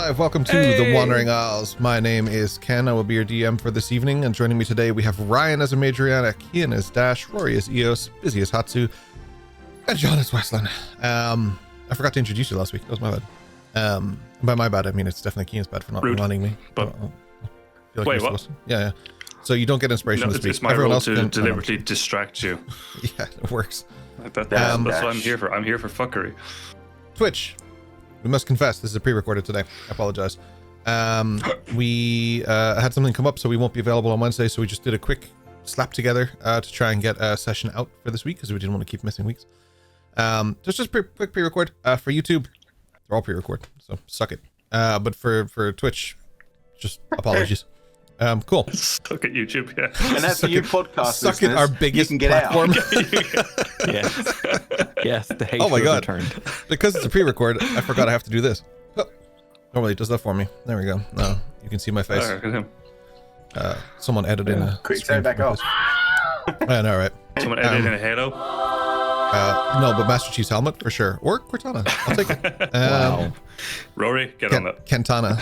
live. Welcome to The Wandering Isles. My name is Ken. I will be your DM for this evening. And joining me today, we have Ryan as a Madriana, Kian as Dash, Rory as Eos, Busy as Hatsu, and John as Weslyn. I forgot to introduce you last week. That was my bad. By my bad, I mean it's definitely Kian's bad for not reminding me. But wait, what? Yeah. So you don't get inspiration to speak. It's my Everyone role else to can deliberately distract you. Yeah, it works. That's what I'm here for. I'm here for fuckery. Twitch. We must confess, this is a pre-recorded today. I apologize. We had something come up, so we won't be available on Wednesday, so we just did a quick slap together to try and get a session out for this week, because we didn't want to keep missing weeks. Just quick pre-record. For YouTube, they're all pre-record, so suck it. But for Twitch, just apologies. Cool. Suck at YouTube, yeah. And that's for you podcast suck it, our biggest you can get platform. Yes, the hate oh my god. returned. Because it's a pre-record, I forgot I have to do this. Oh. Normally it does that for me. There we go. Now you can see my face. Someone edited in a quick turn back off. I know, right? Someone edited in a Halo. No, but Master Chief's helmet for sure, or Cortana. I'll take it. Wow. Rory, get on that. Kentana.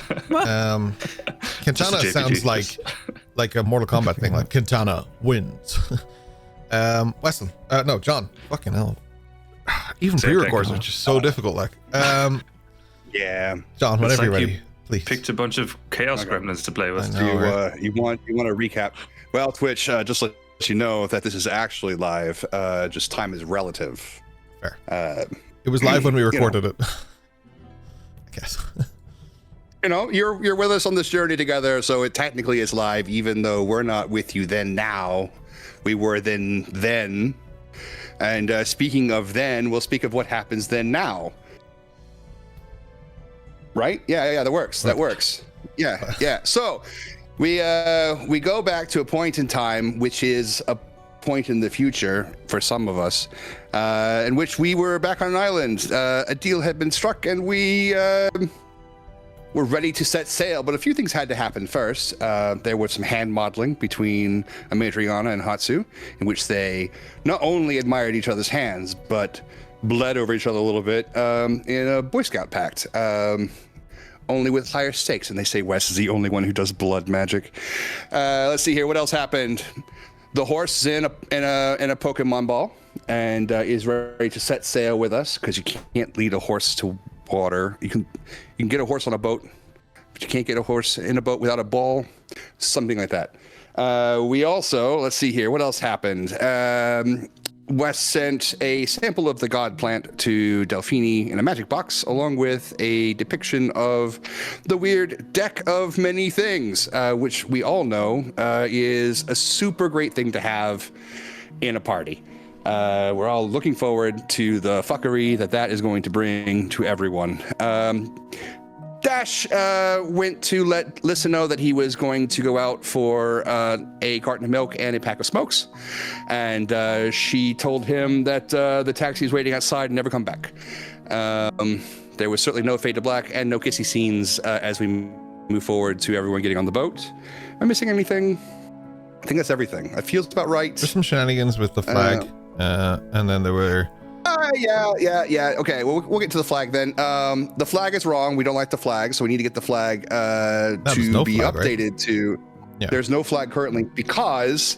Kentana sounds like a Mortal Kombat thing, like Kentana wins. Weslyn. No, John. Fucking hell. Even pre-records are just so difficult. Like, yeah. John, whenever like you're ready, please. Picked a bunch of Chaos Gremlins to play with. I know, right? You want to recap? Well, Twitch, just let you know that this is actually live. Just time is relative. Fair. It was live when we recorded it. I guess. You're with us on this journey together, so it technically is live, even though we're not with you then. Now, we were then. And speaking of then, we'll speak of what happens then now. Right? Yeah, that works. That works. Yeah. So we go back to a point in time, which is a point in the future for some of us, in which we were back on an island. A deal had been struck, and we were ready to set sail. But a few things had to happen first. There was some hand modeling between Amadriana and Hatsu, in which they not only admired each other's hands, but bled over each other a little bit in a Boy Scout pact. Only with higher stakes, and they say Wes is the only one who does blood magic. Let's see here. What else happened? The horse is in a Pokemon ball and is ready to set sail with us, because you can't lead a horse to water. You can get a horse on a boat, but you can't get a horse in a boat without a ball. Something like that. We also, let's see here. What else happened? Wes sent a sample of the god plant to Delphini in a magic box, along with a depiction of the weird deck of many things, which we all know is a super great thing to have in a party. We're all looking forward to the fuckery that is going to bring to everyone. Dash went to let Lissa know that he was going to go out for a carton of milk and a pack of smokes. And she told him that the taxi is waiting outside and never come back. There was certainly no fade to black and no kissy scenes as we move forward to everyone getting on the boat. Am I missing anything? I think that's everything. It feels about right. There's some shenanigans with the flag, and then there were... Yeah. Okay, well, we'll get to the flag then. The flag is wrong. We don't like the flag, so we need to get the flag to be updated, right? To... Yeah. There's no flag currently because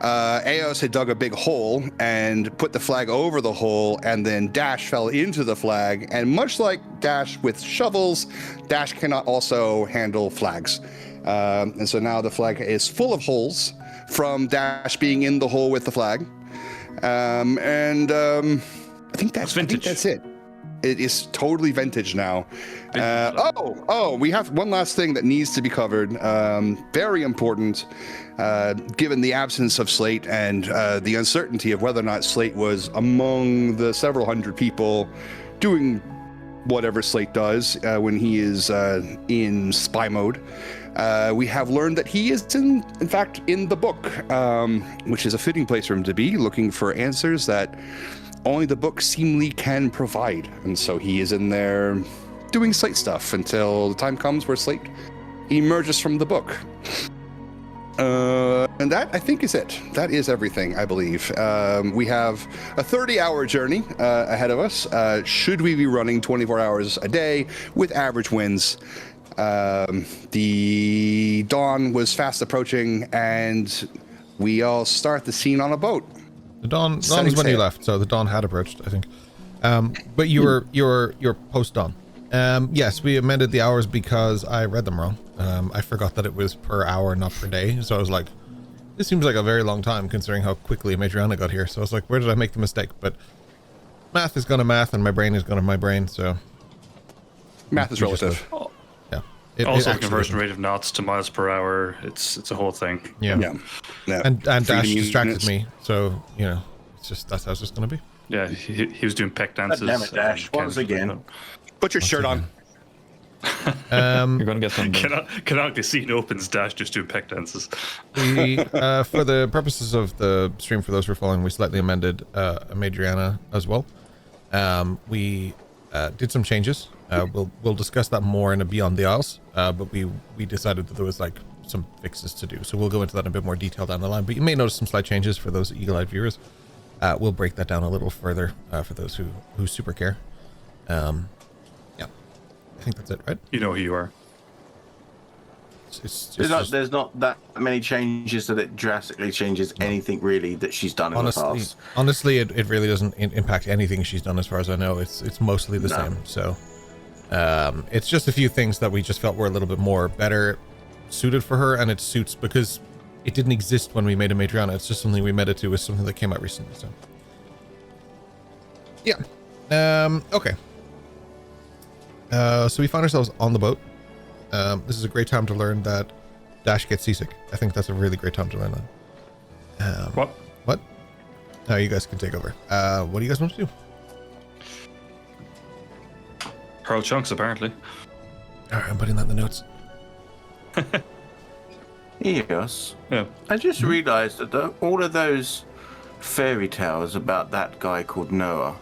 Eos had dug a big hole and put the flag over the hole, and then Dash fell into the flag. And much like Dash with shovels, Dash cannot also handle flags. And so now the flag is full of holes from Dash being in the hole with the flag. I think that's it. It is totally vintage now. We have one last thing that needs to be covered. Very important, given the absence of Slate and the uncertainty of whether or not Slate was among the several hundred people doing whatever Slate does when he is in spy mode. We have learned that he is in fact in the book, which is a fitting place for him to be, looking for answers that only the book seemingly can provide. And so he is in there doing Slate stuff until the time comes where Slate emerges from the book. And that, I think, is it. That is everything, I believe. We have a 30-hour journey ahead of us. Should we be running 24 hours a day with average wins The dawn was fast approaching, and we all start the scene on a boat. The dawn is when you left, so the dawn had approached, I think. But you're post dawn. Yes, we amended the hours because I read them wrong. I forgot that it was per hour, not per day. So I was like, this seems like a very long time considering how quickly Madriana got here. So I was like, where did I make the mistake? But math is gonna math, and my brain is gonna my brain. So math is relative. Yeah. Also, the conversion rate of knots to miles per hour. It's a whole thing. Yeah. And Dash distracted me, so you know, it's just that's how it's just gonna be. Yeah, he was doing peck dances. Damn it, Dash! Once again. Put your shirt on. You're gonna get some. Cannot the scene opens. Dash just doing peck dances. We, for the purposes of the stream, for those who are following, we slightly amended Madriana as well. We did some changes. We'll discuss that more in a Beyond the Isles. But we decided that there was like some fixes to do, so we'll go into that in a bit more detail down the line. But you may notice some slight changes for those eagle-eyed viewers. We'll break that down a little further for those who super care. I think that's it, right? You know who you are. There's not that many changes that it drastically changes anything really that she's done in the past. Honestly, it really doesn't impact anything she's done as far as I know. It's mostly the same. So it's just a few things that we just felt were a little bit more better suited for her, and it suits because it didn't exist when we made a Madriana. It's just something we made it to with something that came out recently. So yeah. Okay. So we find ourselves on the boat. This is a great time to learn that Dash gets seasick. I think that's a really great time to learn that. What? No, you guys can take over. What do you guys want to do? Hurl chunks, apparently. All right, I'm putting that in the notes. Yes. Yeah. I just realised that all of those fairy tales about that guy called Noah,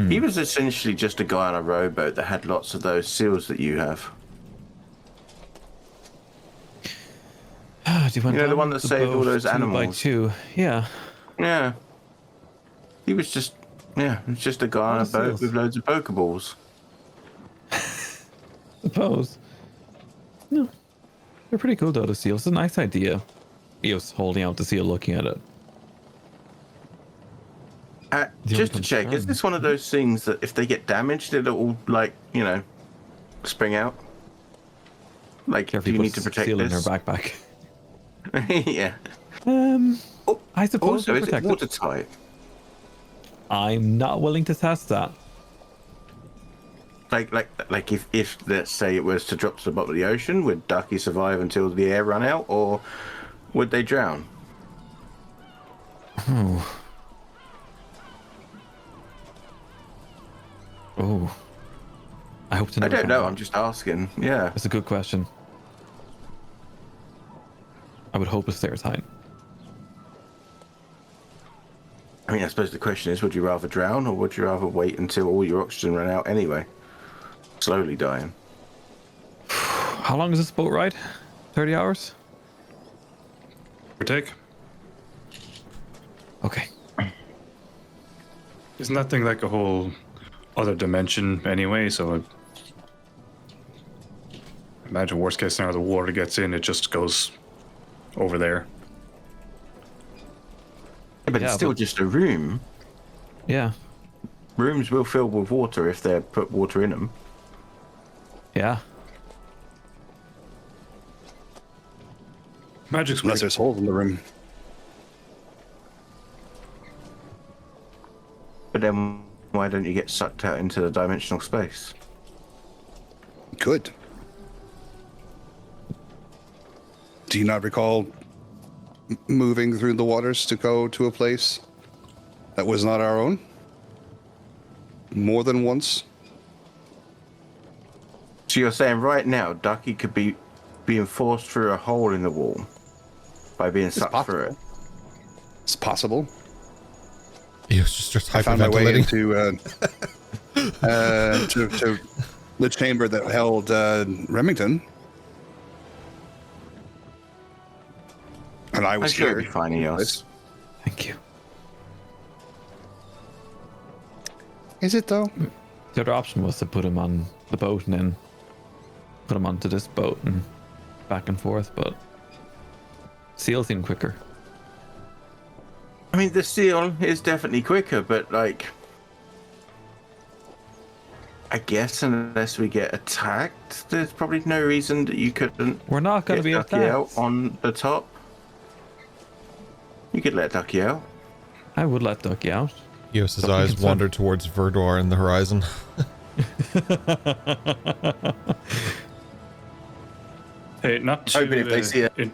he was essentially just a guy on a rowboat that had lots of those seals that you have. You know, the one that saved all those animals. By two. Yeah. Yeah. He was just, a guy on a boat with loads of Pokeballs. Suppose. No. They're pretty cool though, the seals. It's a nice idea. Eos holding out the seal, looking at it. Just to check, is this one of those things that if they get damaged, it'll all, like, spring out? Like, do you need to protect seal this? in her backpack. Yeah. I suppose also, is it watertight? I'm not willing to test that. Like if let's say it was to drop to the bottom of the ocean, would Ducky survive until the air run out, or would they drown? Oh. I hope to never. I don't know. I'm just asking. Yeah. That's a good question. I would hope it's their time. I mean, I suppose the question is, would you rather drown, or would you rather wait until all your oxygen ran out anyway? Slowly dying. How long is this boat ride? 30 hours? Take. Okay. Isn't that thing like a whole other dimension anyway? So imagine worst case scenario, the water gets in, it just goes over there. Yeah, but it's still just a room. Yeah. Rooms will fill with water if they put water in them. Yeah. Magic's Unless there's holes in the room. But then why don't you get sucked out into the dimensional space? Good. Do you not recall moving through the waters to go to a place that was not our own? More than once? So you're saying right now Ducky could be being forced through a hole in the wall by being sucked through it? It's possible. He was just I found my way hyperventilating. into to the chamber that held Remington. And I was I'm sure here. it'll be fine, Eos. Thank you. Is it though? The other option was to put him on the boat and then put him onto this boat and back and forth, but seal seem quicker. I mean, the seal is definitely quicker, but like, I guess unless we get attacked, there's probably no reason that you couldn't. We're not going to be Ducky attacked. out on the top. You could let Ducky out. I would let Ducky out. Eos's Something eyes can swim. wandered towards Verdor in the horizon. Hey, not to Hoping if they see it.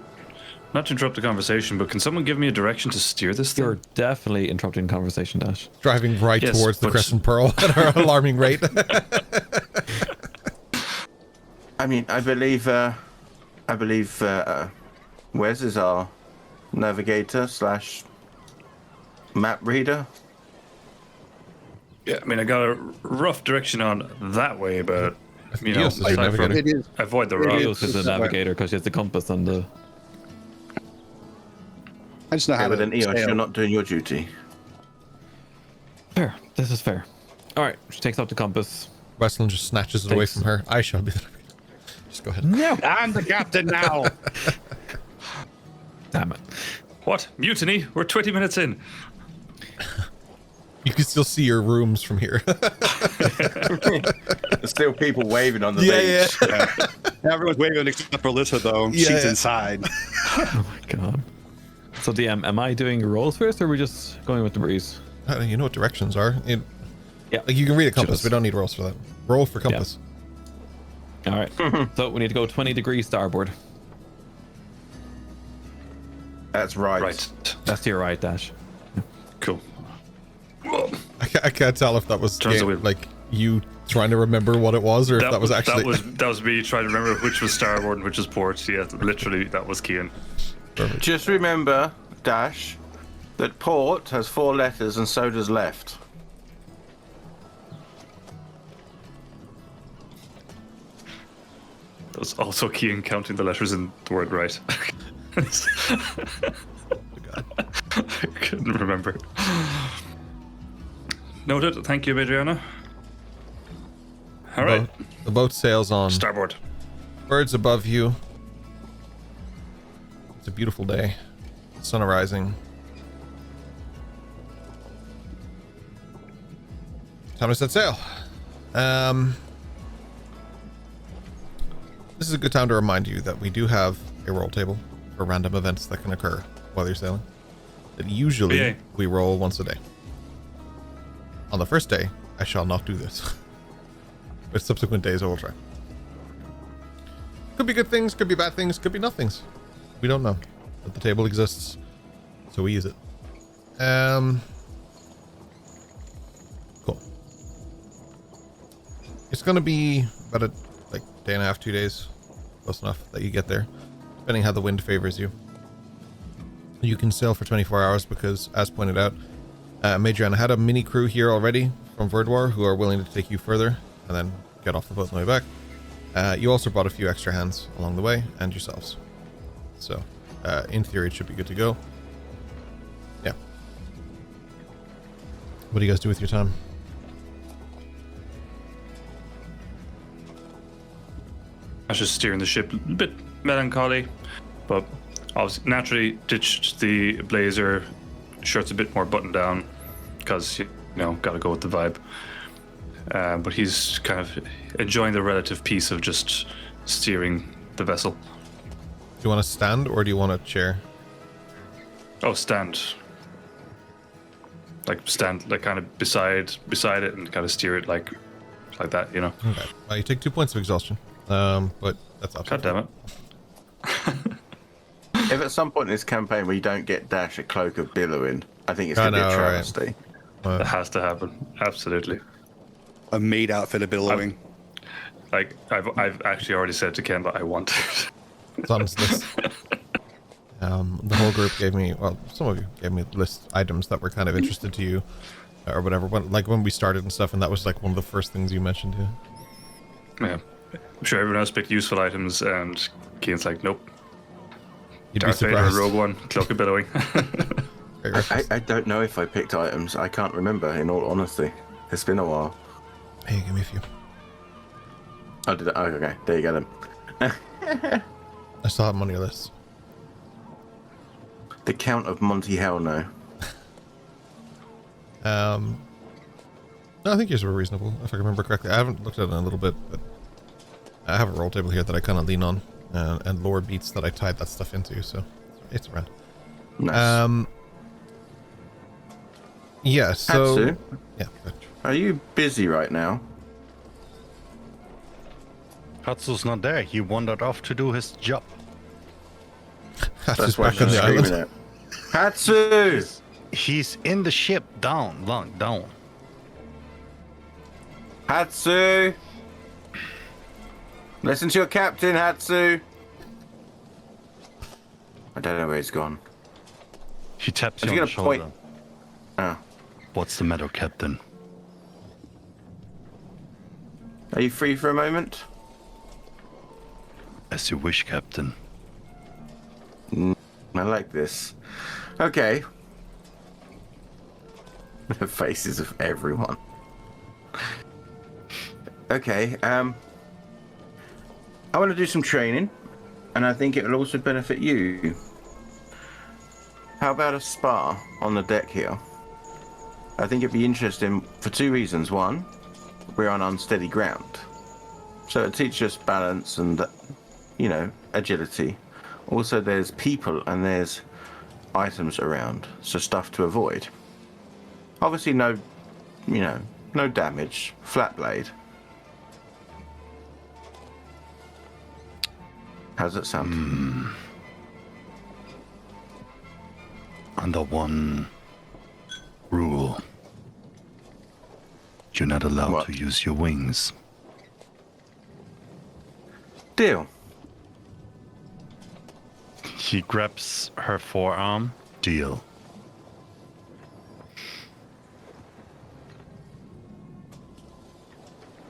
not to interrupt the conversation, but can someone give me a direction to steer this thing? You're definitely interrupting conversation, Dash. Driving right Yes, towards the but- Crescent Pearl at an alarming rate. I mean, I believe Wes is our navigator / map reader. Yeah, I mean, I got a rough direction on that way, but you know, Eos is your aside from navigator. It is. avoid the It rock. is. Eos is the navigator because she has the compass and the. I just know how Yeah, but to then Eos, sail. you're not doing your duty. Fair. This is fair. All right. She takes out the compass. Weslyn just snatches it away Thanks. from her. I shall be the navigator. Just go ahead. No. I'm the captain now. Damn it. What? Mutiny? We're 20 minutes in. You can still see your rooms from here. There's still people waving on the Yeah, beach. Everyone's waving except for Alyssa, though. Yeah, She's yeah. inside. Oh my god. So DM, am I doing rolls first, or are we just going with the breeze? You know what directions are. Yeah. Like you can read a compass. Just- We don't need rolls for that. Roll for compass. All right. So we need to go 20 degrees starboard. That's right. Right. That's to your right, Dash. Cool. I can't tell if that was Turns out we- like you trying to remember what it was, or if that was actually. that was me trying to remember which was starboard and which was port. Yeah, literally, that was Kian. Perfect. Just remember, Dash, that port has 4 letters and so does left. That was also Kian counting the letters in the word right. I couldn't remember. Noted. Thank you, Adriana. All right. The boat sails on. Starboard. Birds above you. It's a beautiful day. Sun rising. Time to set sail. This is a good time to remind you that we do have a roll table for random events that can occur while you're sailing. That usually Yay. we roll once a day. On the first day, I shall not do this. But subsequent days I will try. Could be good things, could be bad things, could be nothings. We don't know. But the table exists, so we use it. Cool. It's gonna be about a day and a half, 2 days, close enough that you get there, depending how the wind favors you. You can sail for 24 hours because, as pointed out, Madriana had a mini crew here already from Verdwar who are willing to take you further and then get off the boat on the way back. You also brought a few extra hands along the way and yourselves. So, in theory, it should be good to go. Yeah. What do you guys do with your time? I was just steering the ship a bit melancholy, but obviously naturally ditched the blazer, shirt's a bit more buttoned down because, you know, gotta go with the vibe. But he's kind of enjoying the relative peace of just steering the vessel. Do you want to stand or do you want a chair? Oh, stand. Like stand, like kind of beside it and kind of steer it like that, you know. Okay. You take 2 points of exhaustion. But that's God absolutely damn it. If at some point in this campaign we don't get Dash a cloak of billowing, I think it's I going to be know, a right. travesty. That has to happen. Absolutely. A maid outfit of billowing. Like I've actually already said to Ken that I want it. It's on this list. The whole group gave me, well, some of you gave me list items that were kind of interested to you, or whatever. When we started and stuff, and that was like one of the first things you mentioned. Yeah. Yeah. I'm sure everyone else picked useful items, and Keane's like, nope. You'd be Darth Vader, surprised. Rogue One, Cloak of Billowing. Great reference. I don't know if I picked items. I can't remember, in all honesty. It's been a while. Hey, give me a few. Oh, did I? Oh, okay. There you go then. I still have them on your list. The Count of Monty Hell no. No, I think yours were reasonable, if I remember correctly. I haven't looked at it in a little bit, but I have a roll table here that I kind of lean on, and lore beats that I tied that stuff into, so it's around. Nice. Yeah, so... Hatsu, yeah, good. are you busy right now? Hatsu's not there. He wandered off to do his job. That's That's just why back on she's the screaming island. it. Hatsu! He's in the ship, down. Hatsu! Listen to your captain, Hatsu! I don't know where he's gone. He taps Is you he on the gonna point? shoulder. Oh. What's the matter, Captain? Are you free for a moment? As you wish, Captain. I like this. Okay. The faces of everyone. Okay, I want to do some training, and I think it will also benefit you. How about a spa on the deck here? I think it'd be interesting for two reasons. One, we're on unsteady ground, so it teaches us balance and, you know, agility. Also, there's people and there's items around, so stuff to avoid. Obviously, no, you know, no damage, flat blade. How's that sound? Under one rule. You're not allowed What? to use your wings. Deal. He grabs her forearm. Deal.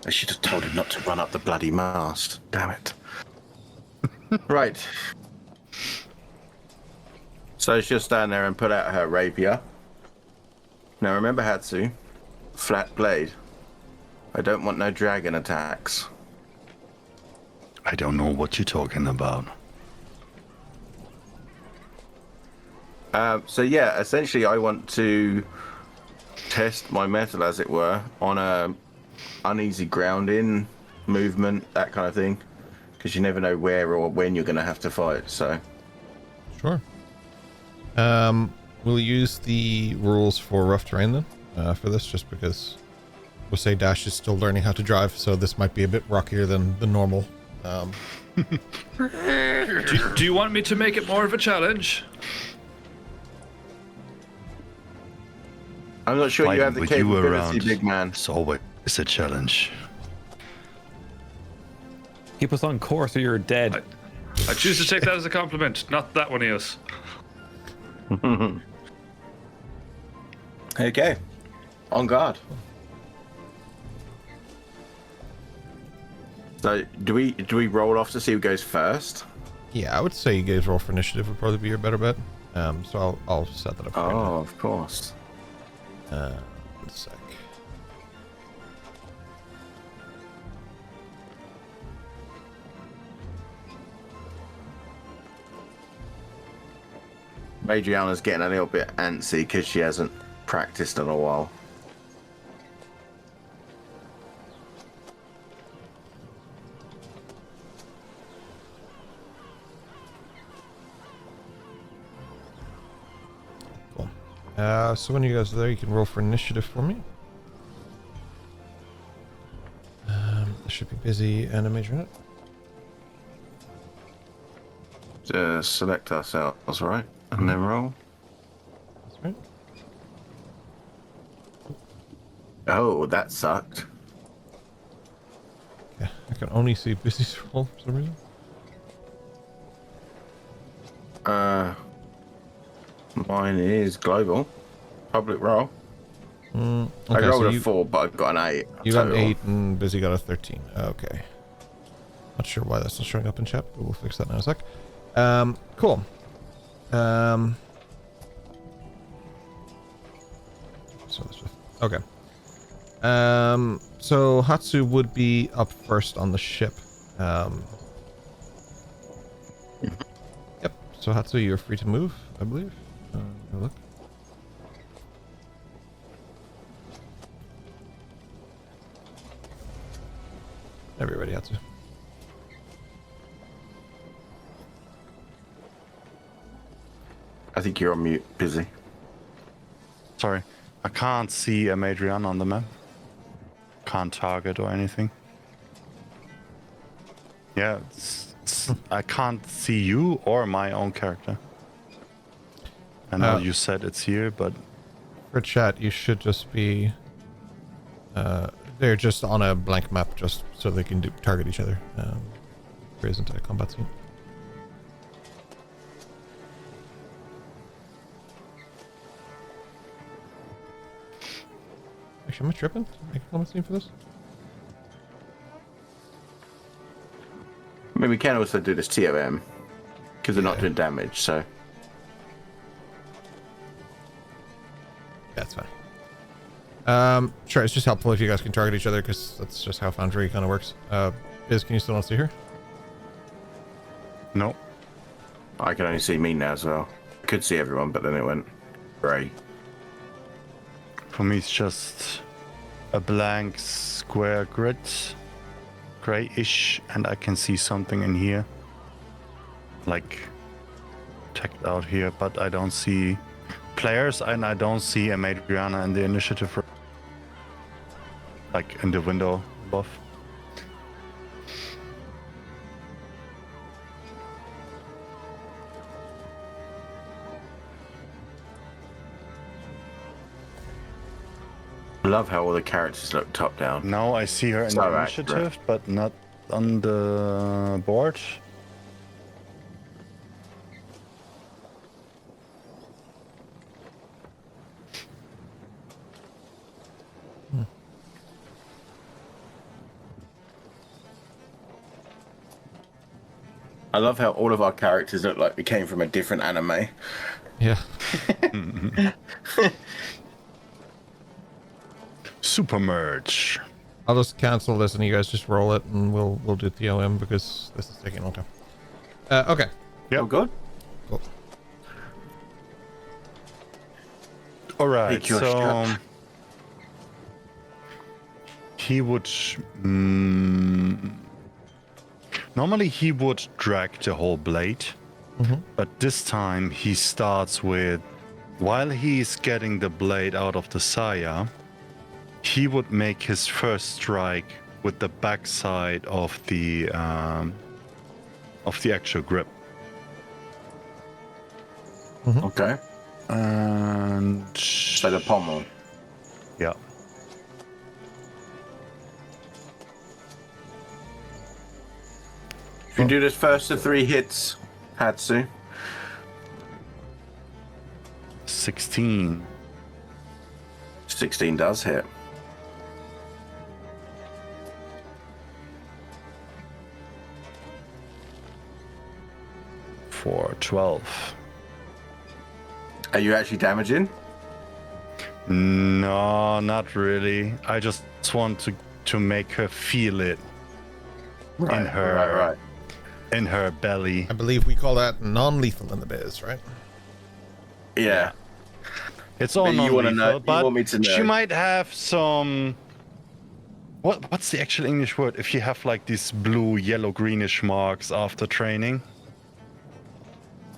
I should have told him not to run up the bloody mast. Damn it. Right. So she'll stand there and put out her rapier. Now remember, Hatsu, flat blade. I don't want no dragon attacks. I don't know what you're talking about. So yeah, essentially I want to test my metal, as it were, on a uneasy grounding, movement, that kind of thing. Because you never know where or when you're going to have to fight, so... Sure. We'll use the rules for rough terrain then, for this, just because we'll say Dash is still learning how to drive, so this might be a bit rockier than the normal. Do you want me to make it more of a challenge? I'm not sure you have the Fighting with you capability, around big man. It's always a challenge. Keep us on course or you're dead. I choose to take that as a compliment, not that one, Eos. Okay. On guard. So, do we roll off to see who goes first? Yeah, I would say you guys roll for initiative would probably be your better bet. So I'll set that up for you. Oh, of course. One sec. Adriana's getting a little bit antsy because she hasn't practiced in a while. Cool. So when you guys are there, you can roll for initiative for me. I should be busy and a major in it. Just select ourselves, right? And then roll. That's right. Oh, that sucked. Yeah, I can only see busy's roll for some reason. Mine is global. Public roll. Okay, I rolled so a 4, but I've got an 8. You got an total. 8 and busy got a 13. Okay. Not sure why that's not showing up in chat, but we'll fix that in a sec. Cool. So that's just, okay. So Hatsu would be up first on the ship. Yep. So Hatsu, you're free to move, I believe. Look. Everybody, Hatsu. I think you're on mute, busy. Sorry. I can't see a Madrian on the map. Can't target or anything. Yeah, I can't see you or my own character. I know you said it's here, but... For chat, you should just be... they're just on a blank map just so they can target each other. There isn't a combat scene. Actually, am I tripping? Make a combat scene for this? I mean, we can also do this TOM because they're not doing damage, so. That's fine. Sure, it's just helpful if you guys can target each other because that's just how Foundry kind of works. Biz, can you still not see her? No. I can only see me now as well. I could see everyone, but then it went grey. For me, it's just a blank square grid, grayish, and I can see something in here, like checked out here, but I don't see players, and I don't see a Madriana in the initiative, like in the window above. I love how all the characters look top down. Now I see her in So the accurate. initiative, but not on the board. I love how all of our characters look like they came from a different anime. Yeah. Super merge. I'll just cancel this and you guys just roll it and we'll do TOM because this is taking a long time. Okay. Yep. Oh, good. Cool. All right, Take your so shot. he would normally he would drag the whole blade, but this time he starts with, while he's getting the blade out of the saya, he would make his first strike with the backside of the actual grip. Okay. And So the pommel. yeah. If you do this first of 3 hits, Hatsu. 16. 16 does hit. For 12. Are you actually damaging? No, not really. I just want to make her feel it in her in her belly. I believe we call that non-lethal in the biz, right? Yeah. It's all But you wanna know- non-lethal, you but want me to know. she might have some. What's the actual English word? If you have like these blue, yellow, greenish marks after training,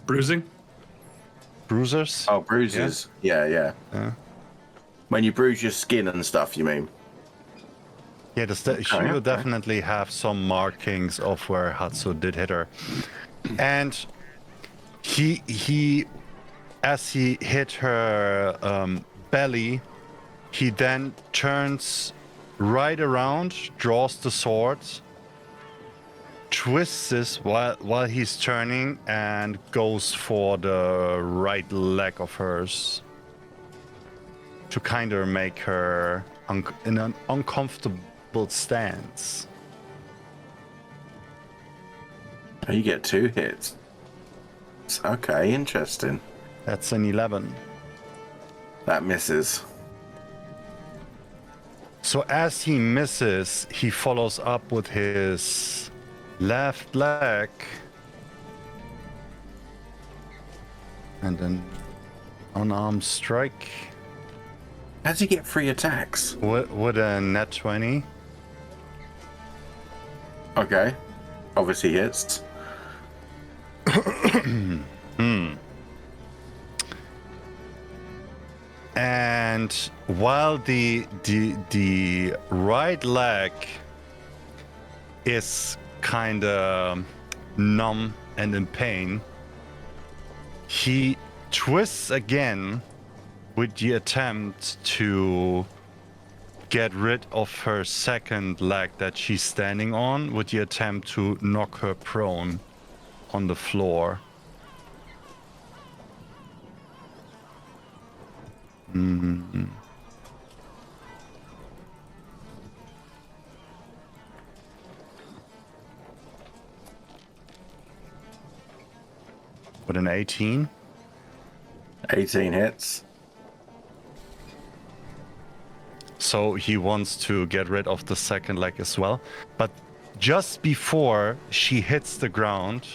Bruising? bruisers. Oh, bruises. Yeah. Yeah. When you bruise your skin and stuff, you mean? Yeah, she will okay. definitely have some markings of where Hatsu did hit her. And he as he hit her belly, he then turns right around, draws the sword, twists this while he's turning, and goes for the right leg of hers to kind of make her in an uncomfortable stance. Oh, you get 2 hits. Okay, interesting. That's an 11. That misses. So as he misses, he follows up with his left leg. And then unarmed strike How does he get 3 attacks? with a net 20. Okay. Obviously hits. And while the right leg is kind of numb and in pain, he twists again with the attempt to get rid of her second leg that she's standing on, with the attempt to knock her prone on the floor. With an 18. 18 hits. So he wants to get rid of the second leg as well. But just before she hits the ground,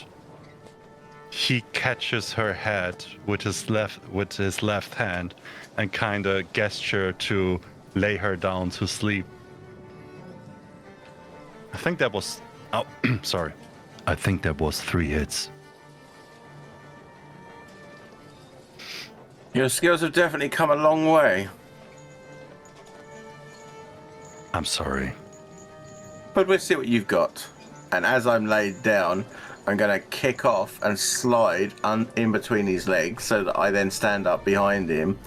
he catches her head with his left hand and kind of gesture to lay her down to sleep. I think that was... Oh, sorry. I think that was 3 hits. Your skills have definitely come a long way. I'm sorry. But we'll see what you've got. And as I'm laid down, I'm going to kick off and slide in between his legs so that I then stand up behind him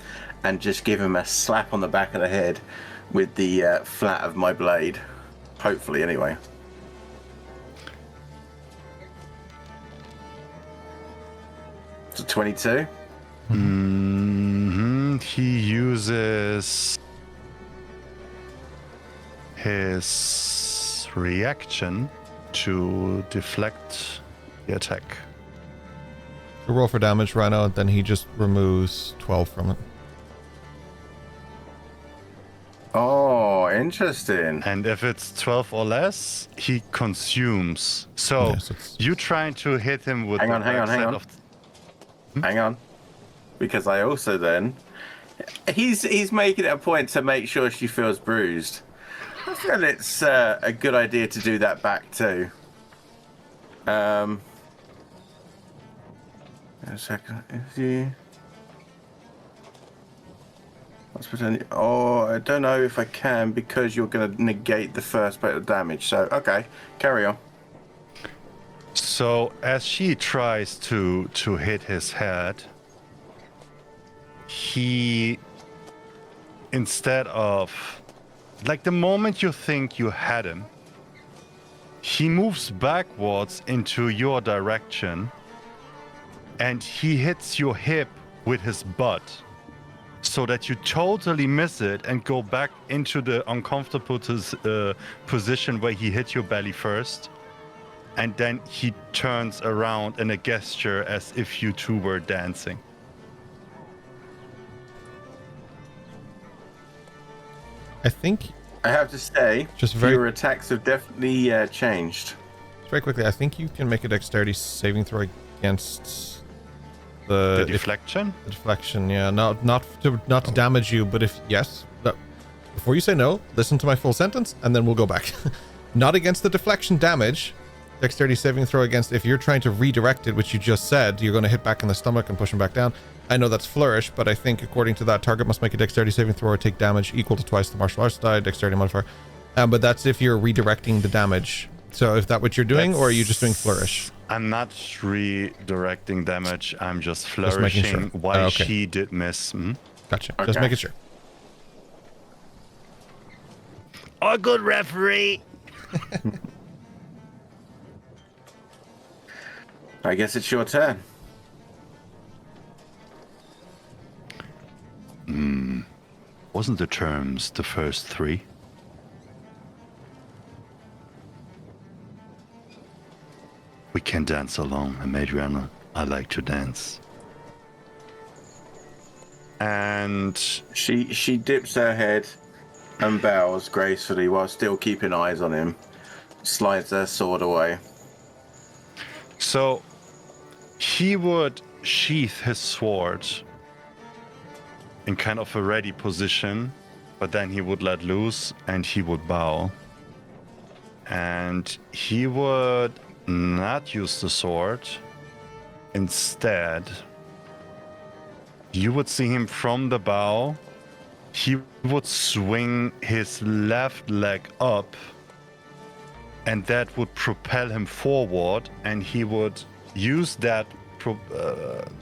and just give him a slap on the back of the head with the flat of my blade. Hopefully, anyway. It's a 22. He uses his reaction to deflect the attack. So roll for damage, Rhino, and then he just removes 12 from it. Oh, interesting. And if it's 12 or less, he consumes. So Yes, you trying to hit him with Hang the on. Hang on. Because I also then... He's making it a point to make sure she feels bruised. I feel it's a good idea to do that back too. A second. If you... Let's pretend... Oh, I don't know if I can because you're going to negate the first bit of damage. So, okay, carry on. So as she tries to hit his head, he, instead of, like the moment you think you had him, he moves backwards into your direction and he hits your hip with his butt so that you totally miss it and go back into the uncomfortable position where he hit your belly first. And then he turns around in a gesture as if you two were dancing. I think, I have to say, Just very- your attacks have definitely changed. very quickly, I think you can make a dexterity saving throw against the Deflection? the deflection. Yeah, not to damage you, but if yes, before you say no, listen to my full sentence, and then we'll go back. Not against the deflection damage. Dexterity saving throw against if you're trying to redirect it, which you just said, you're going to hit back in the stomach and push him back down. I know that's flourish, but I think according to that, target must make a dexterity saving throw or take damage equal to twice the martial arts die dexterity modifier. But that's if you're redirecting the damage. So if that's what you're doing, or are you just doing flourish? I'm not redirecting damage. I'm just making flourishing sure. while Okay. she did miss. Gotcha. Okay. Just making sure. Oh, good referee. I guess it's your turn. Wasn't the terms the first 3? We can dance along, and Adriana, I like to dance. And She dips her head and bows gracefully while still keeping eyes on him. Slides their sword away. So he would sheath his sword in kind of a ready position, but then he would let loose and he would bow. And he would not use the sword. Instead, you would see him from the bow. He would swing his left leg up, and that would propel him forward, and he would use that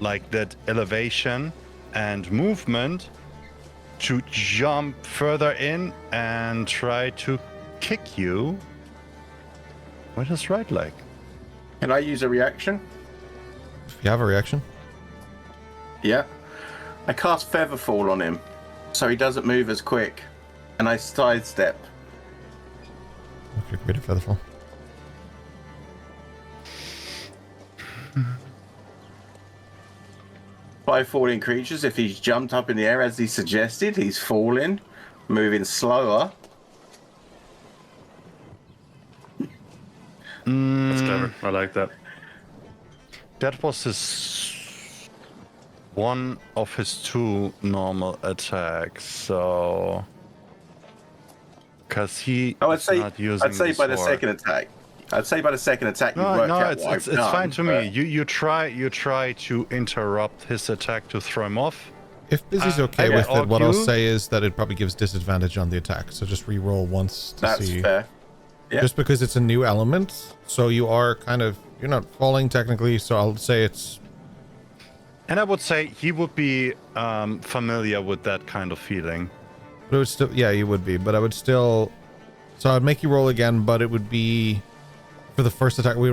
like that elevation and movement to jump further in and try to kick you with his right leg. Can I use a reaction? If you have a reaction. Yeah. I cast Featherfall on him, so he doesn't move as quick, and I sidestep. If you're great at Featherfall. By falling creatures, if he's jumped up in the air as he suggested, he's falling, moving slower. That's clever. I like that. That was one of his 2 normal attacks, so because he Oh, is not using I'd say by the sword. second attack. I'd say by the second attack you worked out what I've it's done, fine to but- me. You try to interrupt his attack to throw him off. If Busy's okay I with it, what I'll argue- say is that it probably gives disadvantage on the attack. So just re-roll once to That's see. fair. Yeah. Just because it's a new element, so you are kind of, you're not falling technically, so I'll say it's... And I would say he would be familiar with that kind of feeling. But it would still, yeah, you would be, but I would still... So I'd make you roll again, but it would be for the first attack. We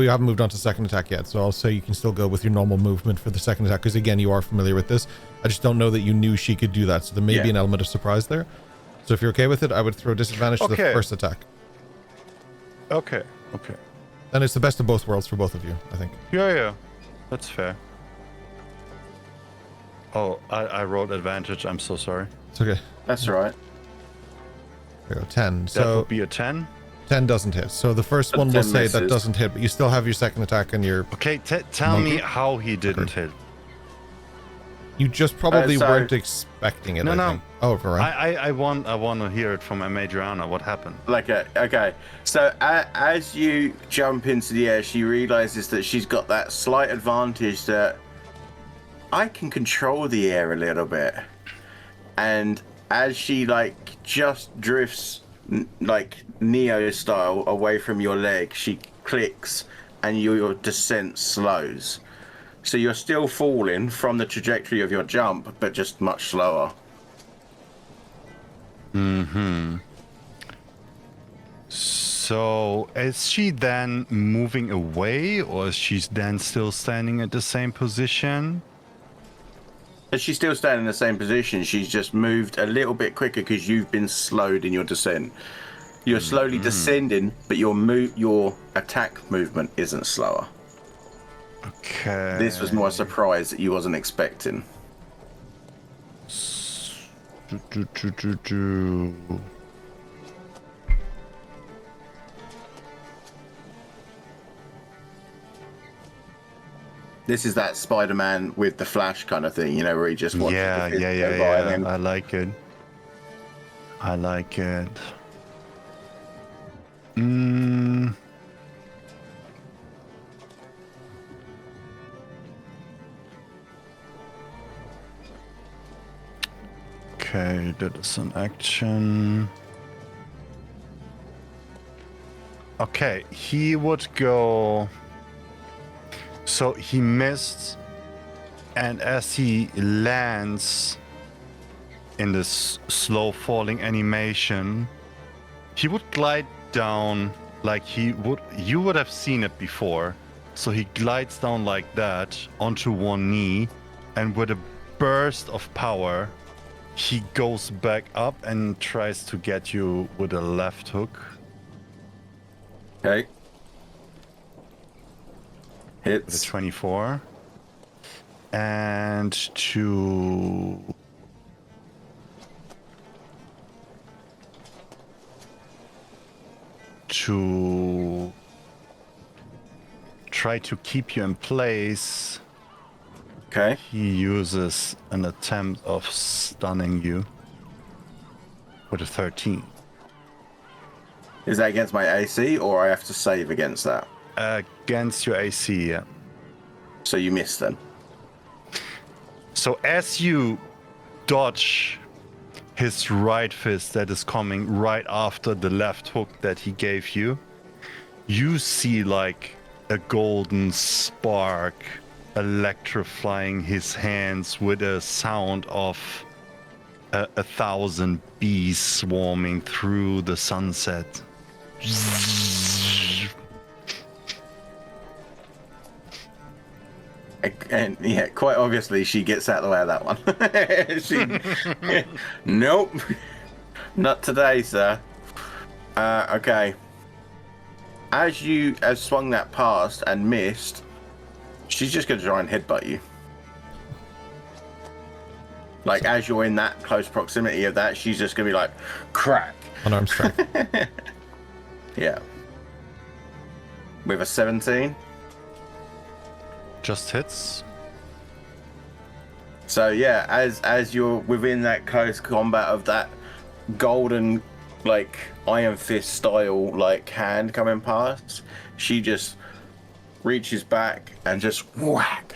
haven't moved on to second attack yet, so I'll say you can still go with your normal movement for the second attack, because again, you are familiar with this. I just don't know that you knew she could do that, so there may be an element of surprise there. So if you're okay with it, I would throw disadvantage to the first attack. Okay. Then it's the best of both worlds for both of you, I think. Yeah. That's fair. Oh, I rolled advantage. I'm so sorry. It's okay. That's right. There you go, 10. That So would be a 10. 10 doesn't hit. So the first one will 10 say that misses. doesn't hit, but you still have your second attack and your... Okay, tell me how he didn't hit. You just probably so- weren't expecting it, No, I no. think. Oh, right. I want to hear it from Adriana. What happened? Okay. So as you jump into the air, she realizes that she's got that slight advantage that I can control the air a little bit. And as she just drifts like Neo style away from your leg, she clicks and your descent slows. So you're still falling from the trajectory of your jump, but just much slower. So is she then moving away, or is she then still standing at the same position? But she's still standing in the same position. She's just moved a little bit quicker because you've been slowed in your descent. You're slowly descending, but your attack movement isn't slower. Okay. This was more a surprise that you wasn't expecting. This is that Spider-Man with the Flash kind of thing, where he just wants Yeah. to go by and then- I like it. Okay, that is an action. Okay, he would go. So he missed, and as he lands in this slow falling animation, he would glide down like you would have seen it before. So he glides down like that onto one knee, and with a burst of power, he goes back up and tries to get you with a left hook. Okay. With a Hits. 24. And to to try to keep you in place, Okay. he uses an attempt of stunning you with a 13. Is that against my AC, or I have to save against that? Against your AC, yeah. So you missed then. So as you dodge his right fist that is coming right after the left hook that he gave you, you see like a golden spark electrifying his hands with a sound of 1,000 bees swarming through the sunset. And yeah, quite obviously, she gets out of the way of that one. Nope, not today, sir. Okay. As you have swung that past and missed, she's just gonna try and headbutt you. Like as you're in that close proximity of that, she's just gonna be like, crack. Unarmed strike. Yeah. With a 17. Just hits. So yeah, as you're within that close combat of that golden, like Iron Fist style, like hand coming past, she just reaches back and just whack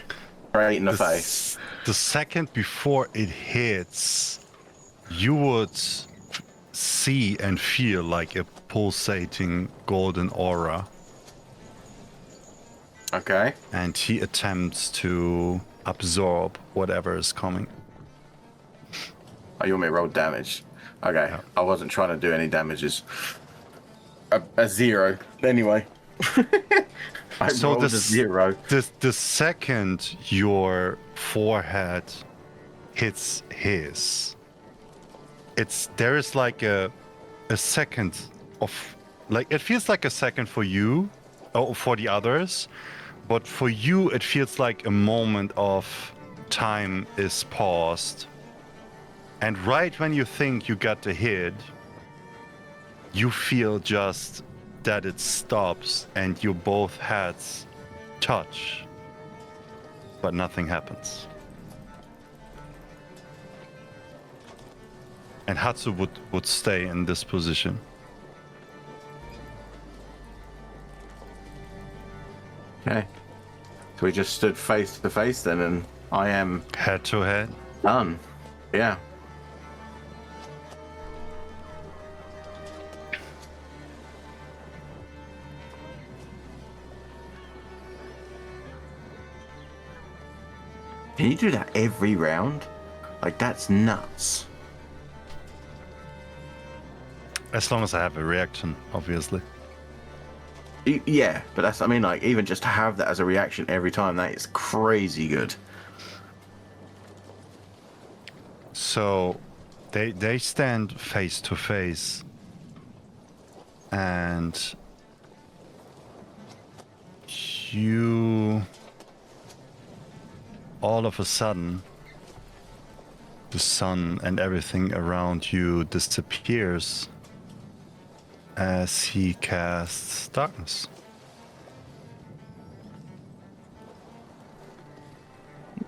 right in the face. The second before it hits, you would see and feel like a pulsating golden aura. Okay. And he attempts to absorb whatever is coming. Oh, you want me to roll damage? Okay. Yeah. I wasn't trying to do any damages. A 0. Anyway. I rolled a 0. The second your forehead hits his, there is like a second of, like, it feels like a second for you or for the others, but for you it feels like a moment of time is paused, and right when you think you got the hit, you feel just that it stops and you both heads touch, but nothing happens. And Hatsu would stay in this position. Okay. So we just stood face to face then, and I am Head to head. done. Yeah. Can you do that every round? Like, that's nuts. As long as I have a reaction, obviously. Yeah, but that's, I mean, like, even just to have that as a reaction every time, that is crazy good. So they stand face to face, and you all of a sudden the sun and everything around you disappears as he casts darkness.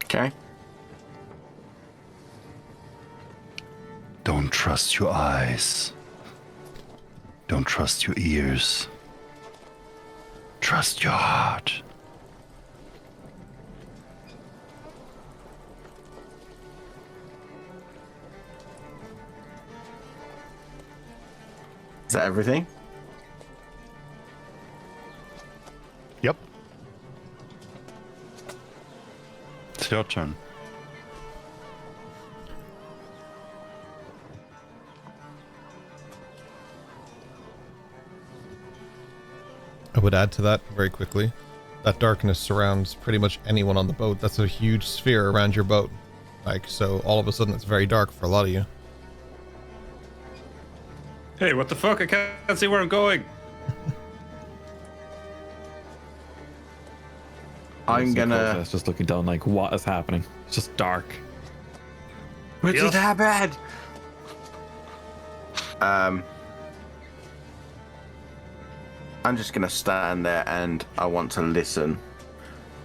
Okay. Don't trust your eyes. Don't trust your ears. Trust your heart. Is that everything? Yep. It's your turn. I would add to that very quickly. That darkness surrounds pretty much anyone on the boat. That's a huge sphere around your boat. Like, so all of a sudden it's very dark for a lot of you. Hey, what the fuck? I can't see where I'm going. I'm gonna. Just looking down, like, what is happening? It's just dark. What just happened? I'm just gonna stand there and I want to listen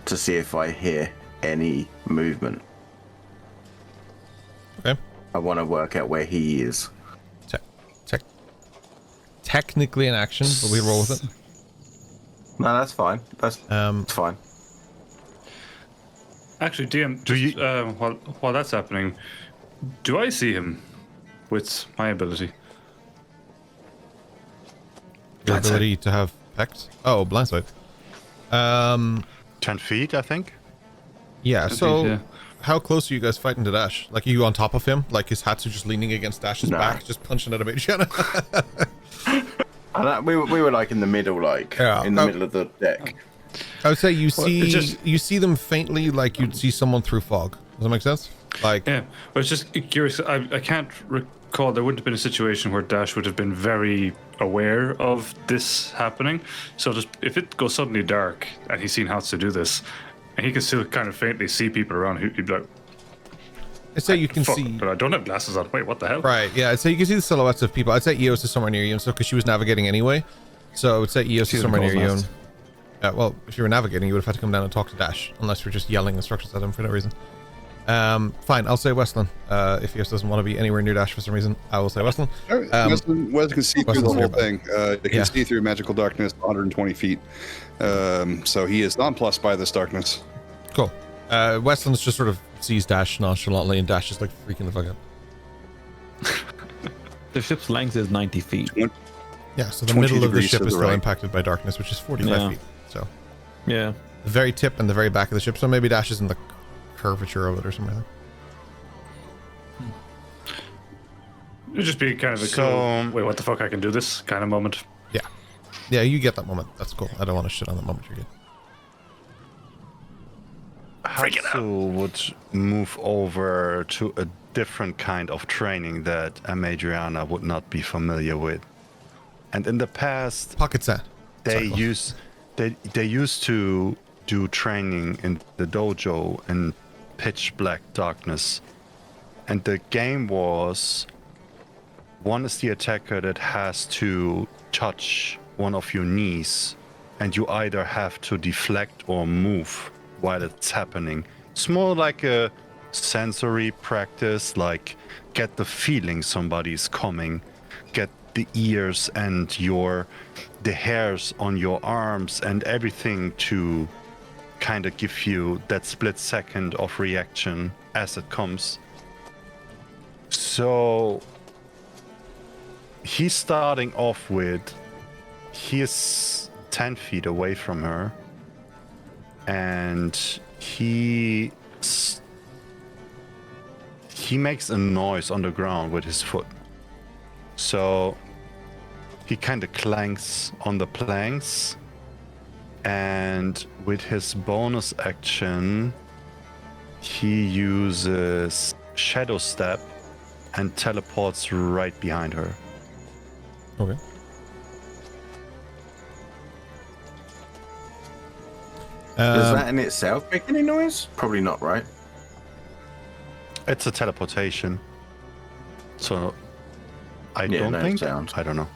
to see if I hear any movement. Okay. I want to work out where he is. Technically an action, but we roll with it. No, that's fine. That's fine. Actually, DM, Do you- while that's happening, do I see him with my ability? Your ability to have pecs? Oh, blindside. 10 feet, I think. Yeah, Okay, so yeah. how close are you guys fighting to Dash? Like, are you on top of him? Like, his hats are just leaning against Dash's No. back, just punching at a mage? And we were like in the middle, like Yeah. in the middle of the deck. I would say you see it's just- you see them faintly, like you'd see someone through fog. Does that make sense? Like, Yeah, but it's just curious. I can't recall. There wouldn't have been a situation where Dash would have been very aware of this happening. So just if it goes suddenly dark and he's seen Hatsu do this, and he can still kind of faintly see people around, he'd be like, I'd say you can "Fuck, see. but I don't have glasses on. Wait, what the hell?" Right, yeah, I'd say you can see the silhouettes of people. I'd say Eos is somewhere near you and stuff because she was navigating anyway. So I would say Eos She's is in somewhere near you. Cole's And, well, if you were navigating, you would have had to come down and talk to Dash, unless you're just yelling instructions at him for no reason. Fine, I'll say Weslyn. If Eos doesn't want to be anywhere near Dash for some reason, I will say Weslyn. Weslyn can see through the Weslyn's whole nearby. thing. He can Yeah. see through magical darkness 120 feet. So he is nonplussed by this darkness. Cool. Weslyn's just sort of sees Dash nonchalantly, and Dash is like freaking the fuck out. The ship's length is 90 feet. Yeah, so the 20 middle of the degrees ship to is the still right. impacted by darkness, which is 45 Yeah. feet. So Yeah. the very tip and the very back of the ship. So maybe Dash is in the curvature of it or something like that. It'd just be kind of a So- cool, wait, what the fuck? I can do this kind of moment. Yeah, you get that moment. That's cool. I don't want to shit on that moment. You're good. Hatsu would move over to a different kind of training that Amadriana would not be familiar with. And in the past, Pocket set. they Sorry, they used to do training in the dojo in pitch black darkness. And the game was, one is the attacker that has to touch one of your knees, and you either have to deflect or move while it's happening. It's more like a sensory practice, like get the feeling somebody's coming, get the ears and the hairs on your arms and everything to kind of give you that split second of reaction as it comes. So he's starting off with, he is 10 feet away from her, and he makes a noise on the ground with his foot. So he kind of clanks on the planks, and with his bonus action, he uses Shadow Step and teleports right behind her. Okay. Does that in itself make any noise? Probably not, right? It's a teleportation. So I Yeah, don't no think. sound. I don't know.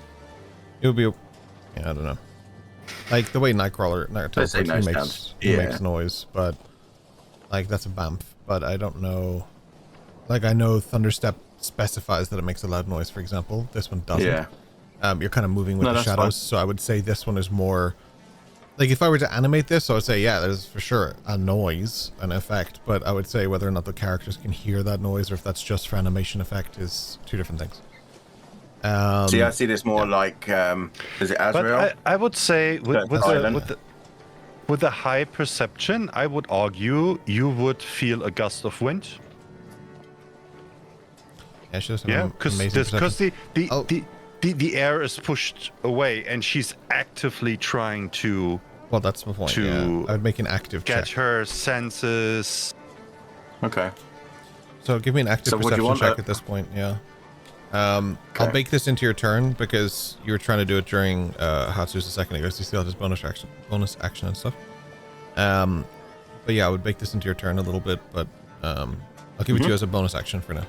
It would be. Yeah, I don't know. Like the way Nightcrawler They say teleports, no he sound. he Yeah. makes noise, but like that's a bamf. But I don't know. Like I know Thunderstep specifies that it makes a loud noise. For example, this one doesn't. Yeah. You're kind of moving with No, the that's shadows, fine. so I would say this one is more. Like if I were to animate this, I would say yeah, there's for sure a noise, an effect, but I would say whether or not the characters can hear that noise or if that's just for animation effect is two different things. See, I see this more like, is it But Azrael? I would say That's silent. with the high perception, I would argue you would feel a gust of wind. Yeah, she does have Yeah, an because amazing perception. Oh. the air is pushed away, and she's actively trying to Well, that's the point. to Yeah. I would make an active get check. her senses. Okay. So give me an active So would you perception want check that? at this point. Yeah. I'll Okay. bake this into your turn because you were trying to do it during Hatsu's a second ago. So you still have his bonus action and stuff. But yeah, I would bake this into your turn a little bit, but I'll give it to you as a bonus action for now.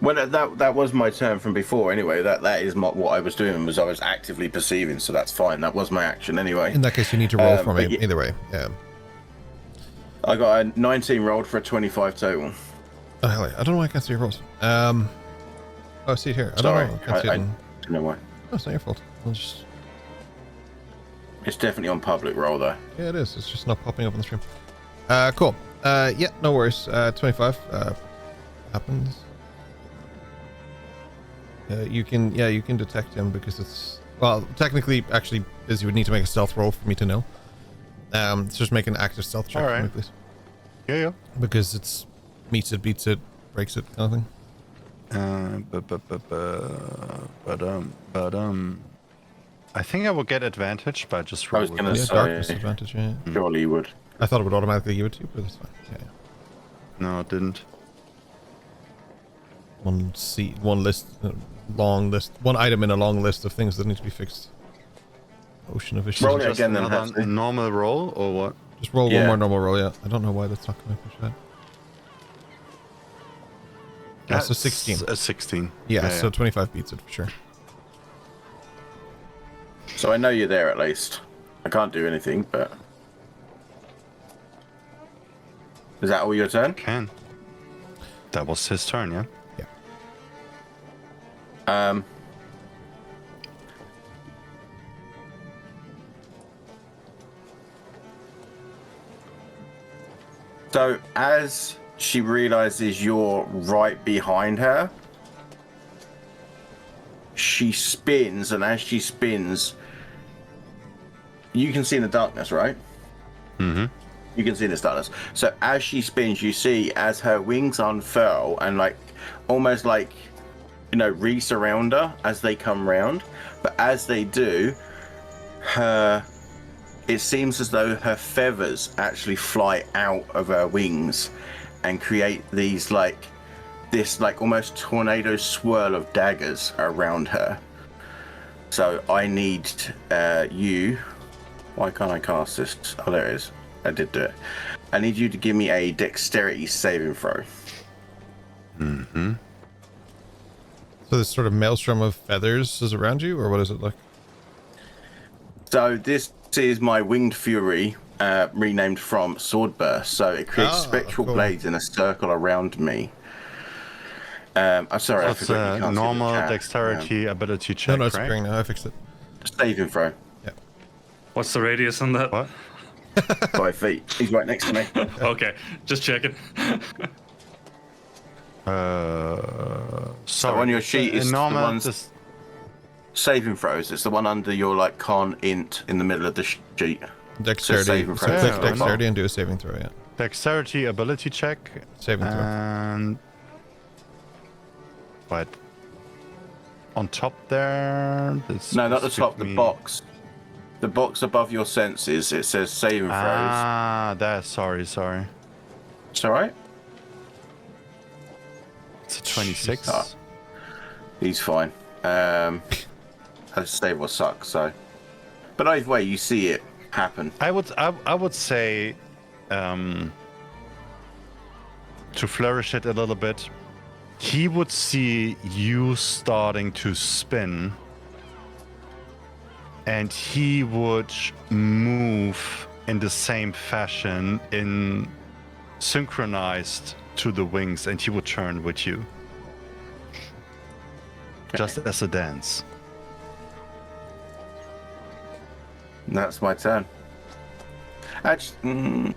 Well, that was my turn from before. Anyway, that is what I was doing. Was I was actively perceiving, so that's fine. That was my action anyway. In that case, you need to roll for me. But Either way, yeah. I got a 19 rolled for a 25 total. Oh, hell yeah. I don't know why I can't see your rolls. Oh, I see it here. I don't know. I can't see it. I don't know why. Oh, it's not your fault. I'll just... It's definitely on public roll though. Yeah, it is. It's just not popping up on the stream. Cool. Yeah, no worries. 25 happens. You can detect him because it's, well, technically, actually, you would need to make a stealth roll for me to know. Let's just make an active stealth check for me, please. Yeah. Because it's meets it, beats it, breaks it, kind of thing. I think I will get advantage by just I was rolling. gonna Yeah, say, darkness advantage, yeah. surely you would. I thought it would automatically give it to you, but it's fine. Yeah. No, it didn't. One list, long list, one item in a long list of things that need to be fixed. Ocean of issues. Roll it Just again then, another Hatsy. normal roll or what? Just roll one Yeah. more normal roll, yeah. I don't know why that's not coming up. That. That's a 16. A 16. Yeah, so 25 beats it for sure. So I know you're there at least. I can't do anything, but is that all your turn? Can. That was his turn, yeah? So as she realizes you're right behind her, she spins, and as she spins, you can see in the darkness, right? Mm-hmm. You can see in the darkness. So as she spins, you see as her wings unfurl and almost re-surround her as they come round. But as they do, it seems as though her feathers actually fly out of her wings and create these this almost tornado swirl of daggers around her. So I need you. Why can't I cast this? Oh, there it is. I did do it. I need you to give me a dexterity saving throw. Mm-hmm. So this sort of maelstrom of feathers is around you, or what is it like? So this is my winged fury, renamed from Swordburst. So it creates spectral cool. blades in a circle around me. I'm sorry, I That's forgot you a can't see the normal chat. dexterity ability check, No, it's right? appearing now. I fixed it. Saving throw. What's the radius on that? What? 5 feet. He's right next to me. Okay, just checking. Sorry. on your sheet, it's the normal. ones- Saving throws. It's the one under your con int in the middle of the sheet. Dexterity. saving So throw. click Yeah, dexterity and do a saving throw, yeah. Dexterity ability check. Saving throw. And but on top there. No, not the top. The box. The box above your senses. It says saving throws. Ah, that's sorry. It's all right. It's a 26. Ah. He's fine. Her save will suck. So, but either way, you see it happen. I would say, to flourish it a little bit, he would see you starting to spin, and he would move in the same fashion, in synchronized to the wings, and he would turn with you, just as a dance. And that's my turn. Actually,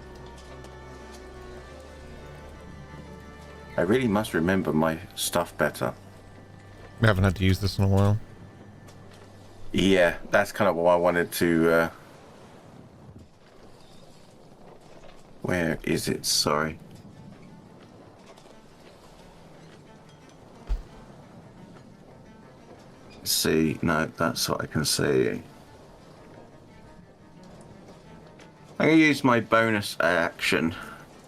I really must remember my stuff better. We haven't had to use this in a while. Yeah, that's kind of what I wanted to. Where is it? Sorry. See, no, that's what I can see. I'm going to use my bonus action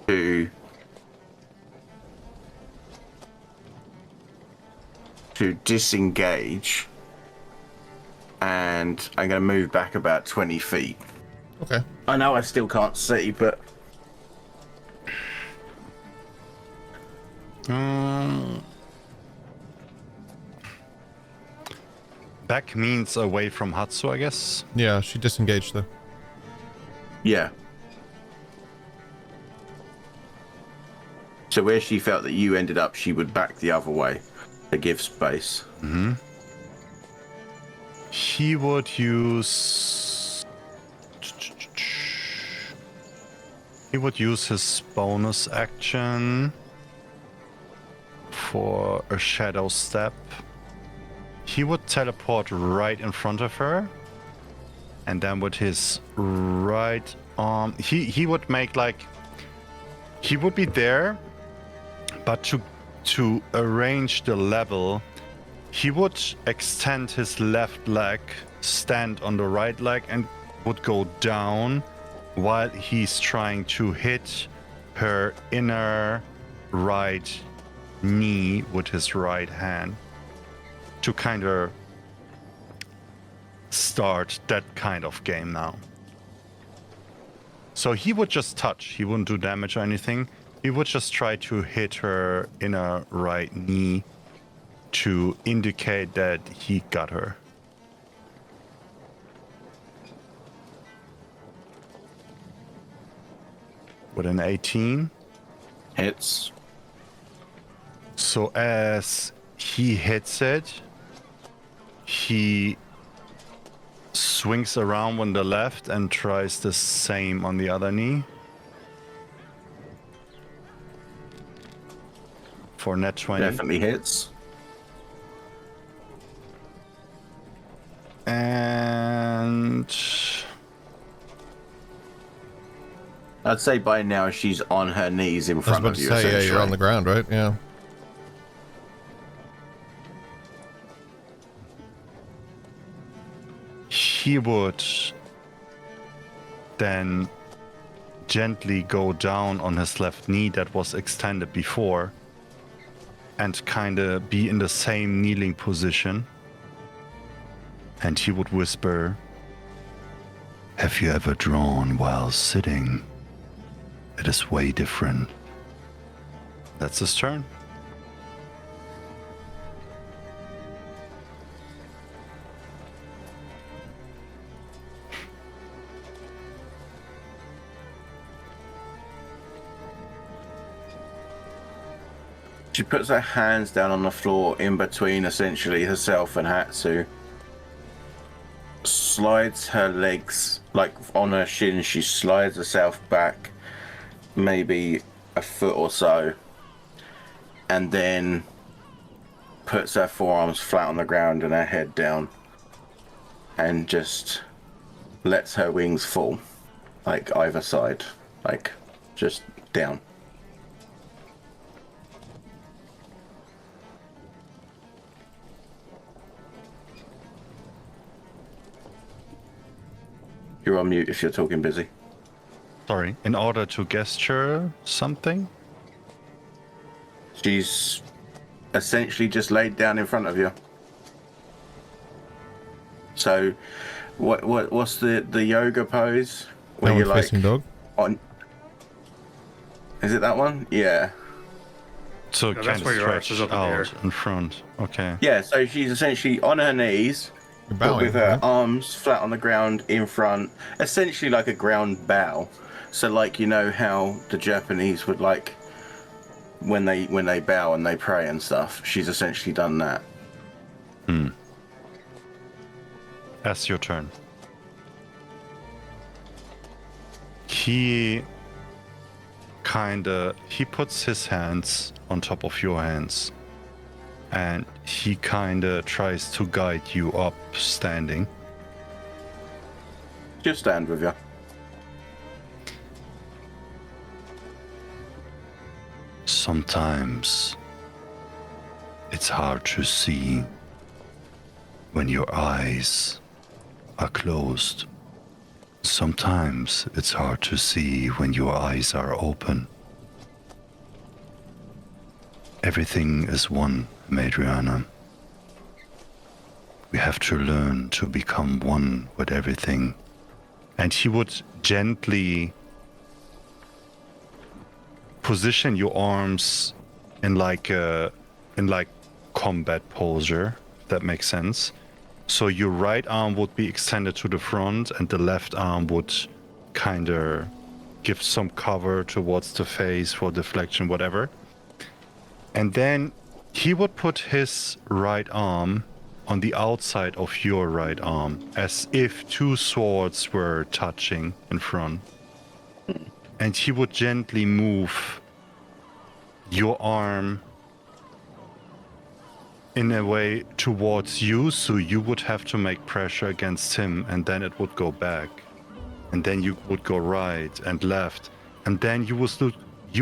to disengage, and I'm going to move back about 20 feet. Okay. I know I still can't see, but Back means away from Hatsu, I guess. Yeah, she disengaged though. Yeah. So where she felt that you ended up, she would back the other way to give space. Mm-hmm. He would use... He would use his bonus action for a shadow step. He would teleport right in front of her. And then with his right arm... He would make like... He would be there, but to arrange the level, he would extend his left leg, stand on the right leg, and would go down while he's trying to hit her inner right knee with his right hand to kind of start that kind of game now. So he would just touch. He wouldn't do damage or anything. He would just try to hit her inner right knee to indicate that he got her. With an 18. Hits. So as he hits it, he swings around on the left and tries the same on the other knee. For net 20. Definitely hits. And I'd say by now she's on her knees in I was front about of to you. say, yeah, you're essentially. on the ground, right? Yeah. he would then gently go down on his left knee that was extended before and kind of be in the same kneeling position. And he would whisper, "Have you ever drawn while sitting? It is way different." That's his turn. She puts her hands down on the floor in between essentially herself and Hatsu. Slides her legs, like on her shins, she slides herself back maybe a foot or so. And then puts her forearms flat on the ground and her head down. And just lets her wings fall. Like either side. Like just down. You're on mute if you're talking busy. Sorry, in order to gesture something? She's essentially just laid down in front of you. So, what's the yoga pose where Downward you're like facing dog. on? Is it that one? Yeah. So Yeah, kind that's of where your arch stretched is up in the air. out in front. Okay. Yeah. So she's essentially on her knees, You're but bowing, with her right? arms flat on the ground in front, essentially like a ground bow. So like, you know how the Japanese would like when they bow and they pray and stuff. She's essentially done that. That's your turn. He puts his hands on top of your hands and he kinda tries to guide you up standing. Just stand with you. Sometimes it's hard to see when your eyes are closed. Sometimes it's hard to see when your eyes are open. Everything is one, Madriana. We have to learn to become one with everything. And he would gently position your arms in like combat posture, if that makes sense. So your right arm would be extended to the front, and the left arm would kind of give some cover towards the face for deflection, whatever. And then he would put his right arm on the outside of your right arm, as if two swords were touching in front. And he would gently move your arm in a way towards you, so you would have to make pressure against him, and then it would go back. And then you would go right and left, and then you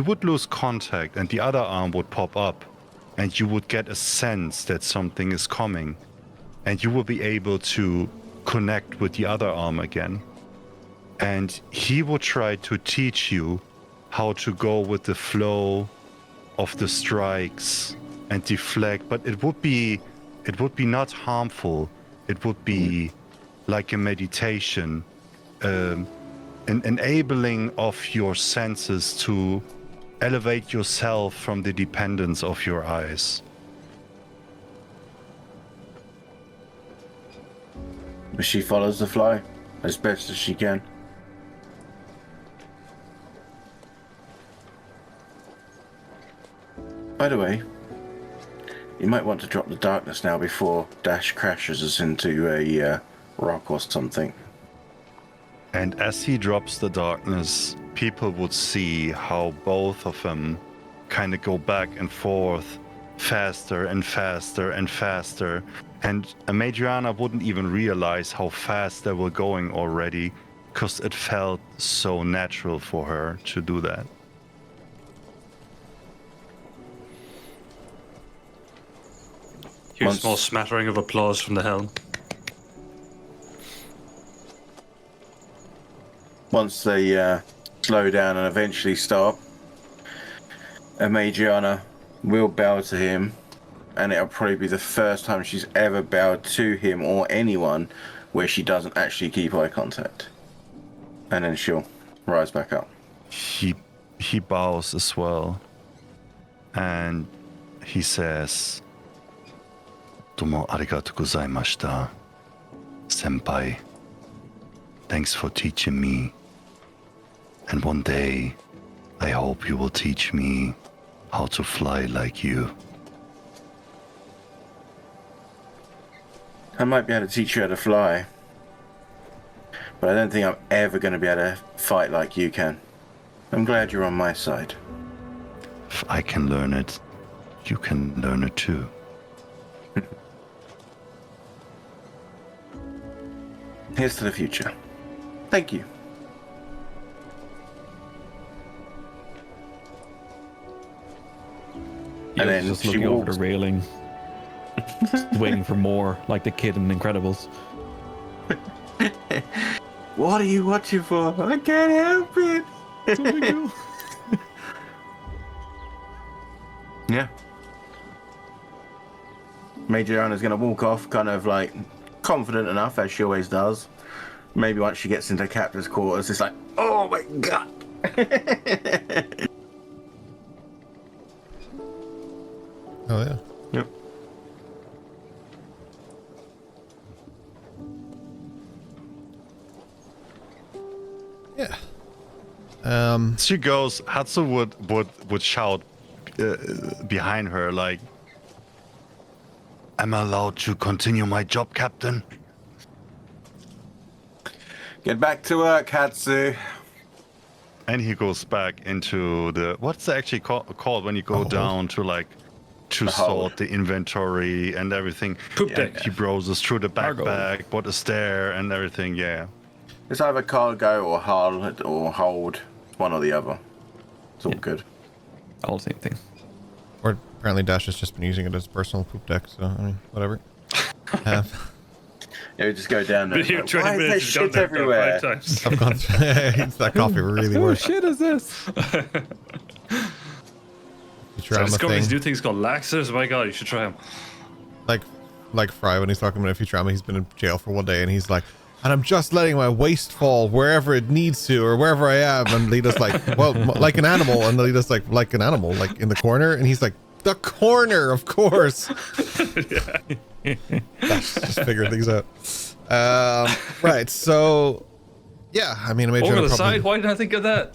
would lose contact, and the other arm would pop up, and you would get a sense that something is coming, and you will be able to connect with the other arm again. And he would try to teach you how to go with the flow of the strikes and deflect, but it would be not harmful. It would be like a meditation, an enabling of your senses to elevate yourself from the dependence of your eyes. She follows the fly as best as she can. By the way, you might want to drop the darkness now before Dash crashes us into a rock or something. And as he drops the darkness, people would see how both of them kind of go back and forth, faster and faster and faster. And Madriana wouldn't even realize how fast they were going already, because it felt so natural for her to do that. Here's a small smattering of applause from the helm. Once they slow down and eventually stop, Madriana will bow to him, and it'll probably be the first time she's ever bowed to him or anyone where she doesn't actually keep eye contact. And then she'll rise back up. He bows as well, and he says, "Domo arigatou gozaimashita, senpai. Thanks for teaching me. And one day, I hope you will teach me how to fly like you." I might be able to teach you how to fly, but I don't think I'm ever going to be able to fight like you can. I'm glad you're on my side. If I can learn it, you can learn it too. Here's to the future. Thank you. And then just she looking over walks. the railing, waiting for more, like the kid in Incredibles. What are you watching for? I can't help it. Yeah. Madriana's going to walk off, kind of like confident enough, as she always does. Maybe once she gets into captain's quarters, it's like, oh my god. Oh yeah. Yep. Yeah. She goes, Hatsu would shout behind her, like, "Am I allowed to continue my job, Captain?" Get back to work, Hatsu. And he goes back into the, what's it actually called when you go down to like to sort the inventory and everything. Poop deck. He browses through the Cargo. backpack, what is there and everything. Yeah. It's either cargo or hull or hold. One or the other. It's all good. All the same thing. Or apparently Dash has just been using it as a personal poop deck, so I mean, whatever. Yeah, we just go down there. Been here Like, 20 why is there minutes, he's gone shit there everywhere? 5 times. I've gone through that coffee really Who works. shit is this? So I discovered these new things called laxers. My god, you should try them. Like Fry when he's talking about Futurama, he's been in jail for one day and he's like, and I'm just letting my waste fall wherever it needs to or wherever I am. And Lita's like, well, like an animal. And Lita's like an animal, like in the corner. And he's like, the corner, of course. Yeah. That's just figuring things out. Right, so yeah, I mean, I made Over John the side. Why didn't I think of that?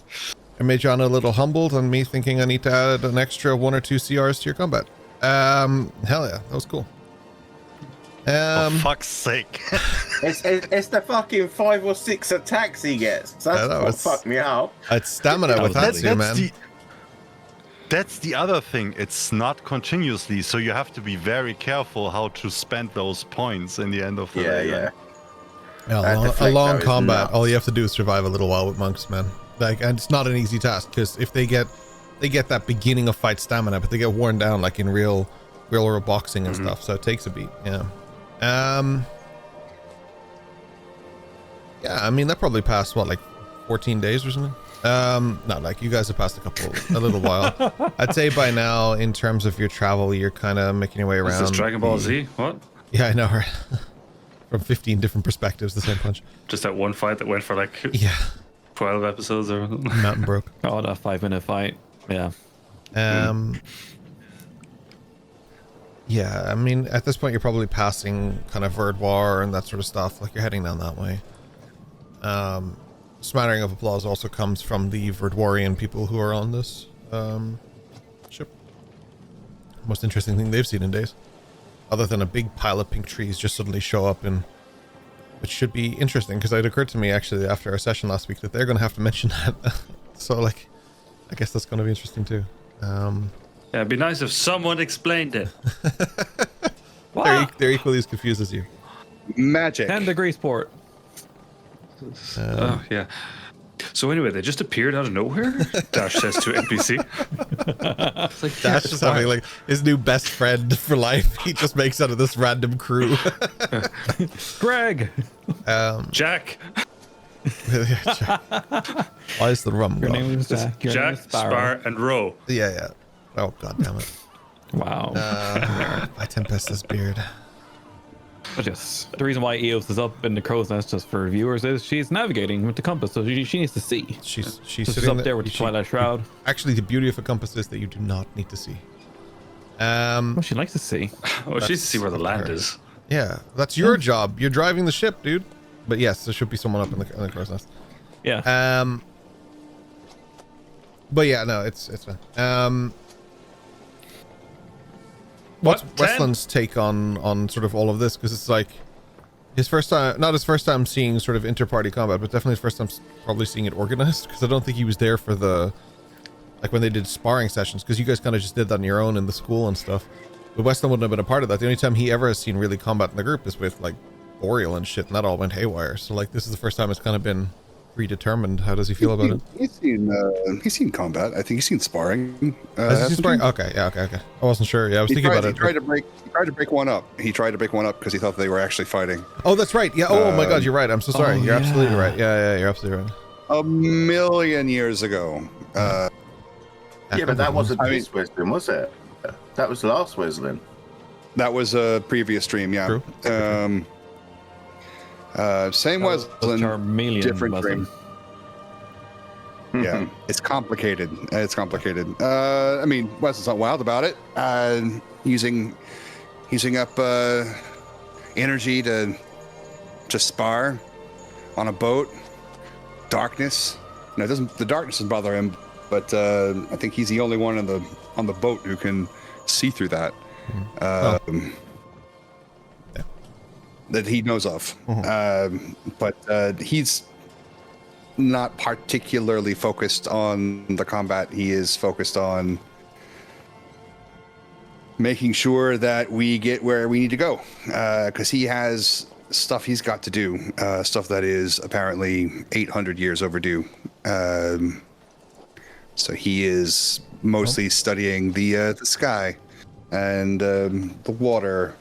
I made John a little humbled on me thinking I need to add an extra 1 or 2 CRs to your combat. Hell yeah, that was cool. For fuck's sake. It's the fucking 5 or 6 attacks he gets. That's what fucked me up. It's stamina with Hatsu, man. That's the other thing. It's not continuously, so you have to be very careful how to spend those points in the end of the day. Yeah. Yeah, a long combat. All you have to do is survive a little while with monks, man. Like, and it's not an easy task because if they get that beginning of fight stamina, but they get worn down like in real world boxing and stuff. So it takes a beat. Yeah. Yeah. I mean, that probably passed what, like 14 days or something. No, like you guys have passed a little while. I'd say by now, in terms of your travel, you're kind of making your way around. Is this Dragon Ball Z? What? Yeah, I know, right? From 15 different perspectives, the same punch. Just that one fight that went for like 12 episodes or Mountain broke. Oh, that 5-minute fight. Yeah. Yeah, I mean, at this point, you're probably passing kind of Verdoir and that sort of stuff. Like, you're heading down that way. Smattering of applause also comes from the Verdoirian people who are on this ship. Most interesting thing they've seen in days. Other than a big pile of pink trees just suddenly show up, and which should be interesting, because it occurred to me, actually, after our session last week, that they're going to have to mention that. So, like, I guess that's going to be interesting, too. Yeah, it'd be nice if someone explained it. They're equally as confused as you. Magic. 10 degrees port. Oh, yeah. So anyway, they just appeared out of nowhere, Dash says to NPC. It's like, Dash is having like his new best friend for life. He just makes out of this random crew. Greg! Jack! Why is the rum Your gone? name is Jack. Your name Jack, is Sparrow. Spar, and Ro. Yeah. Oh, god damn it. Wow. I tempest this beard. But yes, the reason why Eos is up in the crow's nest, just for viewers, is she's navigating with the compass, so she needs to see. She's She's sitting up there with the Twilight Shroud. Actually, the beauty of a compass is that you do not need to see. Well, she likes to see. Oh, she needs to see where the land is. Yeah, that's your job. You're driving the ship, dude. But yes, there should be someone up in the crow's nest. Yeah. But yeah, no, it's fine. What's Weslyn's take on sort of all of this? Because it's like his first time, not his first time seeing sort of inter-party combat, but definitely his first time probably seeing it organized. Because I don't think he was there for the, like when they did sparring sessions, because you guys kind of just did that on your own in the school and stuff. But Weslyn wouldn't have been a part of that. The only time he ever has seen really combat in the group is with like Boreal and shit, and that all went haywire. So like this is the first time it's kind of been predetermined. How does he feel about it? He's seen combat. I think he's seen sparring. Has he seen sparring? Okay. I wasn't sure. Yeah, I was thinking about it. He tried to break one up. He tried to break one up because he thought they were actually fighting. Oh, that's right. Yeah. Oh my God, you're right. I'm so sorry. You're absolutely right. Yeah, you're absolutely right. A million years ago. Yeah, but that wasn't this Weslyn, was it? That was last Weslyn. That was a previous stream, yeah. True. Same Weslyn, different Weslyn. dream. Yeah, it's complicated. I mean, Weslyn's not wild about it. Using up energy to spar on a boat. Darkness. No, the darkness doesn't bother him, but I think he's the only one on the boat who can see through that. That he knows of. But he's not particularly focused on the combat. He is focused on making sure that we get where we need to go. Because he has stuff he's got to do. Stuff that is apparently 800 years overdue. So he is mostly studying the sky and the water.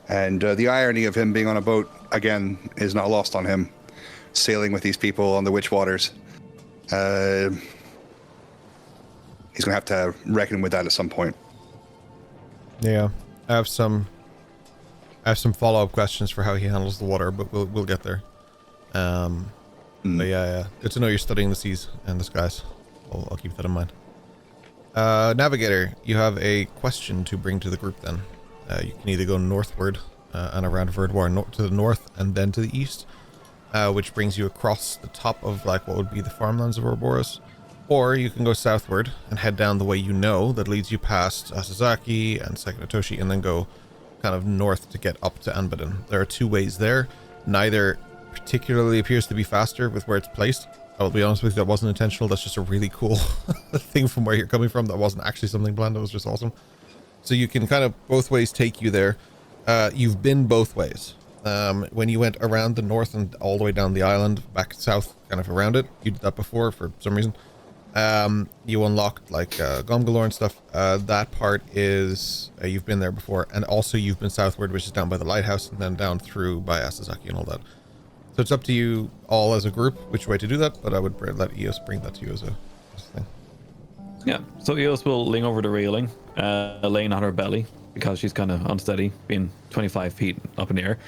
And the irony of him being on a boat, again, is not lost on him. Sailing with these people on the Witch Waters. He's going to have to reckon with that at some point. Yeah. I have some follow-up questions for how he handles the water, but we'll get there. But yeah. Good to know you're studying the seas and the skies. I'll keep that in mind. Navigator, you have a question to bring to the group then. You can either go northward and around Verdwar to the north and then to the east, which brings you across the top of like what would be the farmlands of Ouroboros. Or you can go southward and head down the way you know that leads you past Asazaki and Sekinotoshi and then go kind of north to get up to Anbadin. There are two ways there. Neither particularly appears to be faster with where it's placed. I'll be honest with you, that wasn't intentional. That's just a really cool thing from where you're coming from. That wasn't actually something planned. That was just awesome. So you can kind of both ways take you there. You've been both ways. When you went around the north and all the way down the island, back south, kind of around it, you did that before for some reason. You unlocked like Gomgalore and stuff. That part is you've been there before, and also you've been southward, which is down by the lighthouse, and then down through by Asazaki and all that. So it's up to you all as a group which way to do that, but I would let Eos bring that to you as a thing. Yeah, so Eos will lean over the railing, laying on her belly because she's kind of unsteady, being 25 feet up in the air.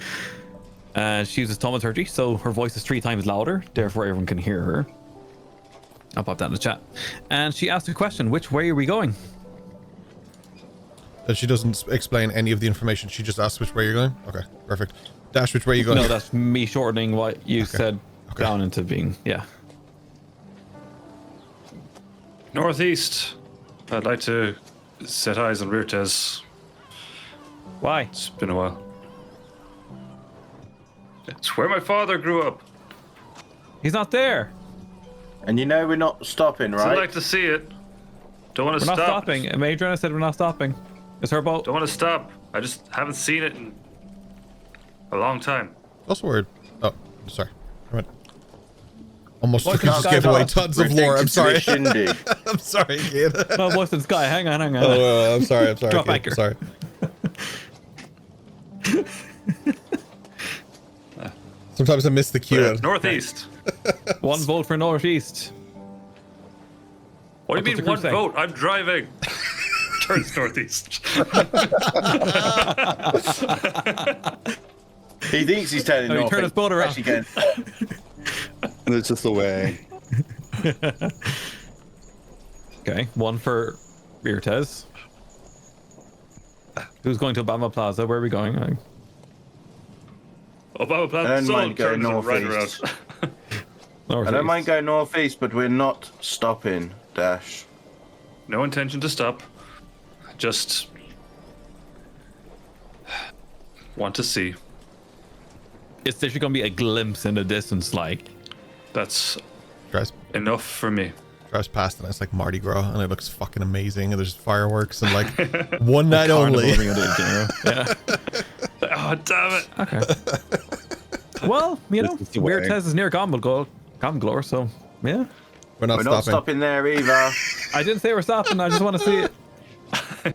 And she uses thaumaturgy, so her voice is 3 times louder, therefore everyone can hear her. I'll pop that in the chat. And she asked a question: which way are we going? She doesn't explain any of the information. She just asks which way you're going. Okay, perfect. Dash, which way are you going? No, that's me shortening what you said down into being, yeah. Northeast. I'd like to set eyes on Rirtes. Why? It's been a while. It's where my father grew up. He's not there. And you know we're not stopping, I'd right? like to see it. Don't want to We're stop. not stopping. Madrona said we're not stopping. It's her boat. Don't want to stop. I just haven't seen it in a long time. Also weird. Oh, sorry. I meant almost What just can gave I away do? tons of lore. I'm sorry. Shindig. I'm sorry, kid. Oh, what's in the sky? Hang on. Oh, I'm sorry. Drop kid. anchor. Sorry. Sometimes I miss the cue. Northeast. 1 vote for Northeast. What do you What's mean the crew one say? vote? I'm driving. Turns northeast. He thinks he's telling Oh, he North. turned his boat around. Actually going, It's just the way. Okay, 1 for Rirtes. Who's going to Obama Plaza? Where are we going? Obama I Plaza don't Sun mind going turns right around. northeast. I Northeast. don't mind going northeast, but we're not stopping, Dash. No intention to stop. Just want to see. It's literally going to be a glimpse in the distance, like. That's Drives enough for me. past and it's like Mardi Gras and it looks fucking amazing and there's fireworks and like one night only. Yeah. Oh, damn it. Okay. Well, you know, This is the way. Rirtes is near Gomgalore, so yeah. We're not We're not stopping. stopping there either. I didn't say we're stopping. I just want to see it. But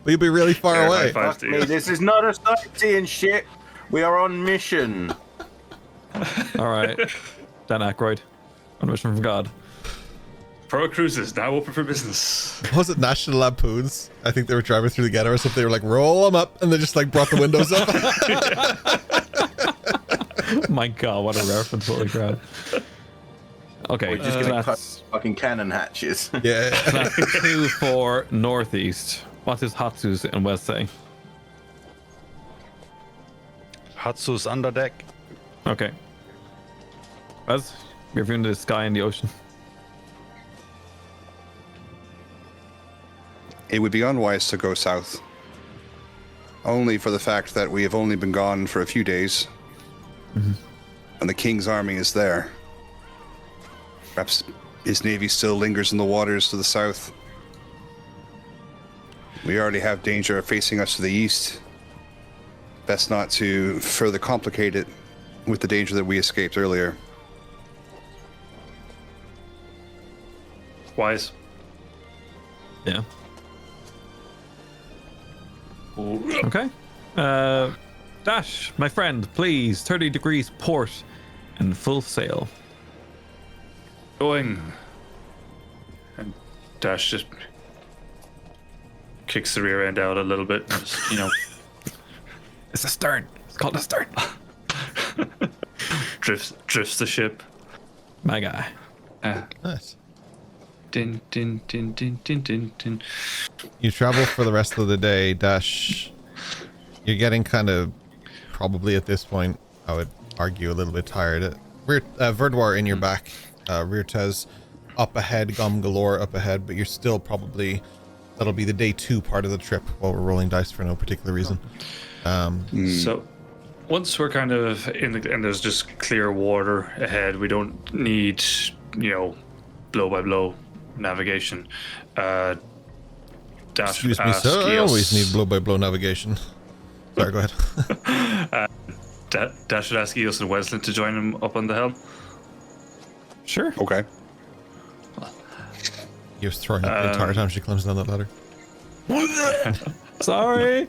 you'll be really far Air away. high fives Fuck to me, you. this is not a sightseeing ship. We are on mission. All right. Dan Aykroyd. On mission from God. Pro Cruises now open for business. Was it National Lampoons? I think they were driving through the ghetto or something. They were like, roll them up. And they just like brought the windows up. My God, what a reference! Holy crap. Okay, We're just gonna cut that's fucking cannon hatches. Yeah. 2 for Northeast. What does Hatsu's and West say? Hatsu's under deck. Okay. Wes, you're viewing the sky and the ocean. It would be unwise to go south. Only for the fact that we have only been gone for a few days. And the king's army is there. Perhaps his navy still lingers in the waters to the south. We already have danger facing us to the east. Best not to further complicate it with the danger that we escaped earlier. Wise. Yeah. Okay. Dash, my friend, please. 30 degrees port and full sail. Going. And Dash just kicks the rear end out a little bit. Just, you know, It's a stern. It's called a stern. drifts the ship. My guy. Nice. Din din din din din din din. You travel for the rest of the day, Dash. You're getting kind of probably at this point, I would argue, a little bit tired. Verdoir in your back, Rirtez up ahead, Gum Galore up ahead, but you're still probably, that'll be the day 2 part of the trip while we're rolling dice for no particular reason. So once we're kind of in the, and there's just clear water ahead, we don't need, blow by blow navigation. Dash Excuse me, sir, I always need blow by blow navigation. Sorry, go ahead. Dash should ask Eos and Weslyn to join him up on the helm. Sure. Okay. He was throwing up the entire time she climbs down that ladder. Sorry.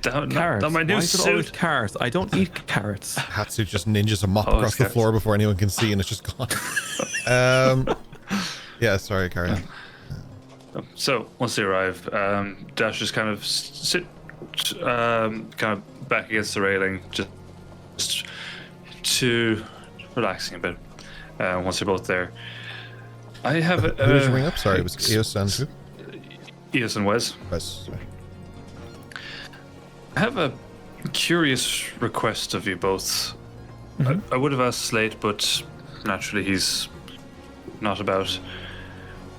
Down Carrots. my new Why is it always suit. carrots? I don't eat carrots. Hatsu just ninjas a mop Oh, across the okay. floor before anyone can see, and it's just gone. Yeah, sorry, carry on. So once they arrive, Dash just kind of sit, kind of back against the railing, just to relaxing a bit. Once they're both there, I have. Who did you bring up? Sorry, it was Eos and who? Eos and Wes. Wes, sorry. I have a curious request of you both. I would have asked Slate, but naturally he's not about.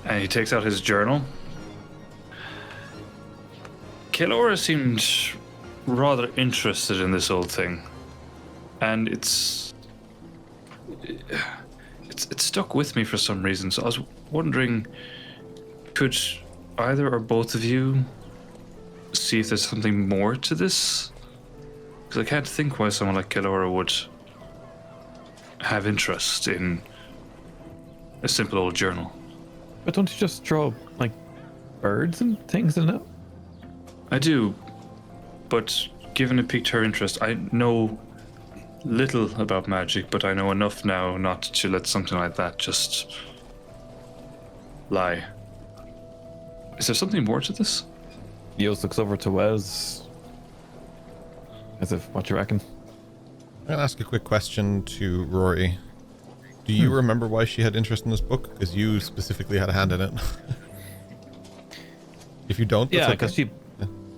And he takes out his journal. Kaelora seemed rather interested in this whole thing, and it's stuck with me for some reason. So I was wondering, could either or both of you see if there's something more to this? Because I can't think why someone like Kaelora would have interest in a simple old journal. But don't you just draw like birds and things in it? I do, but given it piqued her interest, I know little about magic, but I know enough now not to let something like that just lie. Is there something more to this? Eos looks over to Wes as if, what you reckon? I'm gonna ask a quick question to Rory. Do you remember why she had interest in this book? Because you specifically had a hand in it. If you don't, that's Yeah, okay. because she.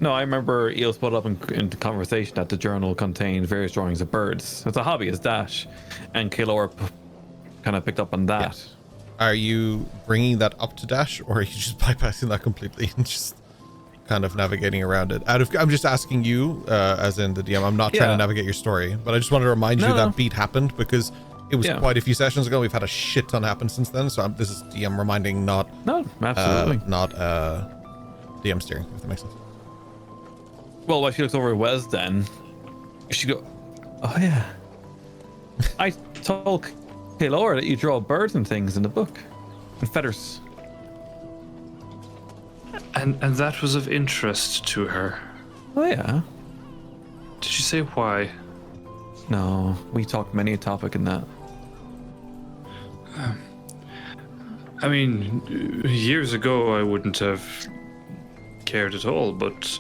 No, I remember Eos brought up in conversation that the journal contained various drawings of birds. It's a hobby, it's Dash, and Kaelora kind of picked up on that. Are you bringing that up to Dash, or are you just bypassing that completely and just kind of navigating around it? I'm just asking you, as in the DM. I'm not trying to navigate your story, but I just wanted to remind you that beat happened because it was quite a few sessions ago. We've had a shit ton happen since then, so this is DM reminding, not absolutely not DM steering, if that makes sense. Well, while she looks over at Wes, then she go, "Oh yeah, I told Kaelora that you draw birds and things in the book, and feathers." And that was of interest to her. Oh yeah. Did she say why? No, we talked many a topic in that. I mean, years ago I wouldn't have cared at all, but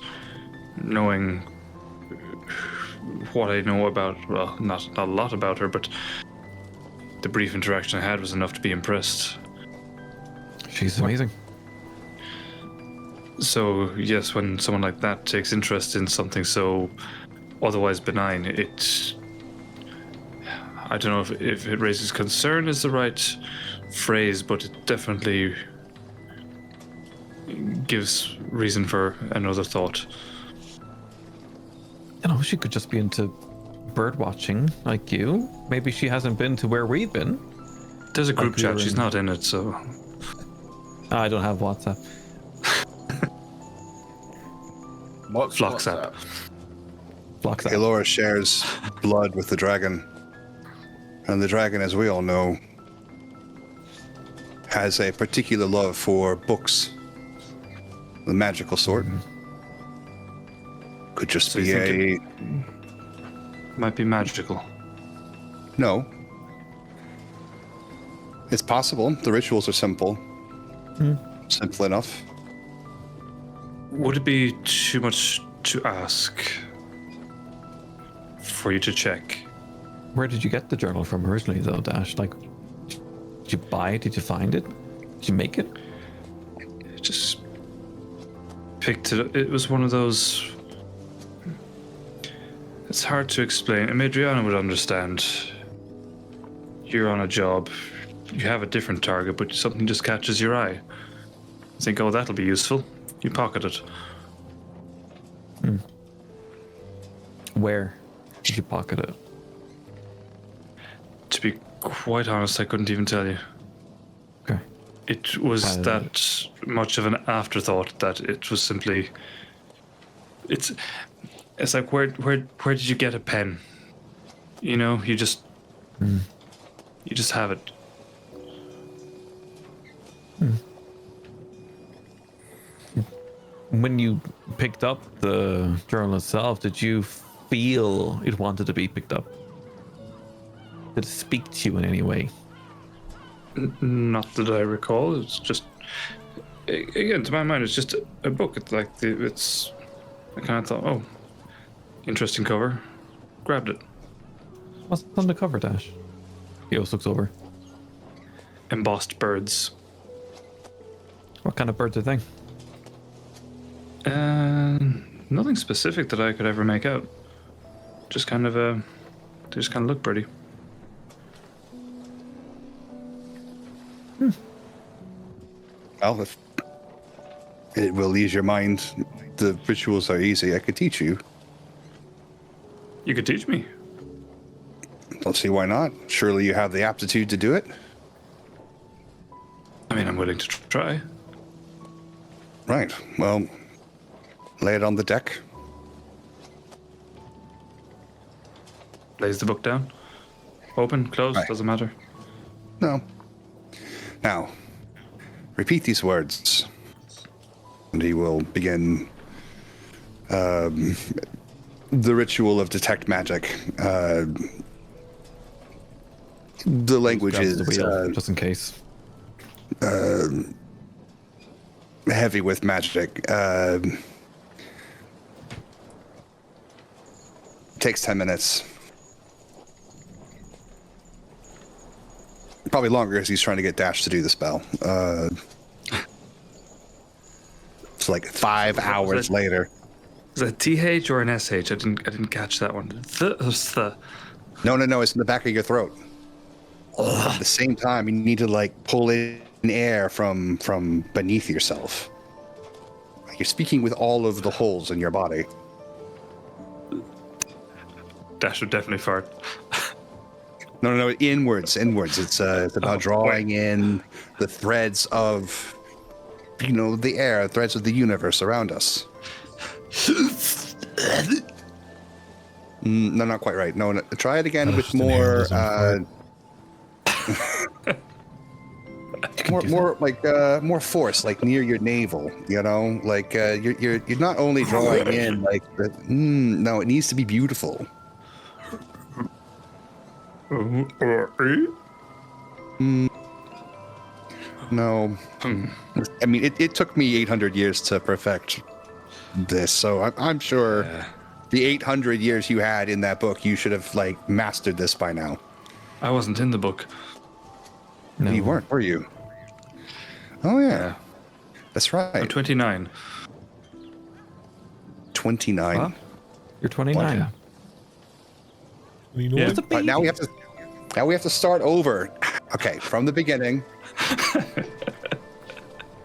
knowing what I know about, well, not a lot about her, but the brief interaction I had was enough to be impressed. She's amazing. So, yes, when someone like that takes interest in something so otherwise benign, I don't know if it raises concern is the right phrase, but it definitely gives reason for another thought. You know, she could just be into bird watching like you. Maybe she hasn't been to where we've been. There's a group we chat, were she's in- not in it, so... I don't have WhatsApp. What's Floxap. WhatsApp. Kaelora shares blood with the dragon. And the dragon, as we all know, has a particular love for books. The magical sort. Could just So be you a... think Might be magical. No. It's possible. The rituals are simple. Simple enough. Would it be too much to ask for you to check? Where did you get the journal from originally, though, Dash? Like, did you buy it? Did you find it? Did you make it? Just picked it. It was one of those It's hard to explain. And Adriana would understand. You're on a job. You have a different target, but something just catches your eye. You think, oh, that'll be useful. You pocket it. Where did you pocket it? To be quite honest, I couldn't even tell you. Okay. It was that much of an afterthought that it was simply. It's like where did you get a pen? You know, you just have it. When you picked up the journal itself, did you feel it wanted to be picked up? Did it speak to you in any way? Not that I recall. It's just, again, to my mind, it's just a book. It's like it's. I kind of thought, oh, interesting cover. Grabbed it. What's on the cover, Dash? Eos looks over. Embossed birds. What kind of birds are they? Nothing specific that I could ever make out. Just kind of they just kind of look pretty. Well, if it will ease your mind, the rituals are easy. I could teach you. You could teach me. Don't see why not. Surely you have the aptitude to do it. I mean, I'm willing to try. Right. Well, lay it on the deck. Lays the book down. Open, closed, Right. doesn't matter. No. Now, repeat these words. And he will begin the ritual of detect magic. The language Grabs is the wheel, just in case. heavy with magic. Takes 10 minutes. Probably longer as he's trying to get Dash to do the spell. It's like 5 hours later. Is that TH or an SH? I didn't catch that one. The. No, it's in the back of your throat. At the same time, you need to like pull in air from beneath yourself. You're speaking with all of the holes in your body. Dash would definitely fart. No, inwards. It's about drawing in the threads of, the air, threads of the universe around us. No, not quite right. No, try it again with more, more force, like near your navel. Like you're not only drawing in like the. No, it needs to be beautiful. No. I mean, it took me 800 years to perfect this, so I'm sure the 800 years you had in that book, you should have, mastered this by now. I wasn't in the book. No. You weren't, were you? Oh, yeah. That's right. I'm 29. 29. Huh? You're 29. Yeah. Yeah. But now we have to start over. Okay, from the beginning.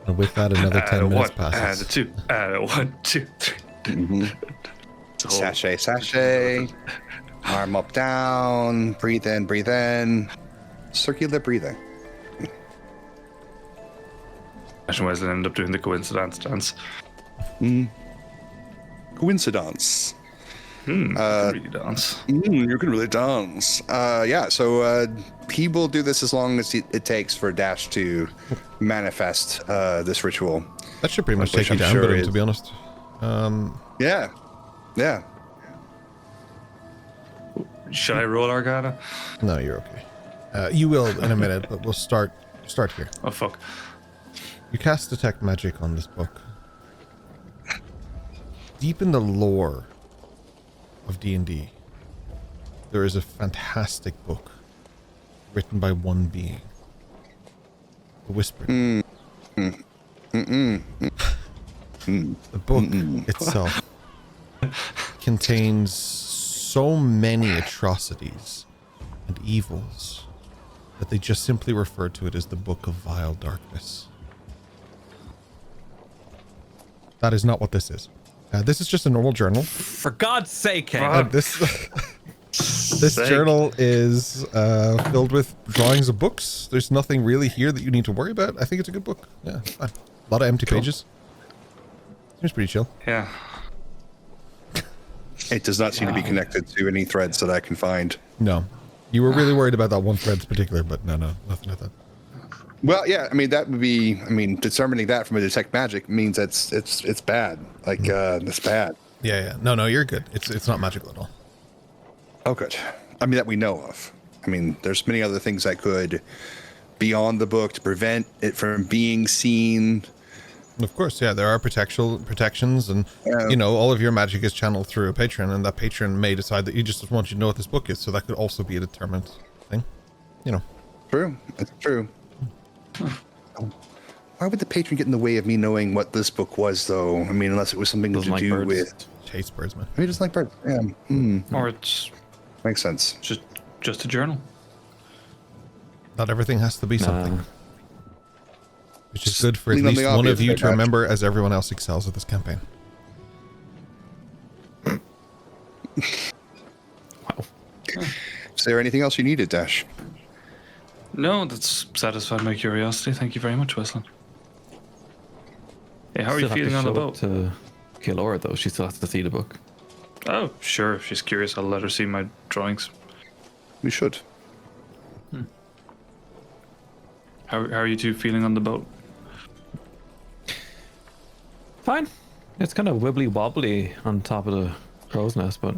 And with that, another 10 minutes One, passes. two, 1, 2, 3. Mm-hmm. Sashay. Arm up, down. Breathe in. Circular breathing. Ash and Wesley ended up doing the coincidence dance. Coincidence. Really dance. You can really dance. So he will do this as long as it takes for Dash to manifest this ritual. That should pretty much Which take you I'm down, sure but is- to be honest. Yeah. Should I roll Arcana? No, you're okay. You will in a minute, but we'll start here. Oh, fuck. You cast Detect Magic on this book. Deep in the lore of D&D, there is a fantastic book written by one being. The Whispered. The book itself contains so many atrocities and evils that they just simply refer to it as the Book of Vile Darkness. That is not what this is. This is just a normal journal. For God's sake, Ken. This journal is filled with drawings of books. There's nothing really here that you need to worry about. I think it's a good book. Yeah, fine. A lot of empty pages. Seems pretty chill. Yeah. It does not seem to be connected to any threads that I can find. No. You were really worried about that one thread in particular, but no, nothing like that. Well, yeah, I mean, that would be, I mean, determining that from a detect magic means it's bad. Like, it's bad. Yeah. No, you're good. It's not magical at all. Oh, good. I mean, that we know of. I mean, there's many other things that could be on the book to prevent it from being seen. Of course, yeah, there are protections, and all of your magic is channeled through a patron, and that patron may decide that you just want you to know what this book is, so that could also be a determined thing. True. That's true. Why would the patron get in the way of me knowing what this book was, though? I mean, unless it was something to do with chase birds, man. Maybe just like birds. Yeah. Or it's Makes sense. just a journal. Not everything has to be something. Which is good for at lean on least the one of obvious, you I to got remember as everyone else excels at this campaign. Wow. Is there anything else you needed, Dash? No, that's satisfied my curiosity. Thank you very much, Weslyn. Hey, how are you Still have to feeling on the show it boat? To Kilora, though, she still has to see the book. Oh, sure. If she's curious, I'll let her see my drawings. We should. How are you two feeling on the boat? Fine. It's kind of wibbly wobbly on top of the crow's nest, but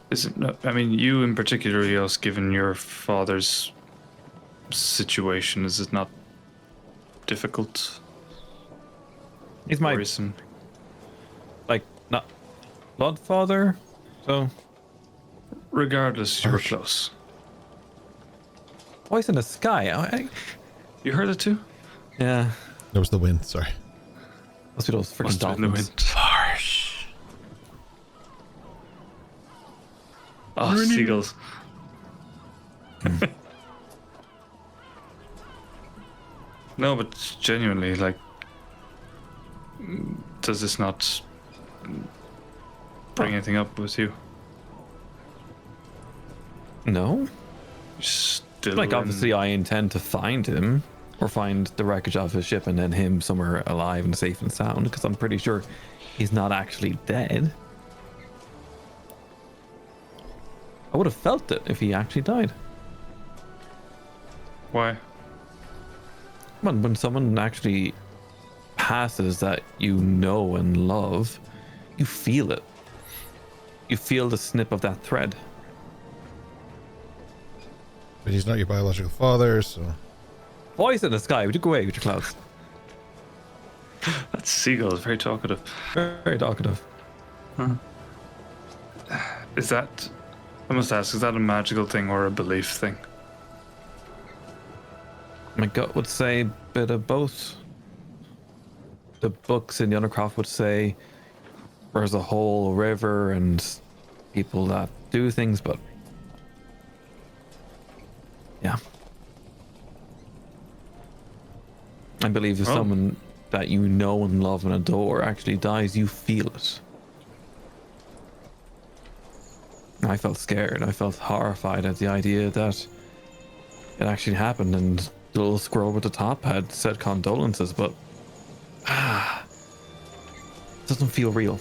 Is it? I mean, you in particular, Eos, given your father's situation, is it not difficult? he's my Worrisome? not blood father, so Regardless, you were close. voice in the sky. You heard it too? Yeah, There was the wind, sorry. must be those freaking Must have been the dolphins. wind. Harsh. Oh, seagulls. No, but genuinely, like, does this not bring anything up with you? No, You're still like in- obviously I intend to find him or find the wreckage of his ship and then him somewhere alive and safe and sound, because I'm pretty sure he's not actually dead. I would have felt it if he actually died. Why? When someone actually passes that you know and love, you feel it. You feel the snip of that thread. But he's not your biological father, so... Voice in the sky, would you go away with your clouds? That seagull is very talkative. Very talkative. Is that... I must ask, is that a magical thing or a belief thing? My gut would say a bit of both. The books in the Undercroft would say there's a whole river and people that do things, but yeah. I believe if Oh. someone that you know and love and adore actually dies, you feel it. I felt scared. I felt horrified at the idea that it actually happened, and the little squirrel at the top had said condolences, but it doesn't feel real.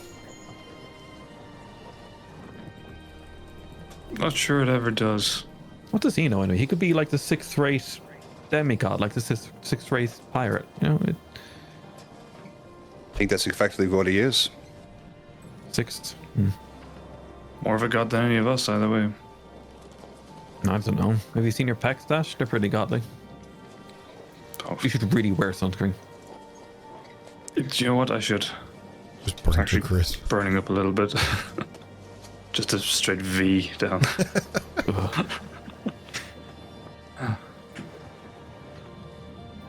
Not sure it ever does. What does he know anyway? He could be like the sixth-rate demigod, like the sixth-rate pirate. You know, I think that's effectively what he is. sixth. More of a god than any of us, either way. I don't know. Have you seen your pecs, Dash? They're pretty godly. Oh, You should really wear sunscreen. do you know what? I should. Just burn to Actually, crisp. burning up a little bit. Just a straight V down. Ugh.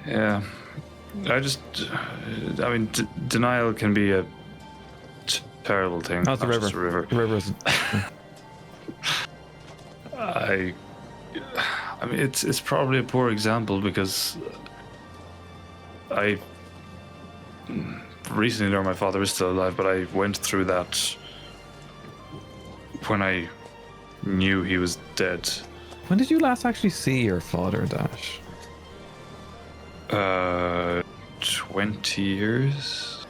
Yeah. I mean, denial can be a terrible thing. That's the Not river. just a river. The river is I mean, it's probably a poor example because I recently learned my father is still alive, but I went through that when I knew he was dead. When did you last actually see your father, Dash? 20 years.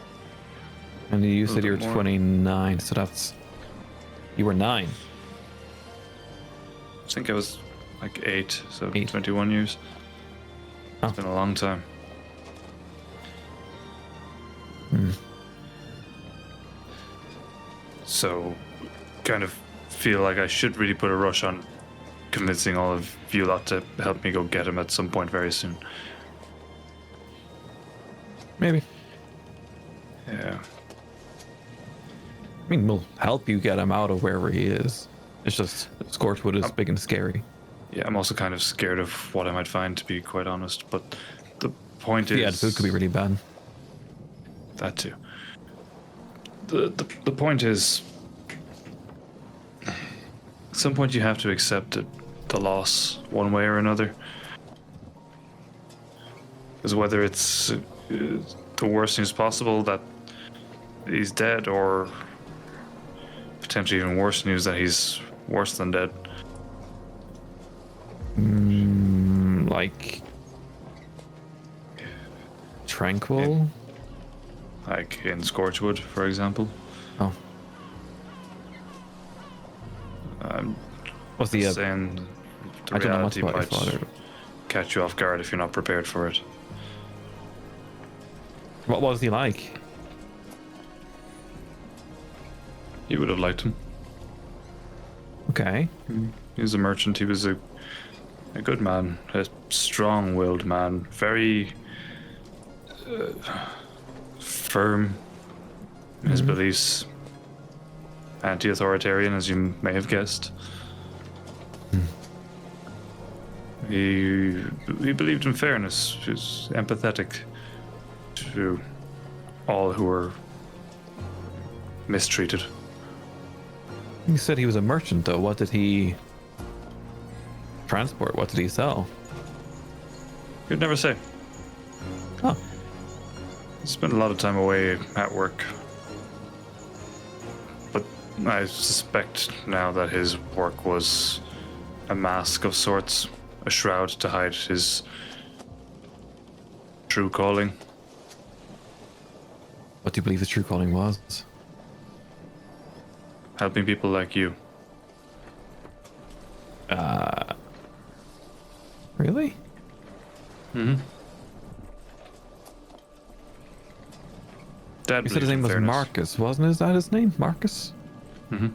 And you said you were bit more. 29, so that's... You were 9. I think I was like 8, so 8. 21 years. Oh. It's been a long time. So, kind of feel like I should really put a rush on convincing all of you lot to help me go get him at some point very soon. Maybe. Yeah. I mean, we'll help you get him out of wherever he is. It's just Scorchwood is big and scary. Yeah, I'm also kind of scared of what I might find, to be quite honest. But the point is... Yeah, the food could be really bad. That too. The point is... At some point you have to accept the loss one way or another. Because whether it's the worst news possible that he's dead, or potentially even worse news that he's worse than dead. Like... Tranquil? Like in Scorchwood, for example. Oh. What's the... Saying the I don't know much reality about your might father. catch you off guard if you're not prepared for it. What was he like? You would have liked him. Okay. He was a merchant. He was a good man, a strong-willed man, very firm in his beliefs, anti-authoritarian, as you may have guessed. He believed in fairness. He was empathetic to all who were mistreated. You said he was a merchant, though. What did he transport? What did he sell? You'd never say. Oh. He spent a lot of time away at work. But I suspect now that his work was a mask of sorts, a shroud to hide his true calling. What do you believe his true calling was? Helping people like you. Really? Mm-hmm. Dad You said his believed in name was fairness. Marcus, wasn't that his name? Marcus? Mm-hmm.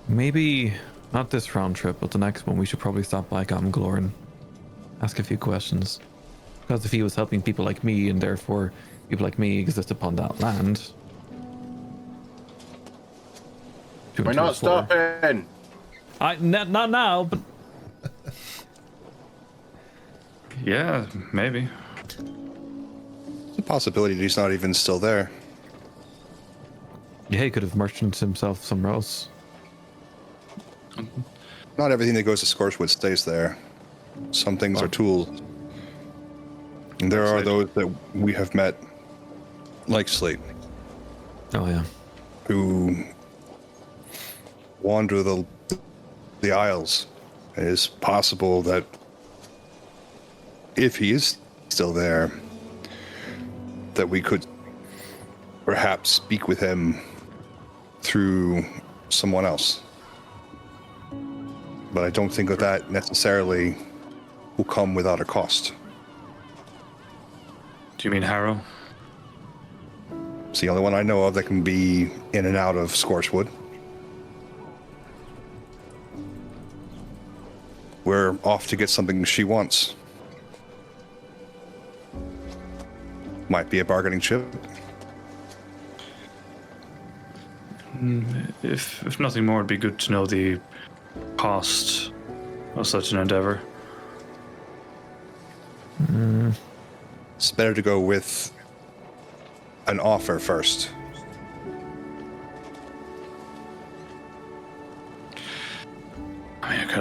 Maybe not this round trip, but the next one we should probably stop by Gamglor and ask a few questions. Because if he was helping people like me, and therefore people like me exist upon that land. We're not stopping. Not now, but Yeah, maybe. It's a possibility that he's not even still there. yeah, he could have merchanted himself somewhere else. Not everything that goes to Scorchwood stays there. Some things are tools. And there are those that we have met, like Slate, Oh yeah. who wander the Isles. It is possible that if he is still there, that we could perhaps speak with him through someone else. But I don't think that necessarily will come without a cost. Do you mean Harrow? It's the only one I know of that can be in and out of Scorchwood. We're off to get something she wants. Might be a bargaining chip. If nothing more, it'd be good to know the cost of such an endeavor. It's better to go with an offer first.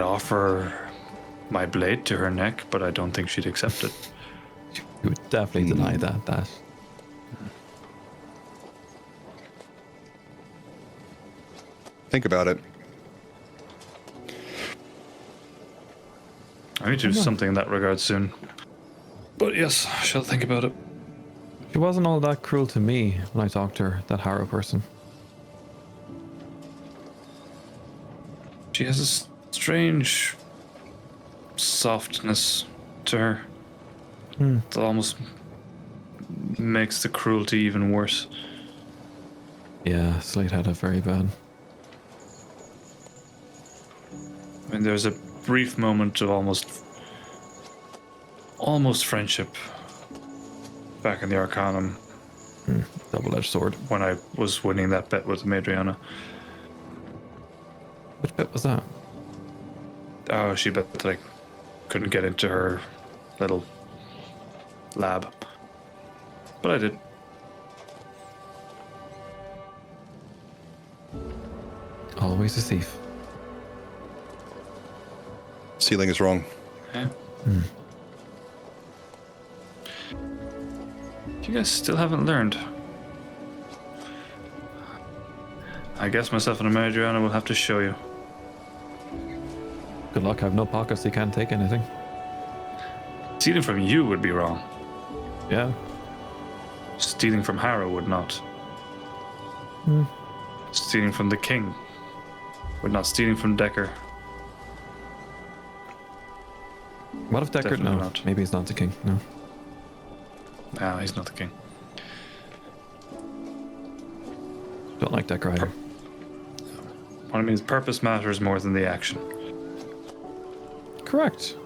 offer my blade to her neck, but I don't think she'd accept it. You would definitely deny that. Think about it. I need to do something in that regard soon. But yes, I shall think about it. She wasn't all that cruel to me when I talked to her, that Harrow person. She has a strange softness to her that almost makes the cruelty even worse. Yeah, Slate had it very bad. I mean, there's a brief moment of almost friendship back in the Arcanum Double-edged sword. when I was winning that bet with Madriana. Which bit was that? Oh, she bet that I couldn't get into her little lab. But I did. Always a thief. Ceiling is wrong. Yeah. You guys still haven't learned. I guess myself and Madriana will have to show you. Good luck, I have no pockets, so you can't take anything. Stealing from you would be wrong. Yeah. Stealing from Harrow would not. Stealing from the king would not. Stealing from Decker. What if Deckard? Definitely No, not. maybe he's not the king. No. No, he's not the king. Don't like Deckard either. What I mean is purpose matters more than the action. Correct.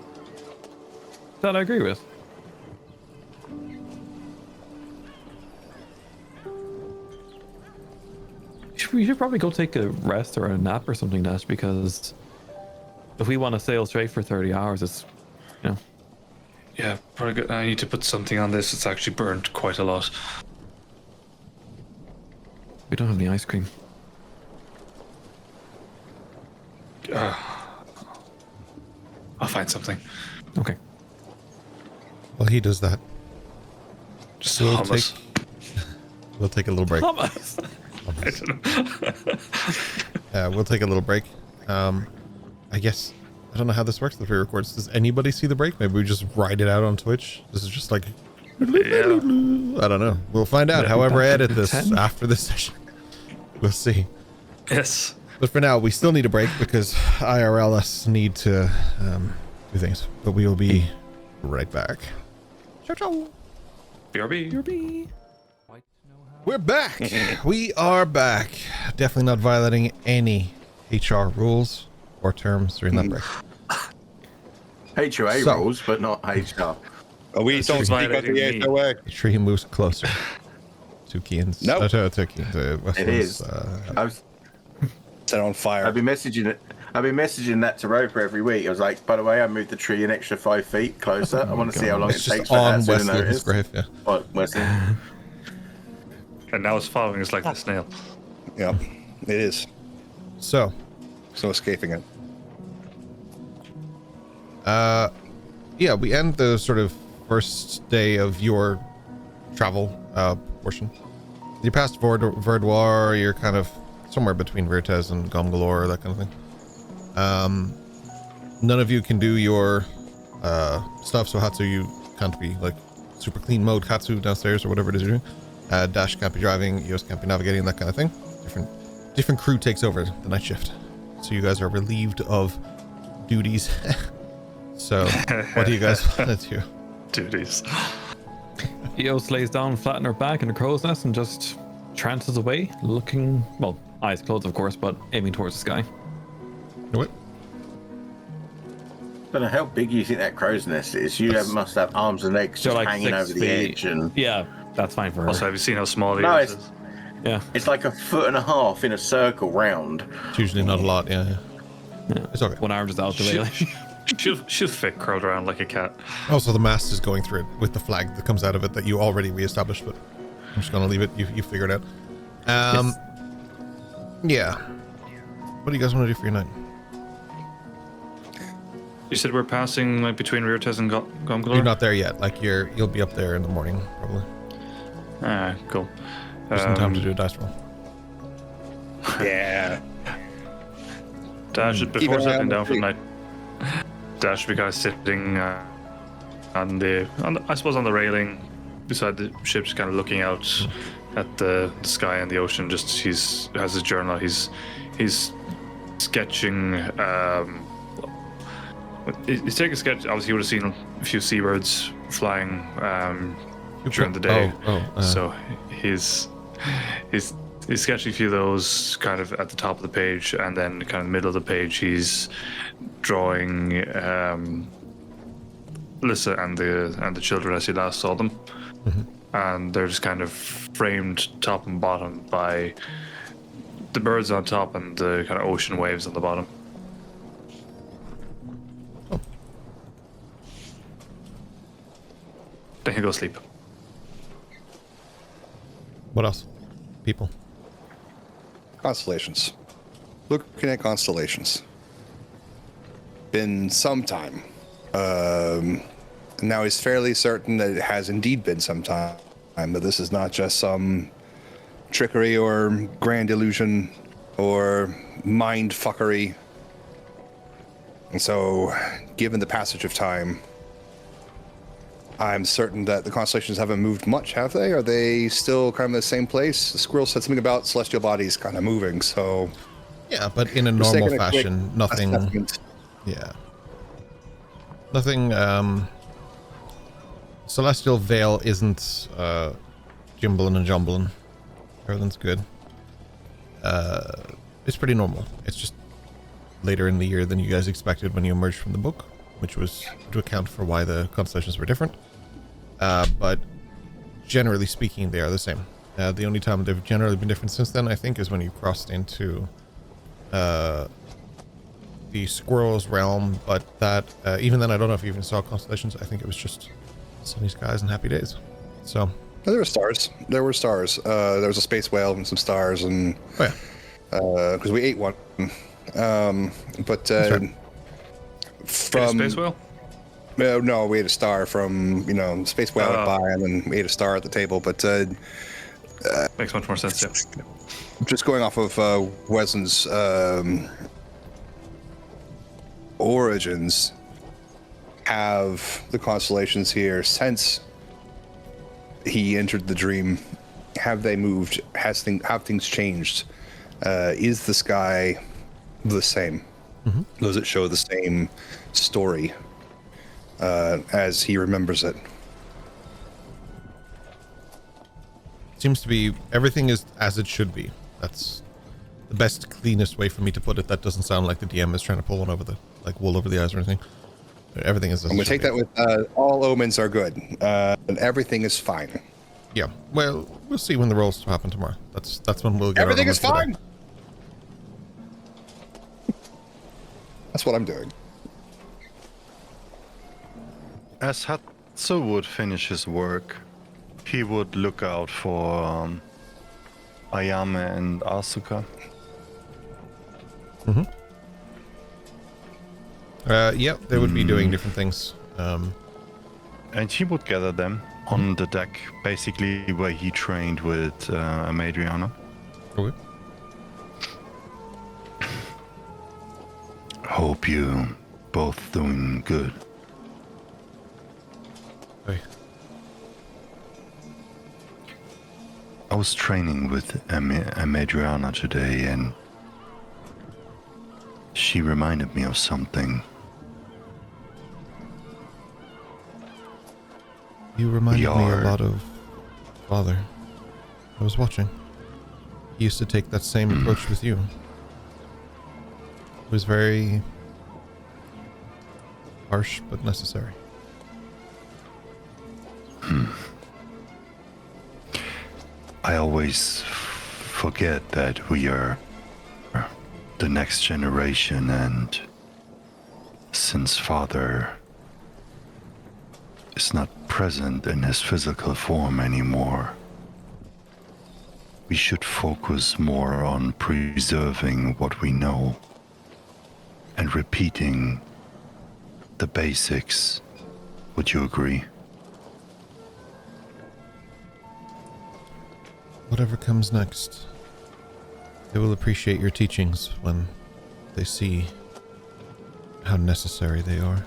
That I agree with. We should probably go take a rest or a nap or something, Dash, because if we want to sail straight for 30 hours, it's, you know. Yeah, probably good. I need to put something on this. It's actually burnt quite a lot. We don't have any ice cream. I'll find something. Okay. While he does that, Just we'll hummus. we'll take a little break. Hummus. I don't know. We'll take a little break. I guess I don't know how this works. The pre-records. Does anybody see the break? Maybe we just ride it out on Twitch. This is just like Yeah. I don't know. We'll find out. However, I edit this 10? after this session. We'll see. Yes. But for now, we still need a break because IRLs need to do things. But we will be right back. Ciao, ciao. BRB. We're back. We are back. Definitely not violating any HR rules or terms during that break. HOA So- rules, but not HR. Oh, we don't speak of violating the me. HOA. The tree moves closer to Keane's. Nope. To Keane's. It is. Set on fire. I've been messaging it. I've been messaging that to Roper every week. I was like, by the way, I moved the tree an extra 5 feet closer. I want to see how long It's it takes just for on that to Weslyn's notice. grave. Yeah. What, Wesley? And now it's following us like the snail. Yep, it is. So, So escaping it. yeah, we end the sort of first day of your travel portion. You passed Verdoir, you're kind of somewhere between Virtes and Gomgalore, that kind of thing. None of you can do your stuff, so Hatsu, you can't be like super clean mode Katsu downstairs or whatever it is you're doing. Dash can't be driving, Eos can't be navigating, that kind of thing. Different crew takes over the night shift. So you guys are relieved of duties. So, what do you guys want to do? Duties. Eos lays down flat on her back in a crow's nest and just trances away, looking, well, eyes closed, of course, but aiming towards the sky. What? I don't know how big you think that crow's nest is. You must have arms and legs So just like hanging 6 over the feet. edge, and Yeah, that's fine for her. Also, have you seen how small No, he it's- is? Yeah. it's like 1.5 feet in a circle round. It's usually not a lot, yeah. It's okay. One arm just out the way. She'll fit curled around like a cat. Also, the mast is going through it with the flag that comes out of it that you already reestablished, but I'm just gonna leave it. You figure it out. Yeah. What do you guys want to do for your night? You said we're passing like between Reartez and Gomgalor? You're not there yet. Like you'll be up there in the morning probably. Cool. Just in time to do a dice roll. Yeah. Dash, Keep before an eye settling on the down for the street. night, Dash should be kind of sitting on the I suppose on the railing beside the ship, just kind of looking out at the sky and the ocean. Just he's has his journal. He's sketching. He's taking a sketch. Obviously, he would have seen a few seabirds flying during the day. So he's sketching a few of those kind of at the top of the page, and then kind of in the middle of the page, he's drawing Lissa and the children as he last saw them, and they're just kind of framed top and bottom by the birds on top and the kind of ocean waves on the bottom. Then he go sleep. What else? People. Constellations. Looking at constellations. Been some time. Now he's fairly certain that it has indeed been some time, that this is not just some trickery or grand illusion or mind fuckery. And so, given the passage of time, I'm certain that the constellations haven't moved much, have they? Are they still kind of in the same place? The squirrel said something about celestial bodies kind of moving, so... Yeah, but in a Just normal taking a quick fashion, nothing. assessment. Yeah. Nothing. Celestial Veil isn't jimbling and jumbling. Everything's good. It's pretty normal. It's just later in the year than you guys expected when you emerged from the book, which was to account for why the constellations were different. But generally speaking, they are the same. The only time they've generally been different since then, I think, is when you crossed into the squirrel's realm. But that, even then, I don't know if you even saw constellations. I think it was just sunny skies and happy days. So There were stars. There were stars. There was a space whale and some stars, and because we ate one. But right. from Space whale? no, we ate a star from space whale went by, and then we ate a star at the table. But Makes much more sense, yeah. just going off of Weslyn's origins, have the constellations here since he entered the dream? Have they moved? Have things changed? Is the sky the same? Does it show the same story as he remembers it? seems to be everything is as it should be. That's the best, cleanest way for me to put it. That doesn't sound like the DM is trying to pull one over the wool over the eyes or anything. Everything is. I'm gonna take that with all omens are good, and everything is fine. Yeah. Well, we'll see when the rolls happen tomorrow. That's when we'll get. Everything our is omens for the day. fine. That's what I'm doing. As Hatsu would finish his work, he would look out for Ayame and Asuka. Yeah, they would be doing different things. And he would gather them on the deck, basically where he trained with Amadriana. Okay. Hope you both doing good. Okay. I was training with Amadriana today, and she reminded me of something. You reminded me a are- lot of Father. I was watching. He used to take that same approach with you. It was very harsh but necessary. I always forget that we are the next generation, and since Father is not present in his physical form anymore, we should focus more on preserving what we know and repeating the basics. Would you agree? Whatever comes next, they will appreciate your teachings when they see how necessary they are.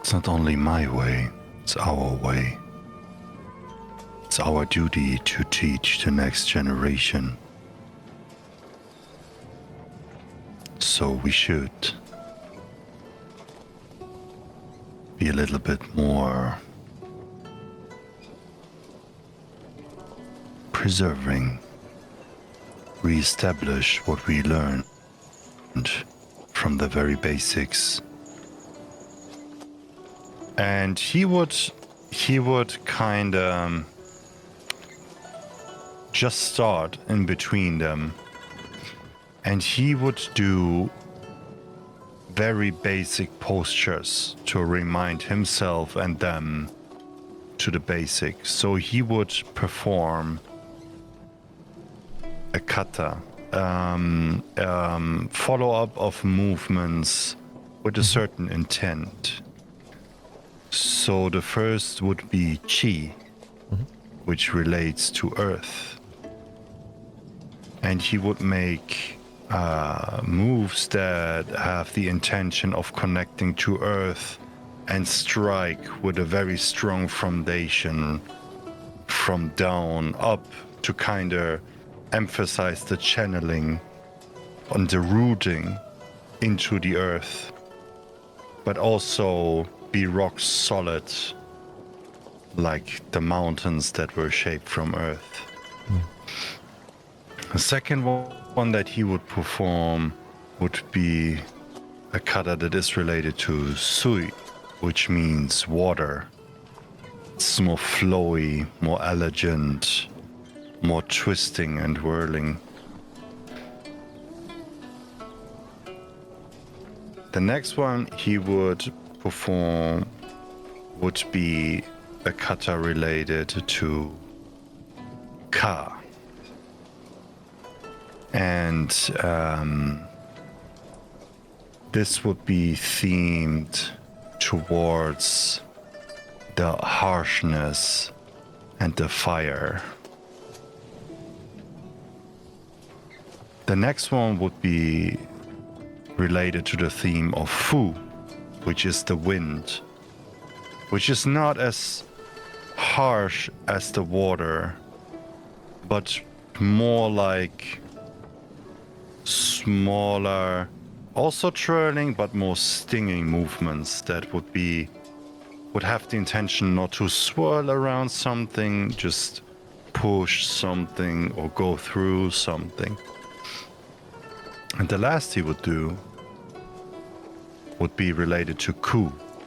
It's not only my way, it's our way. It's our duty to teach the next generation. So we should be a little bit more preserving, reestablish what we learned from the very basics. And he would kind of just start in between them, and he would do very basic postures to remind himself and them to the basics. So he would perform a kata, follow-up of movements with a certain intent. So the first would be chi, which relates to earth. And he would make moves that have the intention of connecting to earth and strike with a very strong foundation from down up to kind of emphasize the channeling and the rooting into the earth, but also be rock solid like the mountains that were shaped from earth. The second one that he would perform would be a kata that is related to sui, which means water. It's more flowy, more elegant, more twisting and whirling. The next one he would perform would be a kata related to ka. And this would be themed towards the harshness and the fire. The next one would be related to the theme of fu, which is the wind, which is not as harsh as the water, but more like smaller, also twirling, but more stinging movements that would have the intention not to swirl around something, just push something or go through something. And the last he would do would be related to ku,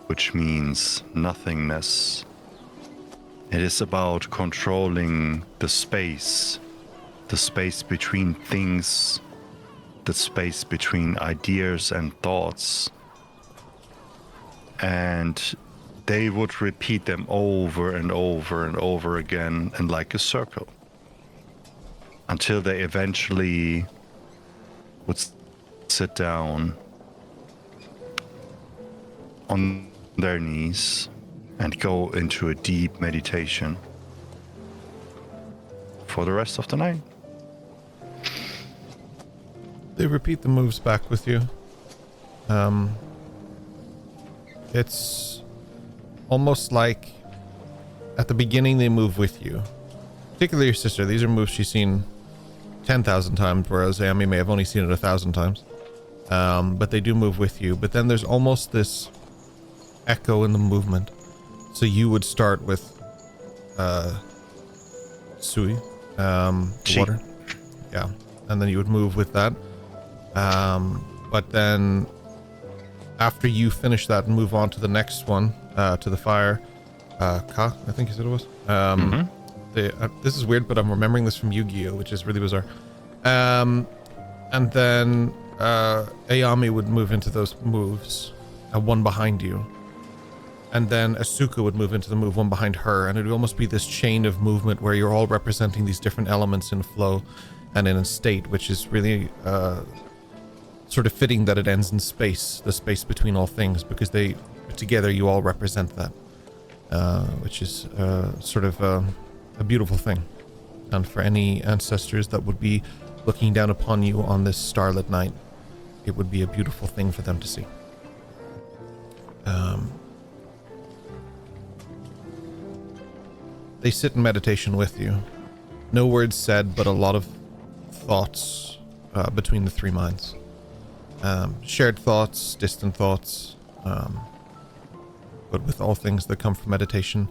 which means nothingness. It is about controlling the space between things, the space between ideas and thoughts. And they would repeat them over and over and over again, and like a circle, until they eventually would sit down on their knees and go into a deep meditation for the rest of the night. They repeat the moves back with you. It's almost like at the beginning they move with you. Particularly your sister. These are moves she's seen 10,000 times, whereas Amy may have only seen it 1,000 times. But they do move with you. But then there's almost this echo in the movement. So you would start with sui, water. Yeah. And then you would move with that. But then after you finish that and move on to the next one, to the fire, Ka, I think you said it was. This is weird, but I'm remembering this from Yu-Gi-Oh, which is really bizarre. And then Ayami would move into those moves, one behind you. And then Asuka would move into the move one behind her, and it would almost be this chain of movement where you're all representing these different elements in flow and in a state, which is really sort of fitting that it ends in space, the space between all things, because they together you all represent that, which is sort of a beautiful thing. And for any ancestors that would be looking down upon you on this starlit night, it would be a beautiful thing for them to see. They sit in meditation with you. No words said, but a lot of thoughts between the three minds. Shared thoughts, distant thoughts, but with all things that come from meditation,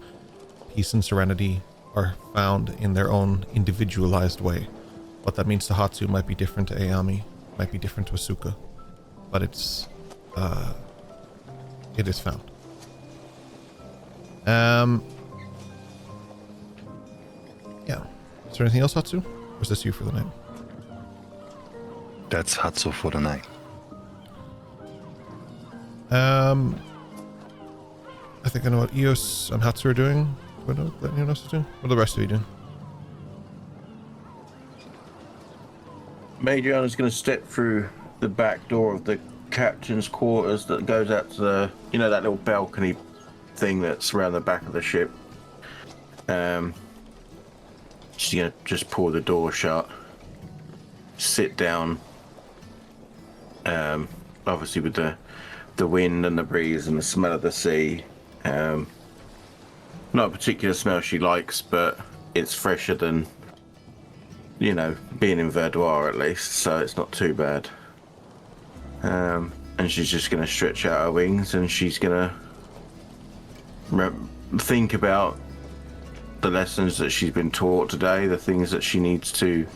peace and serenity are found in their own individualized way. What that means to Hatsu might be different to Ayami, might be different to Asuka, but it is found. Yeah. Is there anything else, Hatsu? Or is this you for the night? That's Hatsu for the night. I think I know what Eos and Hatsu are doing. Do I know what anyone else is doing? What are the rest of you doing? Majorana's going to step through the back door of the captain's quarters that goes out to the, you know, that little balcony thing that's around the back of the ship. She's going to just pull the door shut, sit down, obviously with the wind and the breeze and the smell of the sea. Not a particular smell she likes, but it's fresher than, you know, being in Verdoir at least, so it's not too bad. And she's just going to stretch out her wings, and she's going to think about the lessons that she's been taught today, the things that she needs to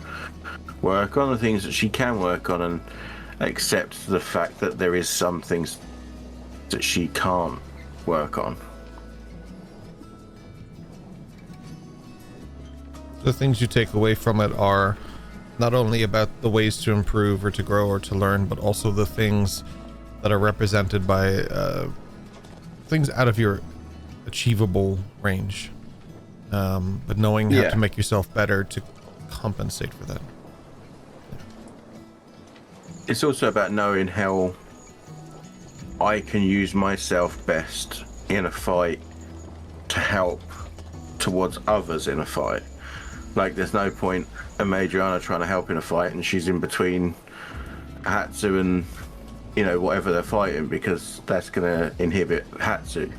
work on, the things that she can work on, and accept the fact that there is some things that she can't work on. The things you take away from it are not only about the ways to improve or to grow or to learn, but also the things that are represented by things out of your achievable range. But knowing how to make yourself better to compensate for that. It's also about knowing how I can use myself best in a fight to help towards others in a fight. Like, there's no point of Majorana trying to help in a fight and she's in between Hatsu and, you know, whatever they're fighting, because that's going to inhibit Hatsu.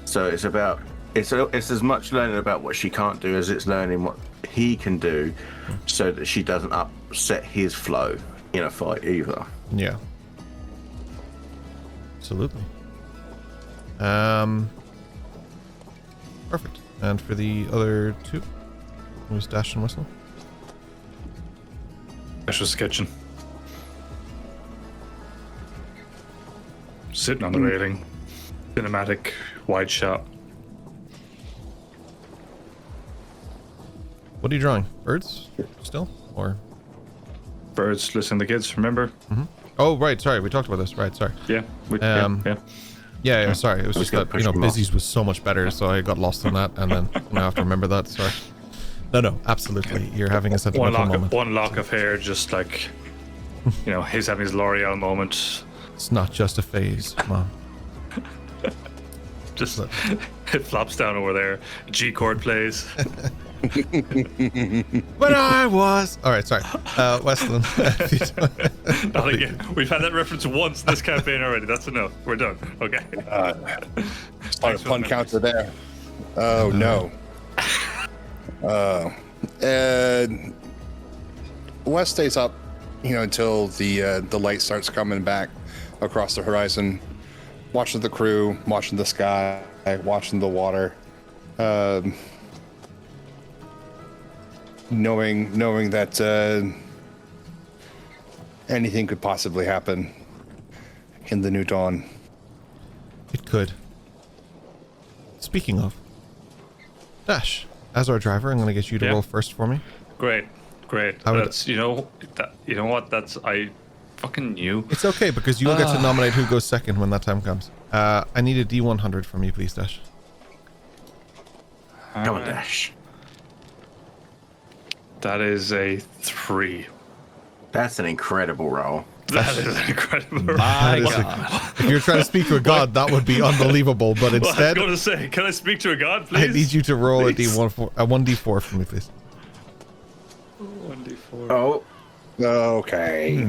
So it's about, it's as much learning about what she can't do as it's learning what he can do, so that she doesn't upset his flow in a fight either. Yeah. Absolutely. Perfect. And for the other two, it was Dash and Whistle. Dash was sketching. Sitting on the railing. Cinematic, wide shot. What are you drawing? Birds still? Or? Birds, listen to the kids, remember? Mm-hmm. Oh, right. Sorry. We talked about this. Right. Sorry. Yeah. Yeah, sorry. It was just that, you know, Busy's was so much better, so I got lost on that, and then I have to remember that. Sorry. No, absolutely. You're having a sentimental moment. One lock of hair, just like, you know, he's having his L'Oreal moment. It's not just a phase, Mom. Just it flops down over there. G chord plays. When I was. All right, sorry. Weslyn. Not again. We've had that reference once in this campaign already. That's enough. We're done. Okay. Start a fun counter there. Oh no. And Wes stays up, you know, until the light starts coming back across the horizon, watching the crew, watching the sky, watching the water, knowing that anything could possibly happen in the new dawn. It could. Speaking of, Dash, as our driver, I'm going to get you to roll first for me. Great. That's you know what? That's I fucking knew. It's okay, because you'll get to nominate who goes second when that time comes. I need a D100 from you, please, Dash. Come on, Dash. That is a 3. That's an incredible roll. That is incredible. My That is God. If you're trying to speak to a god, that would be unbelievable. But Well, I was instead, going to say, can I speak to a god, I please? need you to roll Please. a 1d4 for me, please. 1d4. Oh, Okay.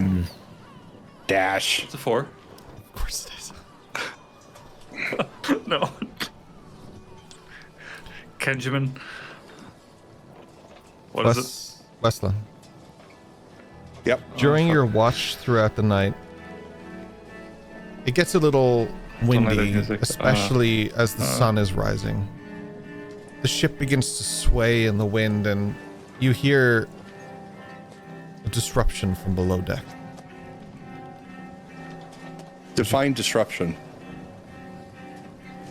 Dash. It's a 4. Of course it is. No. Kenjamin. What is it? Weslyn. Yep. During your watch throughout the night, it gets a little windy, music. especially as the sun is rising. The ship begins to sway in the wind, and you hear a disruption from below deck. Define disruption.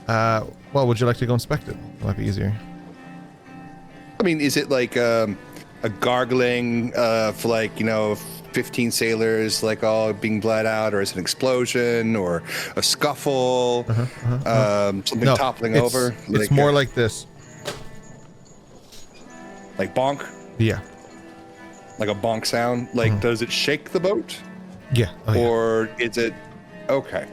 Well, would you like to go inspect it? It might be easier. I mean, is it like a gargling for 15 sailors all being bled out, or is it an explosion or a scuffle, something toppling over? It's more like this. like bonk, Yeah. like a bonk sound. Does it shake the boat, Yeah. Oh, yeah. or is it okay?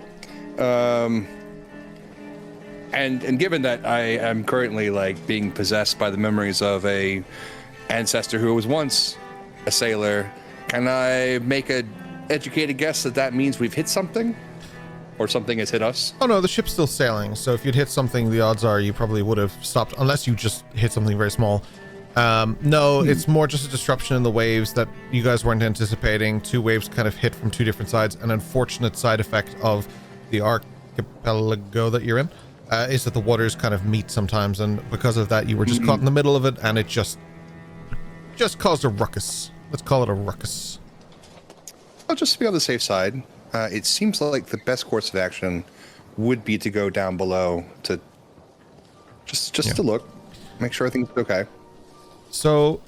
And given that I am currently being possessed by the memories of a ancestor who was once a sailor, can I make a educated guess that means we've hit something, or something has hit us? Oh no, the ship's still sailing. So if you'd hit something, the odds are you probably would have stopped, unless you just hit something very small. No, it's more just a disruption in the waves that you guys weren't anticipating. Two waves kind of hit from two different sides. An unfortunate side effect of the archipelago that you're in is that the waters kind of meet sometimes, and because of that, you were just caught in the middle of it, and it just caused a ruckus. Let's call it a ruckus. Well, just to be on the safe side, it seems like the best course of action would be to go down below to just to look, make sure everything's okay. So,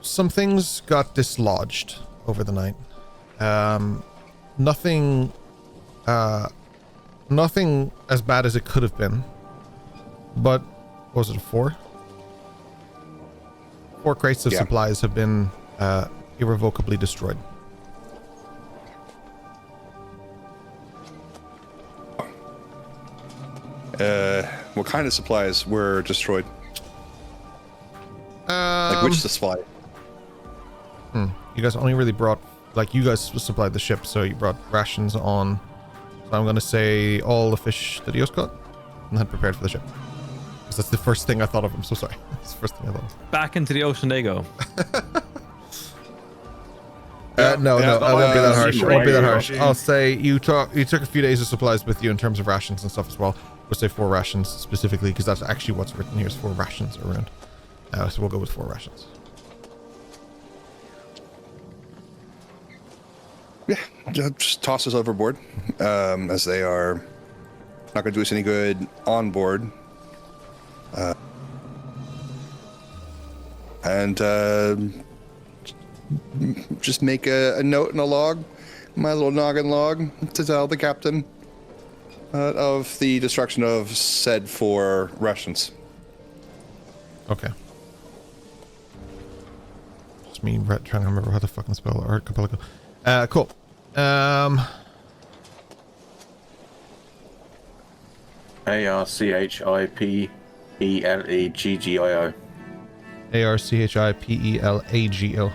some things got dislodged over the night. Nothing as bad as it could have been. But, what was it, a 4? 4 crates of supplies have been irrevocably destroyed. What kind of supplies were destroyed? Which supply? You guys only really brought, you guys supplied the ship, so you brought rations on. So I'm gonna say all the fish that Eos caught and had prepared for the ship. Because that's the first thing I thought of. I'm so sorry. That's the first thing I thought of. Back into the ocean they go. No, I won't be that harsh. I won't be that harsh. Right. I'll say you took a few days of supplies with you in terms of rations and stuff as well. We'll say 4 rations specifically, because that's actually what's written here is 4 rations around. So we'll go with 4 rations. Yeah, just toss us overboard, as they are not going to do us any good on board. And just make a note in a log, my little noggin log, to tell the captain of the destruction of said 4 Russians. Okay. Just me trying to remember how to fucking spell archipelago. Cool. ARCHIPELEGGIO. ARCHIPELAGO.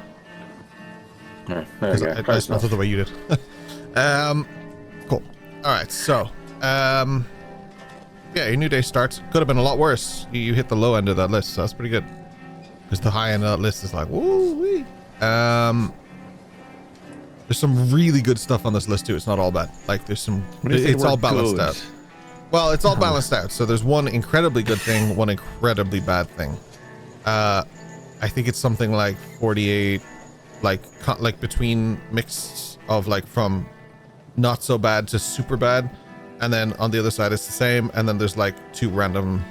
Yeah, there we go. I Close spelled enough. it the way you did. Cool. All right. So, yeah, your new day starts. Could have been a lot worse. You hit the low end of that list, so that's pretty good. Because the high end of that list is like, woo-wee. There's some really good stuff on this list too. It's not all bad. There's some. It's all balanced out. Well, it's all balanced out. So there's one incredibly good thing, one incredibly bad thing. I think it's something like 48, between mixed of from not so bad to super bad, and then on the other side it's the same, and then there's 2 random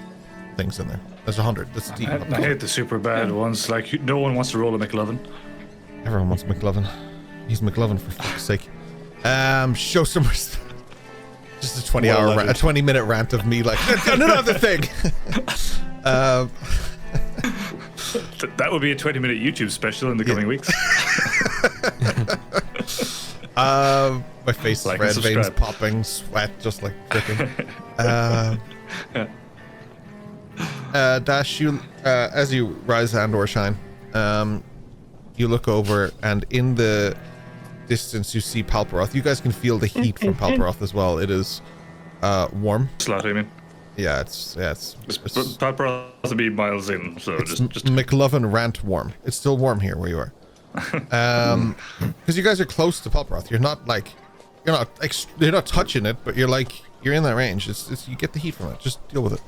things in there. There's 100. That's deep. I hate the super bad ones. No one wants to roll a McLovin. Everyone wants McLovin. He's McLovin, for fuck's sake. Show some respect. Just a 20-minute rant of me another thing. That would be a 20-minute YouTube special in the coming weeks. My face is Like and red, veins subscribe. popping, sweat just like dripping. Dash, you as you rise and or shine, you look over, and in the distance you see Palperoth. You guys can feel the heat from Palperoth as well. It is warm. Slot, I mean. Yeah, it's Palper has to be miles in, so just McLovin rant warm. It's still warm here where you are. Because you guys are close to Palperoth. You're not touching it, but you're in that range. It's you get the heat from it. Just deal with it.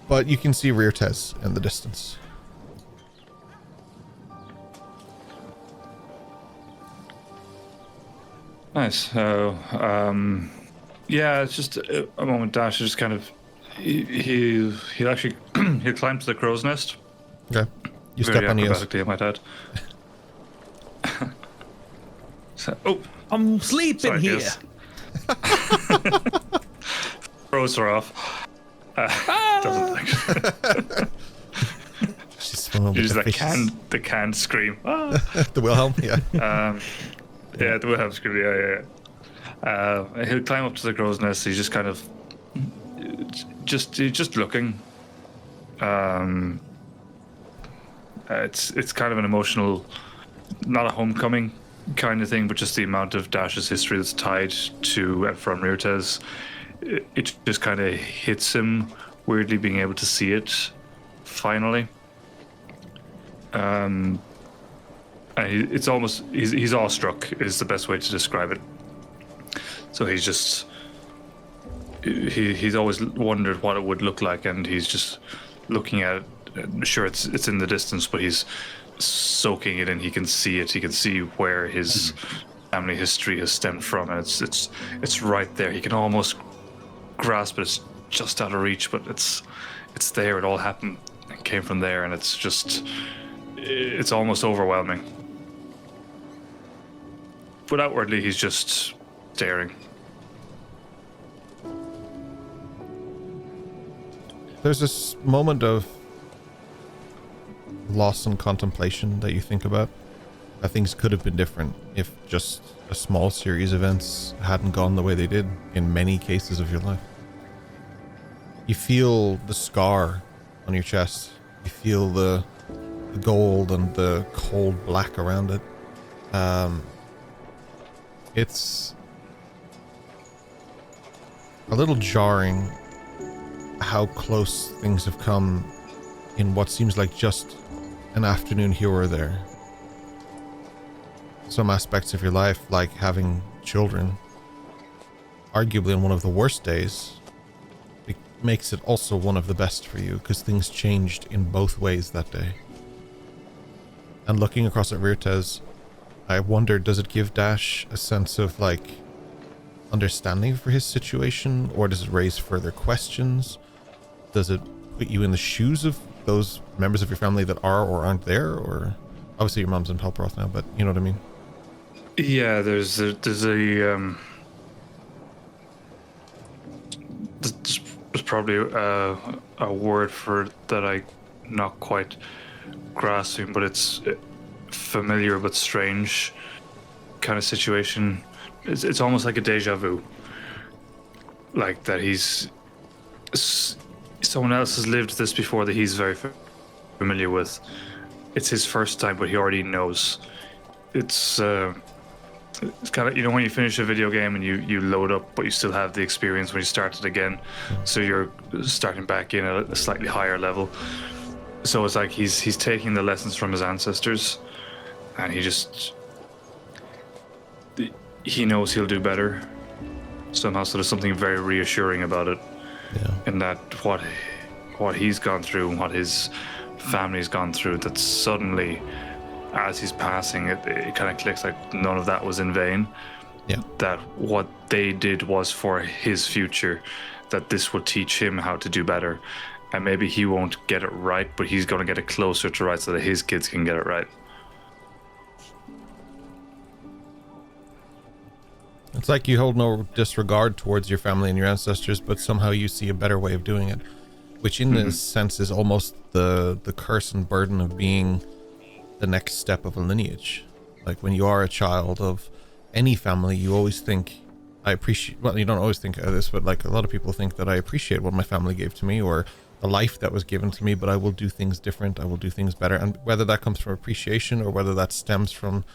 But you can see Reartez in the distance. nice. Yeah, it's just a moment. Dash is just kind of he'll actually he'll climb to the crow's nest. Okay. You Very step on Eos. acrobatically, I might add. Oh, I'm sleeping sorry, here. Eos. Throws her off. Doesn't actually. She's swimming with Uses the that fishes. the canned scream. Ah. The Wilhelm, yeah. Yeah, the Wilhelm scream. Yeah. He'll climb up to the crow's nest. He's just kind of just looking. It's kind of an emotional, not a homecoming kind of thing, but just the amount of Dash's history that's tied to and from Reartez. It just kind of hits him weirdly, being able to see it finally. And it's almost he's awestruck is the best way to describe it. So he's just he's always wondered what it would look like, and he's just looking at it. Sure, it's in the distance, but he's soaking it in. He can see it. He can see where his family history has stemmed from, and it's right there. He can almost grasp it. It's just out of reach, but it's there. It all happened and came from there, and it's almost overwhelming. But outwardly, he's just staring. There's this moment of loss and contemplation that you think about. That things could have been different if just a small series of events hadn't gone the way they did in many cases of your life. You feel the scar on your chest. You feel the gold and the cold black around it. It's a little jarring how close things have come in what seems like just an afternoon here or there. Some aspects of your life, like having children, arguably on one of the worst days, it makes it also one of the best for you, because things changed in both ways that day. And looking across at Reartez, I wonder, does it give Dash a sense of understanding for his situation, or does it raise further questions? Does it put you in the shoes of those members of your family that are or aren't there? Or obviously your mom's in Palperoth now, but you know what I mean? Yeah, there's probably a word for it that I not quite grasping, but it's familiar but strange kind of situation. It's almost like a deja vu, like that someone else has lived this before that he's very familiar with. It's his first time, but he already knows. It's kind of, when you finish a video game and you load up, but you still have the experience when you start it again, so you're starting back in at a slightly higher level. So it's like he's taking the lessons from his ancestors, and he knows he'll do better somehow. So there's something very reassuring about it. Yeah. In that what he's gone through and what his family's gone through, that suddenly as he's passing it kind of clicks, like none of that was in vain. Yeah. That what they did was for his future, that this will teach him how to do better. And maybe he won't get it right, but he's going to get it closer to right so that his kids can get it right. It's like you hold no disregard towards your family and your ancestors, but somehow you see a better way of doing it, which in a sense is almost the curse and burden of being the next step of a lineage. Like when you are a child of any family, you always think, I appreciate, well, you don't always think of this, but like a lot of people think that I appreciate what my family gave to me or the life that was given to me, but I will do things different. I will do things better. And whether that comes from appreciation or whether that stems from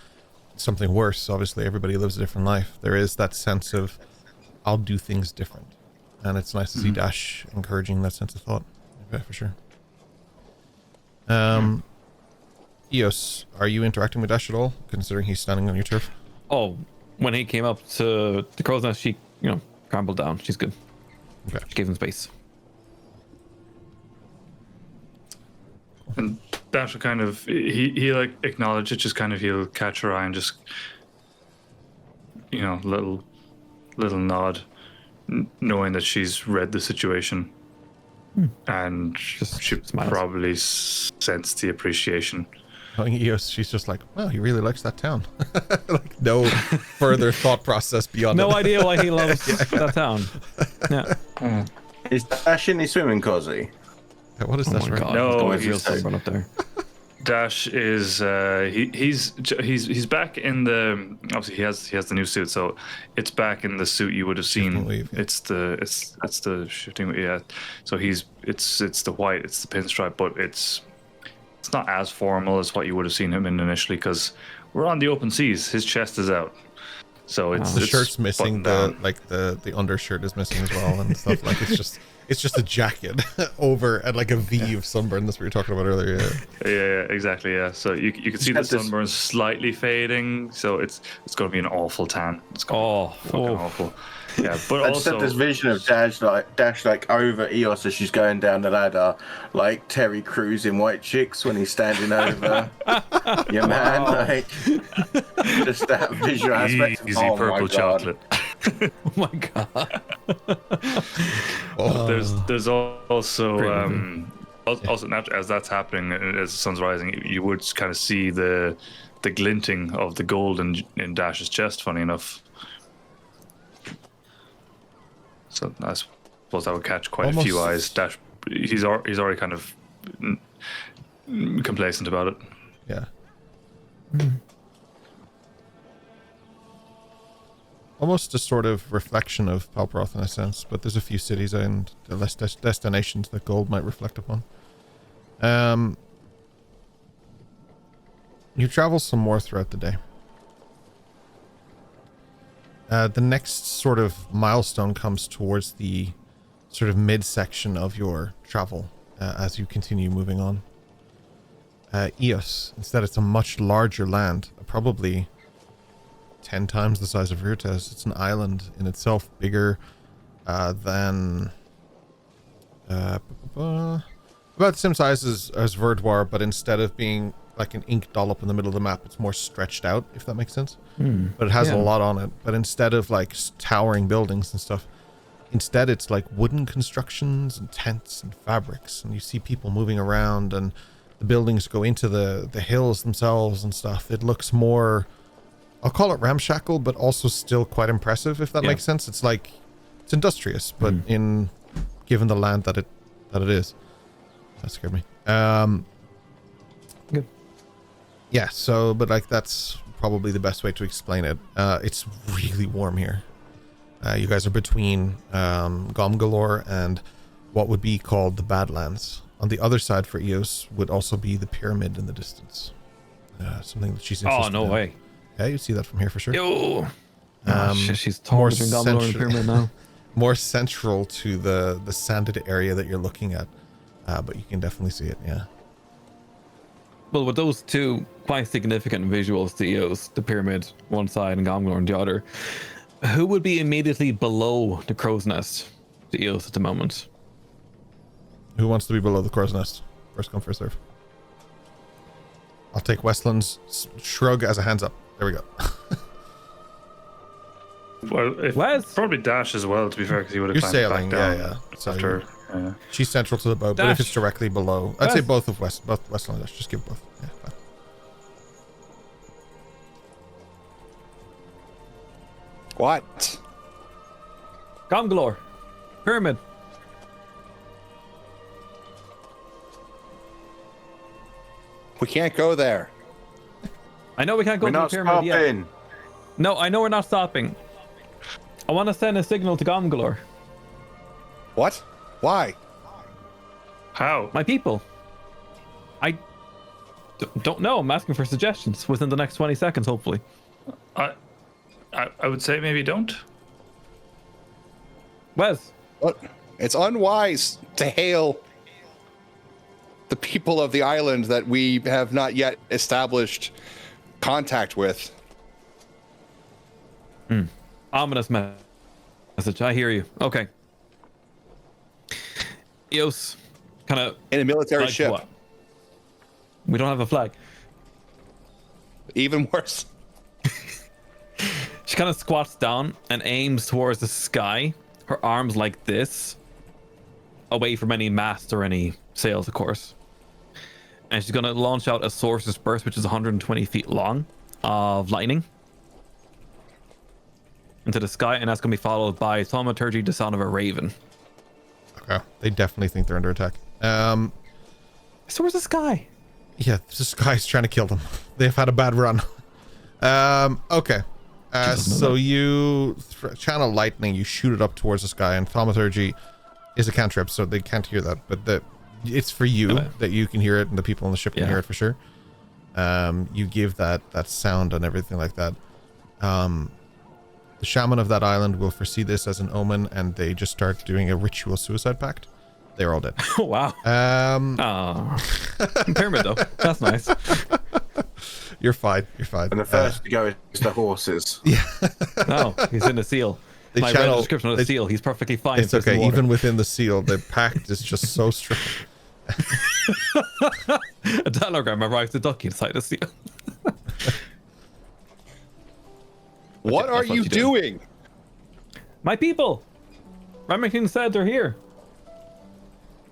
something worse, obviously everybody lives a different life. There is that sense of, I'll do things different. And it's nice to see Dash encouraging that sense of thought. Okay, for sure. Eos, are you interacting with Dash at all, considering he's standing on your turf? Oh, when he came up to the crow's nest, she, crumbled down. She's good. Okay. She gave him space. And Dash will kind of, he like acknowledge it, just kind of, he'll catch her eye and just, little nod, knowing that she's read the situation. And she smiles. probably sensed the appreciation. Knowing Eos, she's just like, well, he really likes that town. Like no further thought process beyond No it. idea why he loves that town. Yeah. Is Dash in his swimming cozy? Yeah, what is Oh that? my Right? god. No, He's real he's- sunburn up there. Dash is he's back in the, obviously he has the new suit, so it's back in the suit you would have seen. Shifting weave, yeah. It's the shifting weave, yeah. So it's the white, it's the pinstripe, but it's not as formal as what you would have seen him in initially, because we're on the open seas. His chest is out, so it's The it's shirt's missing. buttoned down. The undershirt is missing as well and stuff. Like it's just a jacket over and like a V of sunburn. That's what you were talking about earlier. Yeah. Yeah, exactly. Yeah, so you can see the got this- sunburn slightly fading, so it's going to be an awful tan. It's going to be fucking awful. Yeah, but I just also had this vision of Dash like over Eos as she's going down the ladder, like Terry Crews in White Chicks when he's standing over your man. Like just that visual aspect. easy Oh my purple God. chocolate. Oh my god. There's also Great also as that's happening, as the sun's rising, you would kind of see the glinting of the gold in Dash's chest. Funny enough, so I suppose that would catch quite a few Almost- eyes. Dash, he's already kind of complacent about it. Yeah. Almost a sort of reflection of Palproth in a sense, but there's a few cities and less destinations that gold might reflect upon. You travel some more throughout the day. The next sort of milestone comes towards the sort of midsection of your travel as you continue moving on. Eos, instead it's a much larger land, probably 10 times the size of Virtes. It's an island in itself, bigger than about the same size as Verdoir, but instead of being like an ink dollop in the middle of the map, it's more stretched out, if that makes sense. But it has a lot on it. But instead of like towering buildings and stuff, instead it's like wooden constructions and tents and fabrics, and you see people moving around, and the buildings go into the hills themselves and stuff. It looks more, I'll call it ramshackle, but also still quite impressive, if that makes sense. It's like, it's industrious, but in given the land that it is. That scared me. Good. Yeah, so, but like that's probably the best way to explain it. It's really warm here. You guys are between Gomgalore and what would be called the Badlands. On the other side for Eos would also be the pyramid in the distance. Something that she's interested Oh, no in. way. Yeah, you see that from here for sure. Yo. Shit, she's torn more between Dumbledore and the central- pyramid now. More central to the sanded area that you're looking at. But you can definitely see it, yeah. Well, with those two quite significant visuals to Eos, the pyramid one side and Gomgalore on the other, who would be immediately below the crow's nest to Eos at the moment? Who wants to be below the crow's nest? First come, first serve. I'll take Weslyn's shrug as a hands up. There we go. Well, Wes? probably Dash as well, to be fair, because he would have You're climbed sailing, back down yeah. So after. Yeah. she's central to the boat, but if Dash. it's directly below, I'd say Wes. both Weslyn and Dash. Just give both. Yeah, fine. What? Gomgalore. Pyramid. We can't go there. I know we can't go We're to the not pyramid yet. stopping. No, I know we're not stopping. I want to send a signal to Gomgalor. What? Why? How? My people. I don't know. I'm asking for suggestions within the next 20 seconds, hopefully. I would say maybe don't. Wes, What? It's unwise to hail the people of the island that we have not yet established contact with. ominous message. I hear you. Okay. Eos, kind of In a military like ship. what? We don't have a flag. Even worse. She kind of squats down and aims towards the sky, her arms like this, away from any mast or any sails, of course. And she's going to launch out a Sorcerer's Burst, which is 120 feet long, of lightning into the sky, and that's going to be followed by Thaumaturgy, the Sound of a Raven. Okay. They definitely think they're under attack. So where's the sky? Yeah, this guy's trying to kill them. They've had a bad run. Okay. So you channel lightning, you shoot it up towards the sky, and Thaumaturgy is a cantrip, so they can't hear that. But it's for you that you can hear it, and the people on the ship can hear it for sure. You give that sound and everything like that. The shaman of that island will foresee this as an omen, and they just start doing a ritual suicide pact. They're all dead. Oh, wow. Pyramid, though. That's nice. You're fine. You're fine. And the first to go is the horses. Yeah. No, he's in the seal. They My channel- red description of the seal. He's perfectly fine. It's if there's okay. no water. Even within the seal, the pact is just so strong. A telegram arrives to Ducky inside the seal. What are that's what you you do. doing? My people! Remington said they're here.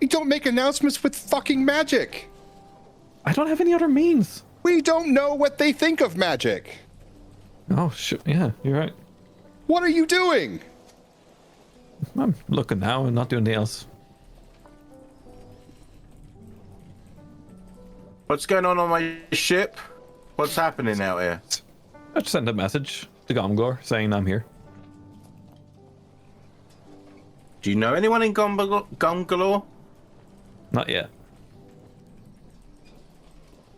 We don't make announcements with fucking magic. I don't have any other means. We don't know what they think of magic. Oh, shit. Yeah, you're right. What are you doing? I'm looking now and not doing anything else. What's going on my ship? What's happening out here? I just sent a message to Gomglor saying I'm here. Do you know anyone in Gomgalore? Not yet.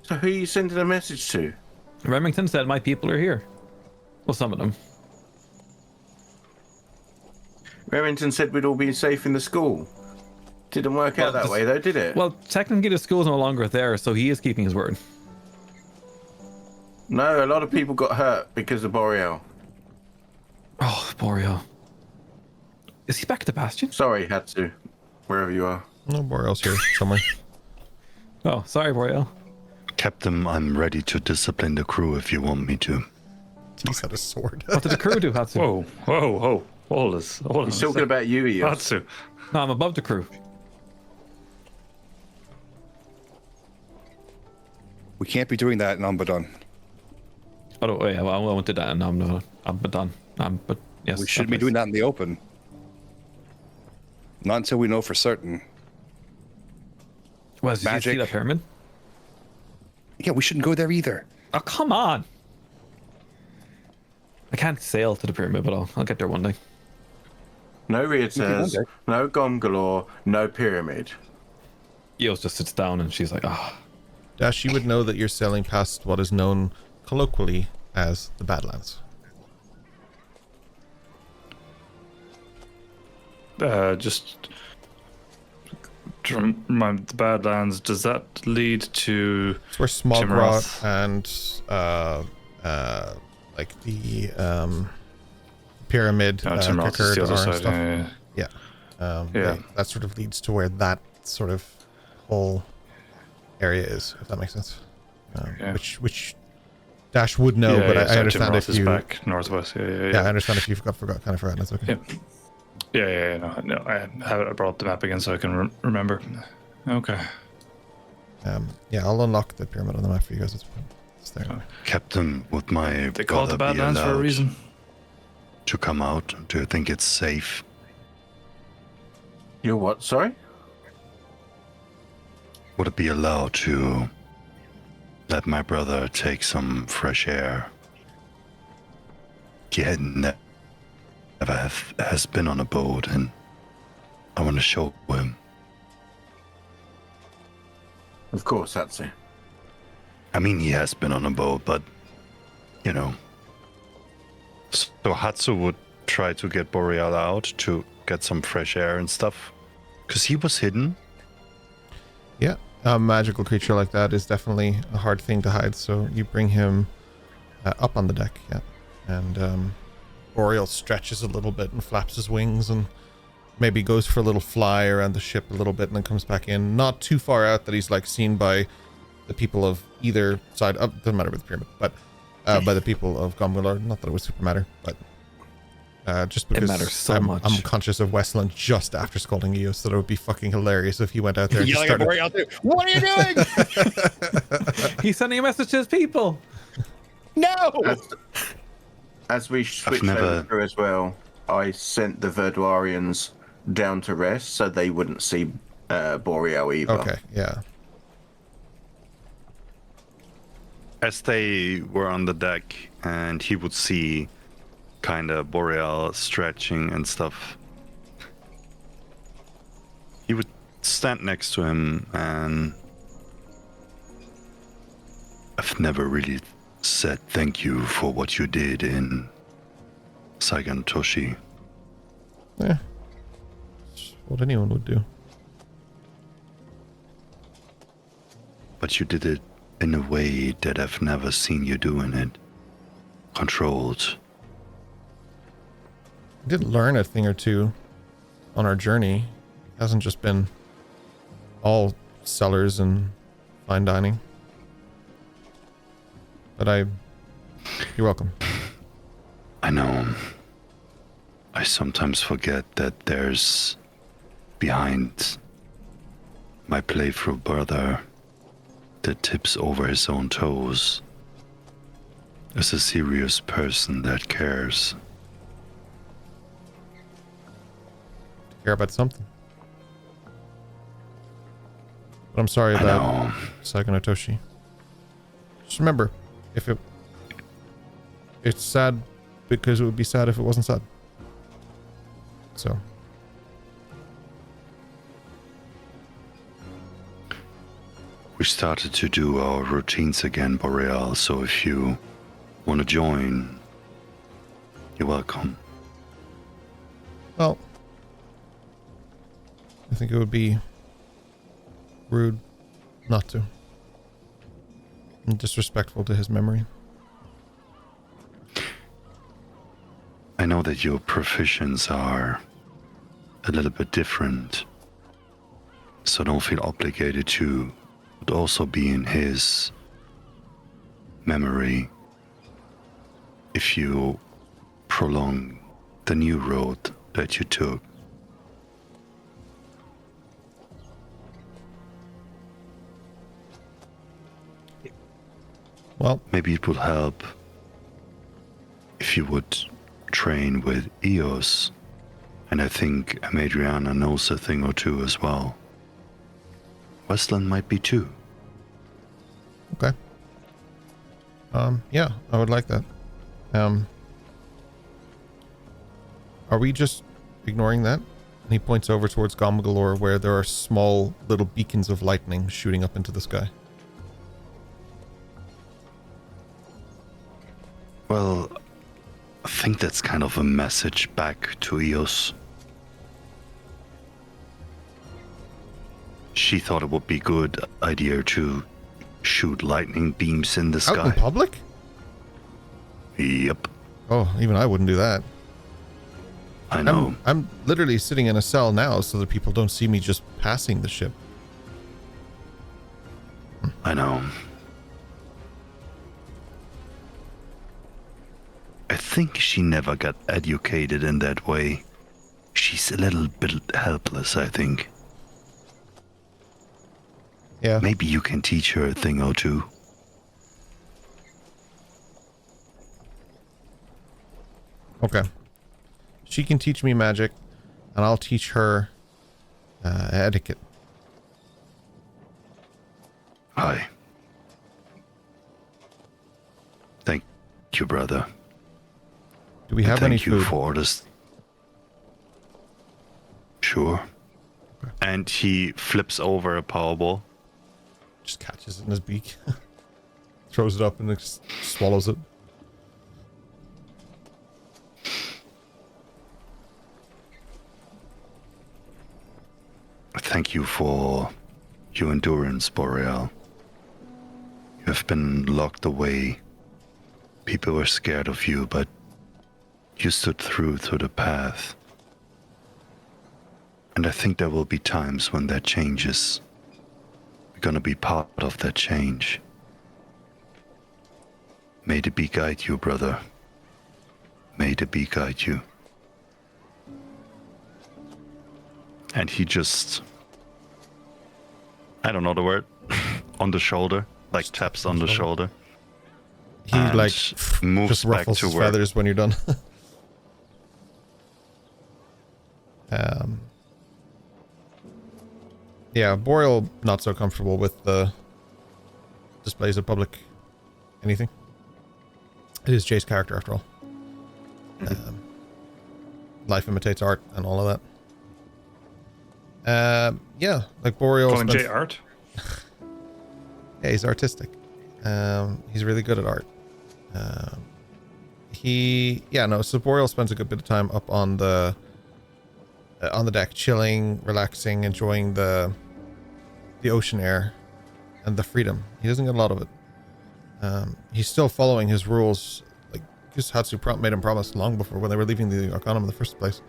So who are you sending a message to? Remington said my people are here. Well, some of them. Remington said we'd all be safe in the school. Didn't work out that way though, did it? Well, technically the school's no longer there, so he is keeping his word. No, a lot of people got hurt because of Boreal. Oh, Boreal. Is he back at the Bastion? Sorry, Hatsu. Wherever you are. No more else here somewhere. Oh, sorry, Boreal. Captain, I'm ready to discipline the crew if you want me to. He's got a sword. What did the crew do, Hatsu? Whoa, whoa, whoa. Hold on. He's talking about you, Eos. Hatsu. No, I'm above the crew. We can't be doing that in Abaddon. Oh, wait, I won't do that. No, I'm done. But yes. We shouldn't be doing that in the open. Not until we know for certain. Well, did you see Magic. that pyramid? Yeah, we shouldn't go there either. Oh, come on. I can't sail to the pyramid, but I'll get there one day. No Reed says, wonder. no Gomgalore, no pyramid. Eos just sits down and she's like, ah. Dash, you would know that you're sailing past what is known colloquially as the Badlands. Just to remind the Badlands, does that lead to It's where Smogrot Timroth. and like the pyramid Timroth is occurred the other are side? stuff. Yeah. Yeah. That sort of leads to where that sort of whole area is, if that makes sense. Yeah. Which Dash would know, but I understand Timroth if is you. back northwest. Yeah. Yeah, I understand if you've kind of forgotten. That's okay. No, I have it. I brought up the map again so I can remember. Okay. Yeah, I'll unlock the pyramid on the map for you guys. It's there. Captain, would my They call it the brother be Badlands for a allowed reason. to come out? Do you think it's safe? You're what, sorry? Would it be allowed to let my brother take some fresh air. He never has been on a boat, and I want to show him. Of course, Hatsu. I mean, he has been on a boat, but, you know. So Hatsu would try to get Boreal out to get some fresh air and stuff. Because he was hidden. Yeah, a magical creature like that is definitely a hard thing to hide. So you bring him up on the deck, yeah. And Boreal stretches a little bit and flaps his wings and maybe goes for a little fly around the ship a little bit and then comes back in. Not too far out that he's like seen by the people of either side. Doesn't matter with the pyramid, but by the people of Gomulor. Not that it would super matter, but just because matters so much. I'm conscious of Weslyn just after scolding you, so that it would be fucking hilarious if he went out there and just started... What are you doing? He's sending a message to his people. No! As we switched never- over through as well, I sent the Verduarians down to rest so they wouldn't see Boreal either. Okay, yeah. As they were on the deck and he would see kind of Boreal stretching and stuff, he would stand next to him, and I've never really said thank you for what you did in Saigon Toshi. Yeah. It's what anyone would do. But you did it in a way that I've never seen you doing it. Controlled. We did learn a thing or two on our journey. It hasn't just been all cellars and fine dining. But you're welcome. I know. I sometimes forget that there's behind my playthrough brother that tips over his own toes is a serious person that cares. Care about something. But I'm sorry I about know. Saigon Otoshi. Just remember, if it's sad because it would be sad if it wasn't sad. So. We started to do our routines again, Boreal, so if you want to join, you're welcome. Well, I think it would be rude not to. And disrespectful to his memory. I know that your professions are a little bit different, so don't feel obligated to, but also be in his memory if you prolong the new road that you took. Well, Maybe it would help if you would train with Eos, and I think Adriana knows a thing or two as well. Weslyn might be too. okay. Yeah, I would like that. Are we just ignoring that? And he points over towards Gomgalore, where there are small little beacons of lightning shooting up into the sky. Well, I think that's kind of a message back to Eos. She thought it would be a good idea to shoot lightning beams in the Out in sky. public? Yep, Oh, even I wouldn't do that. I know. I'm literally sitting in a cell now so that people don't see me just passing the ship. I know. I think she never got educated in that way. She's a little bit helpless, I think. Yeah. Maybe you can teach her a thing or two. Okay. She can teach me magic, and I'll teach her etiquette. Aye. you, brother. Do we have any Thank you food? for this. Sure. And he flips over a powerball. Just catches it in his beak. Throws it up and swallows it. Thank you for your endurance, Boreal. You have been locked away. People were scared of you, but you stood through to the path. And I think there will be times when that changes. We're gonna be part of that change. May the bee guide you, brother. May the bee guide you. And he just, I don't know the word, on the shoulder, like taps on the shoulder. He and like moves just back ruffles to his work. feathers when you're done. Yeah, Boreal not so comfortable with the displays of public anything. It is Jay's character after all. Life imitates art and all of that. Yeah, like Boreal. Calling Jay art? Yeah, he's artistic. He's really good at art. So Boreal spends a good bit of time up on the deck, chilling, relaxing, enjoying the ocean air and the freedom. He doesn't get a lot of it. He's still following his rules. Like, just Hatsu made him promise long before when they were leaving the Arcanum in the first place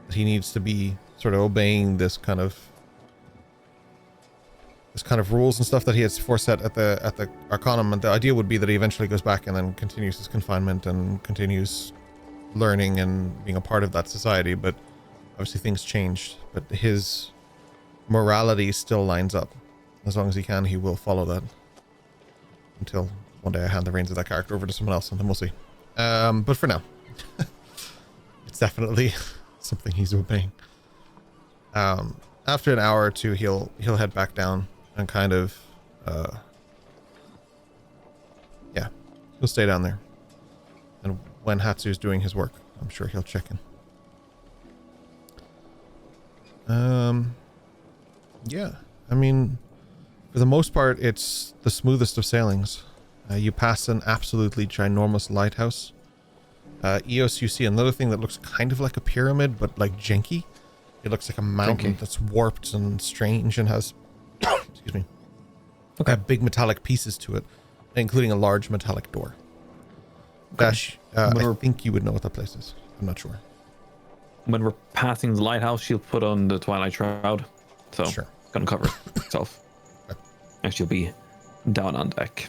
that he needs to be sort of obeying this kind of rules and stuff that he has foreset at the Arcanum. And the idea would be that he eventually goes back and then continues his confinement and continues learning and being a part of that society. But obviously things changed. But his morality still lines up. As long as he can, he will follow that. Until one day I hand the reins of that character over to someone else, and then we'll see. But for now, it's definitely something he's obeying. After an hour or two, he'll head back down and kind of, he'll stay down there. And when Hatsu's doing his work, I'm sure he'll check in. Yeah, I mean, for the most part, it's the smoothest of sailings. You pass an absolutely ginormous lighthouse. Eos, you see another thing that looks kind of like a pyramid, but like janky. It looks like a mountain that's warped and strange and has, excuse me, big metallic pieces to it, including a large metallic door. Dash, I think you would know what that place is. I'm not sure. When we're passing the lighthouse, she'll put on the Twilight Shroud. So, Sure. gonna cover itself. Okay. And she'll be down on deck.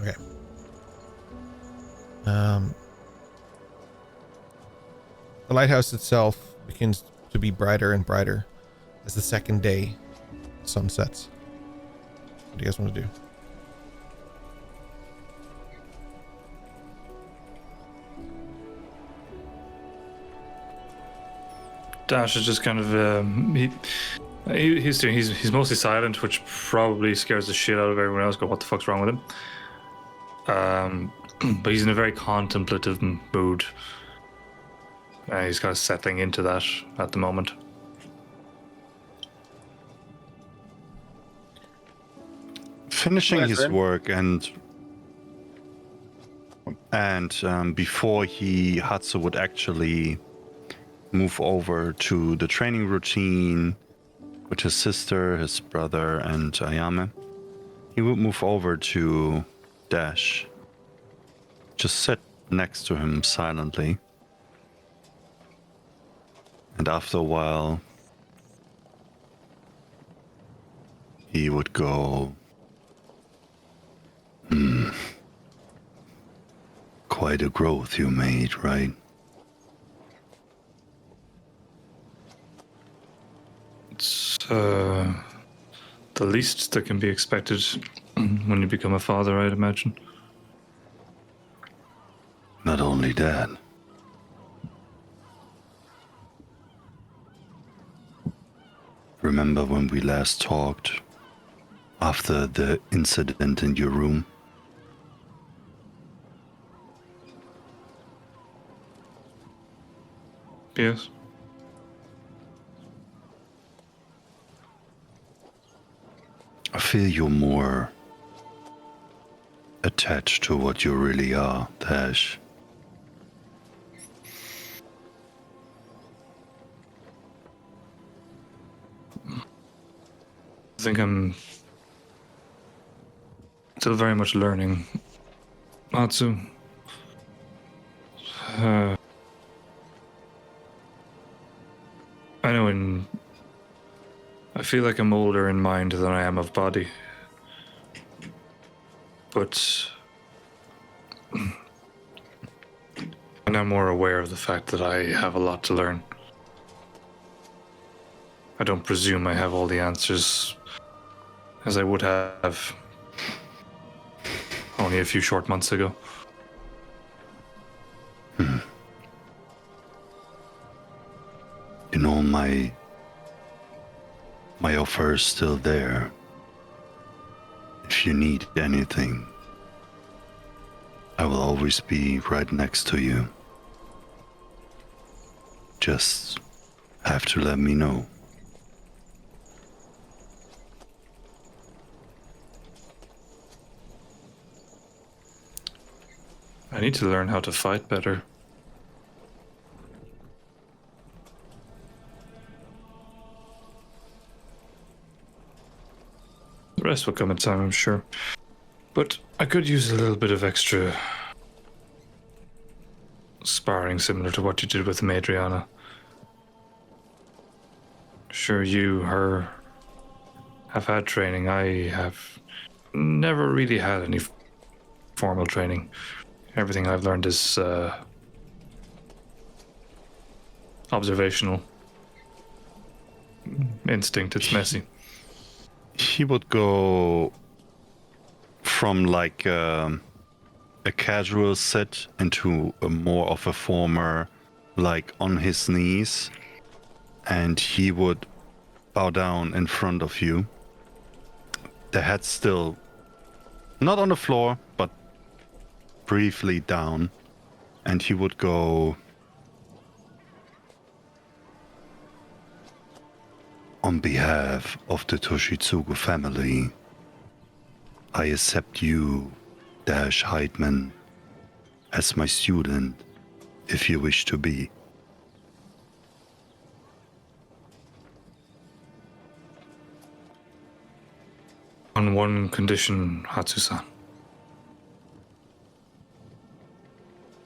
Okay. The lighthouse itself begins to be brighter and brighter as the second day sun sets. What do you guys want to do? Dash is just kind of he's mostly silent, which probably scares the shit out of everyone else. Go, what the fuck's wrong with him? But he's in a very contemplative mood. He's kind of settling into that at the moment. Finishing his Weslyn? work and before Hatsu would actually move over to the training routine with his sister, his brother, and Ayame, he would move over to Dash. Just sit next to him silently. And after a while, he would go, quite a growth you made, right? It's the least that can be expected when you become a father, I'd imagine. Not only that. Remember when we last talked after the incident in your room? Yes. I feel you're more attached to what you really are, Dash. I think I'm still very much learning. Matsu. I know I feel like I'm older in mind than I am of body. But I'm now more aware of the fact that I have a lot to learn. I don't presume I have all the answers as I would have only a few short months ago. You know, my offer is still there. If you need anything, I will always be right next to you. Just have to let me know. I need to learn how to fight better. The rest will come in time, I'm sure. But I could use a little bit of extra sparring, similar to what you did with Madriana. Sure, you, her, have had training. I have never really had any formal training. Everything I've learned is observational. Instinct, it's messy. He would go from like a casual sit into a more of a former, like on his knees, and he would bow down in front of you. The head still not on the floor, but briefly down, and he would go, "On behalf of the Toshitsugu family, I accept you, Dash Heidman, as my student, if you wish to be." On one condition, Hatsu-san.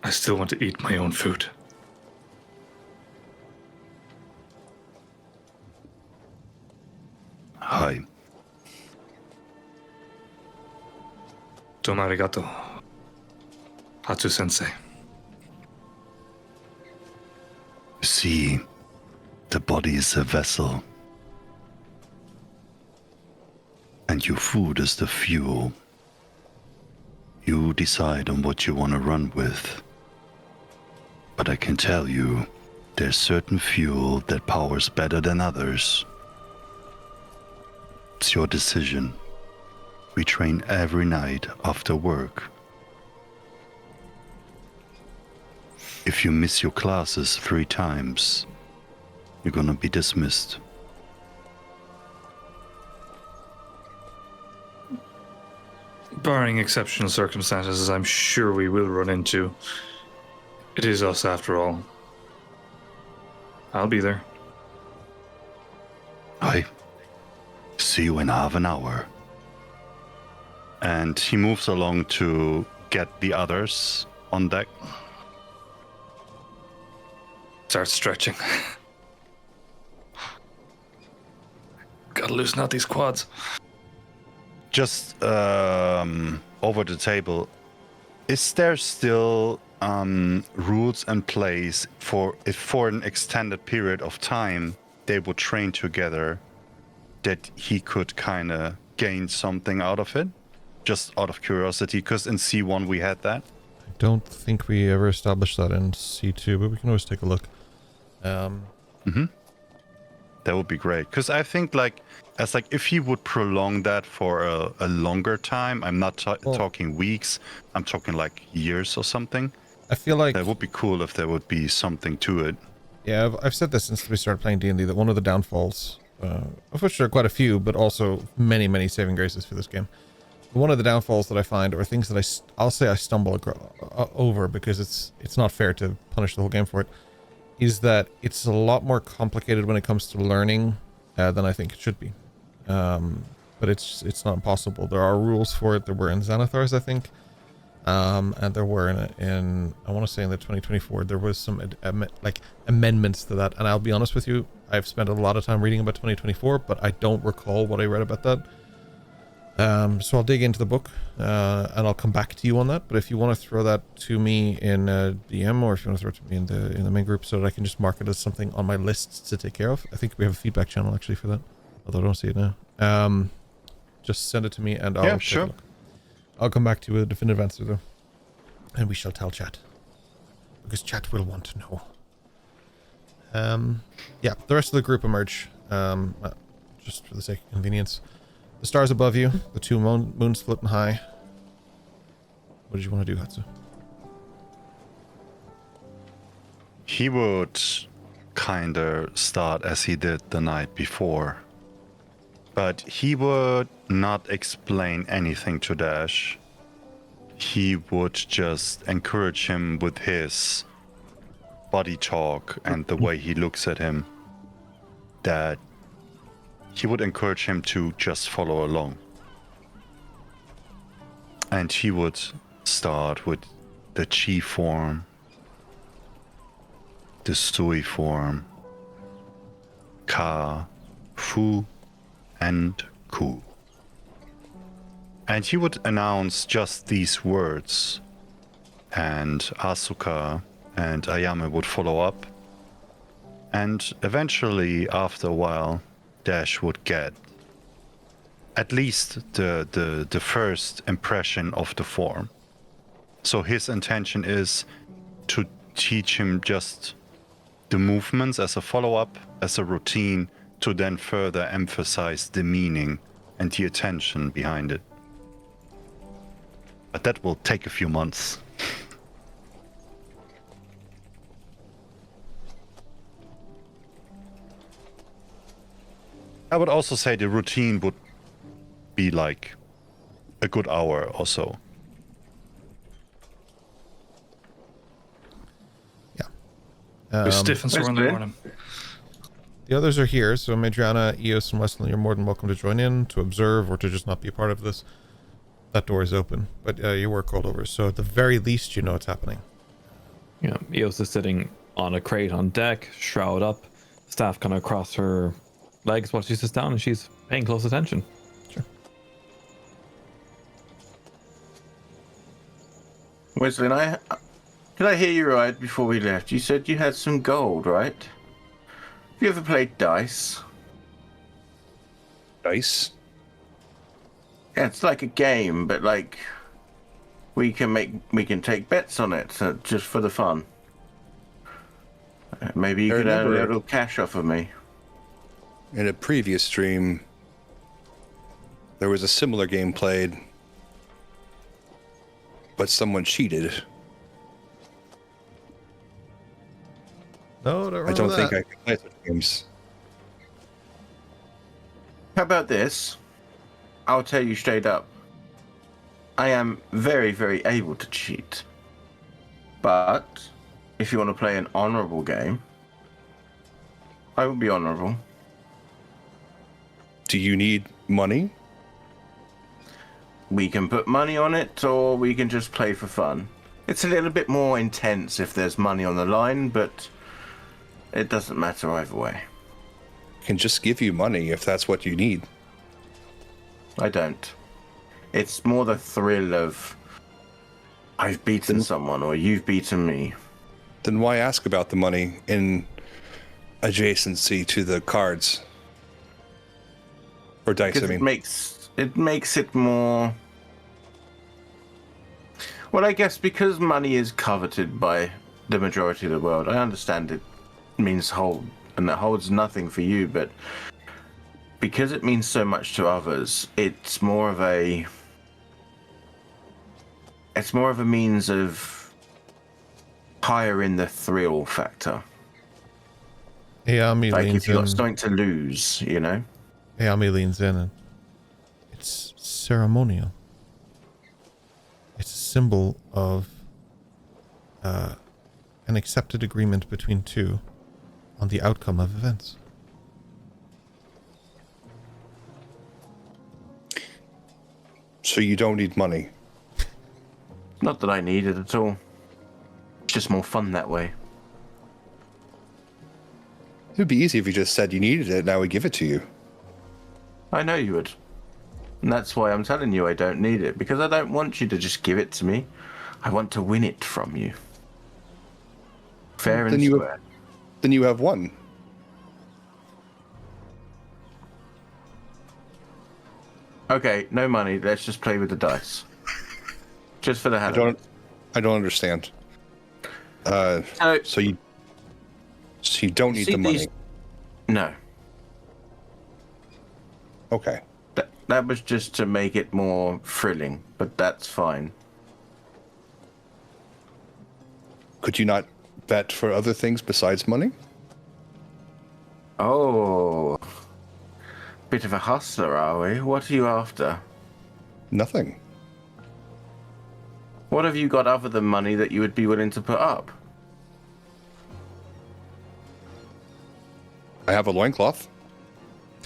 I still want to eat my own food. Hi. Domo arigato, Hatsu-sensei. See, the body is a vessel, and your food is the fuel. You decide on what you want to run with. But I can tell you, there's certain fuel that powers better than others. It's your decision. We train every night after work. If you miss your classes 3 times, you're gonna be dismissed. Barring exceptional circumstances, as I'm sure we will run into, it is us after all. I'll be there. Hi. See you in half an hour. And he moves along to get the others on deck. Start stretching. Gotta loosen out these quads. Just over the table, is there still rules in place for if for an extended period of time they would train together, that he could kind of gain something out of it? Just out of curiosity, because in C1 we had that. I don't think we ever established that in C2, but we can always take a look. That would be great, because I think if he would prolong that for a longer time, I'm not talking weeks, I'm talking like years or something. I feel like That would be cool if there would be something to it. Yeah, I've said this since we started playing D&D, that one of the downfalls, of which there are quite a few, but also many, many saving graces for this game. One of the downfalls that I find, or things that I'll say I stumble over because it's not fair to punish the whole game for it, is that it's a lot more complicated when it comes to learning than I think it should be. But it's not impossible. There are rules for it. There were in Xanathar's, I think. And there were in I want to say in the 2024, there was some like amendments to that. And I'll be honest with you, I've spent a lot of time reading about 2024, but I don't recall what I read about that. So I'll dig into the book, and I'll come back to you on that. But if you want to throw that to me in DM, or if you want to throw it to me in the main group, so that I can just mark it as something on my list to take care of. I think we have a feedback channel actually for that, although I don't see it now. Just send it to me, and I'll take a look. I'll come back to you with a definitive answer though, and we shall tell chat, because chat will want to know. Yeah, the rest of the group emerge, just for the sake of convenience. The stars above you, the two moons floating high. What did you want to do, Hatsu? He would kind of start as he did the night before. But he would not explain anything to Dash. He would just encourage him with his body talk and the way he looks at him, that he would encourage him to just follow along. And he would start with the Chi form, the Sui form, Ka, Fu, and Ku. And he would announce just these words, and Asuka and Ayame would follow up. And eventually, after a while, Dash would get at least the first impression of the form. So his intention is to teach him just the movements as a follow-up, as a routine, to then further emphasize the meaning and the attention behind it. But that will take a few months. I would also say the routine would be like a good hour or so. Yeah. We're stiff and sore in the morning. The others are here, so Madriana, Eos, and Weslyn, you're more than welcome to join in, to observe, or to just not be a part of this. That door is open, but you were called over, so at the very least you know what's happening. Yeah, Eos is sitting on a crate on deck, shroud up, staff kind of across her legs while she sits down, and she's paying close attention. Sure. Wesley, did I hear you right before we left? You said you had some gold, right? Have you ever played dice? Dice? Yeah, it's like a game, but like we can take bets on it just for the fun. Maybe you could earn a little cash off of me. In a previous stream, there was a similar game played, but someone cheated. No, I don't think I can play such games. How about this? I'll tell you straight up. I am very, very able to cheat. But if you want to play an honorable game, I will be honorable. Do you need money? We can put money on it, or we can just play for fun. It's a little bit more intense if there's money on the line, but it doesn't matter either way. I can just give you money if that's what you need. I don't. It's more the thrill of I've beaten someone or you've beaten me. Then why ask about the money in adjacency to the cards? Or dice, I mean. It makes it more... Well, I guess because money is coveted by the majority of the world, I understand it means hold, and that holds nothing for you, but because it means so much to others, it's more of a means of higher in the thrill factor. Ayami Like leans if you got in. something to lose, you know. Ayami leans in and it's ceremonial. It's a symbol of an accepted agreement between two on the outcome of events. So you don't need money. Not that I need it at all. It's just more fun that way. It would be easy if you just said you needed it, now we give it to you. I know you would. And that's why I'm telling you I don't need it, because I don't want you to just give it to me. I want to win it from you. Fair and square. Then you have one. Okay, no money. Let's just play with the dice. Just for the hell of it. I don't understand. So you don't need the money. No. Okay. That was just to make it more thrilling, but that's fine. Could you not bet for other things besides money? Oh. Bit of a hustler, are we? What are you after? Nothing. What have you got other than money that you would be willing to put up? I have a loincloth.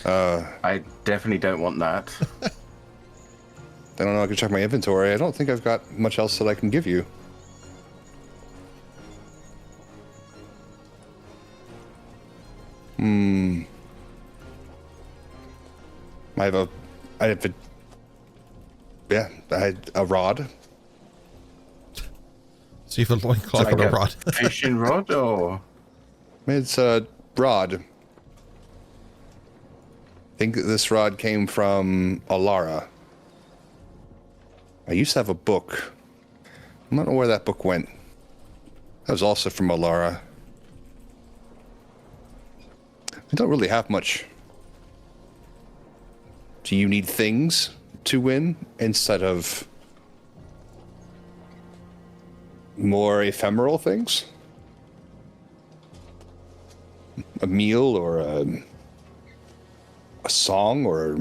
I definitely don't want that. I don't know. I can check my inventory. I don't think I've got much else that I can give you. I have a rod. So you have a loincloth and a rod. Fishing rod, or? It's a rod. I think that this rod came from Alara. I used to have a book. I don't know where that book went. That was also from Alara. I don't really have much. Do you need things to win instead of more ephemeral things? A meal or a song or...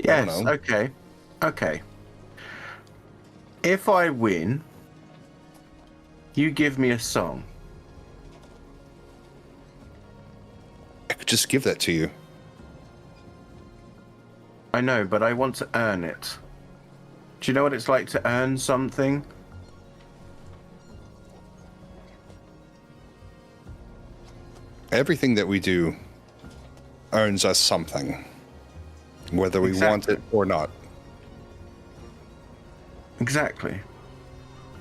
Yes, okay. Okay. If I win, you give me a song. I could just give that to you. I know, but I want to earn it. Do you know what it's like to earn something? Everything that we do earns us something, whether we want it or not. Exactly.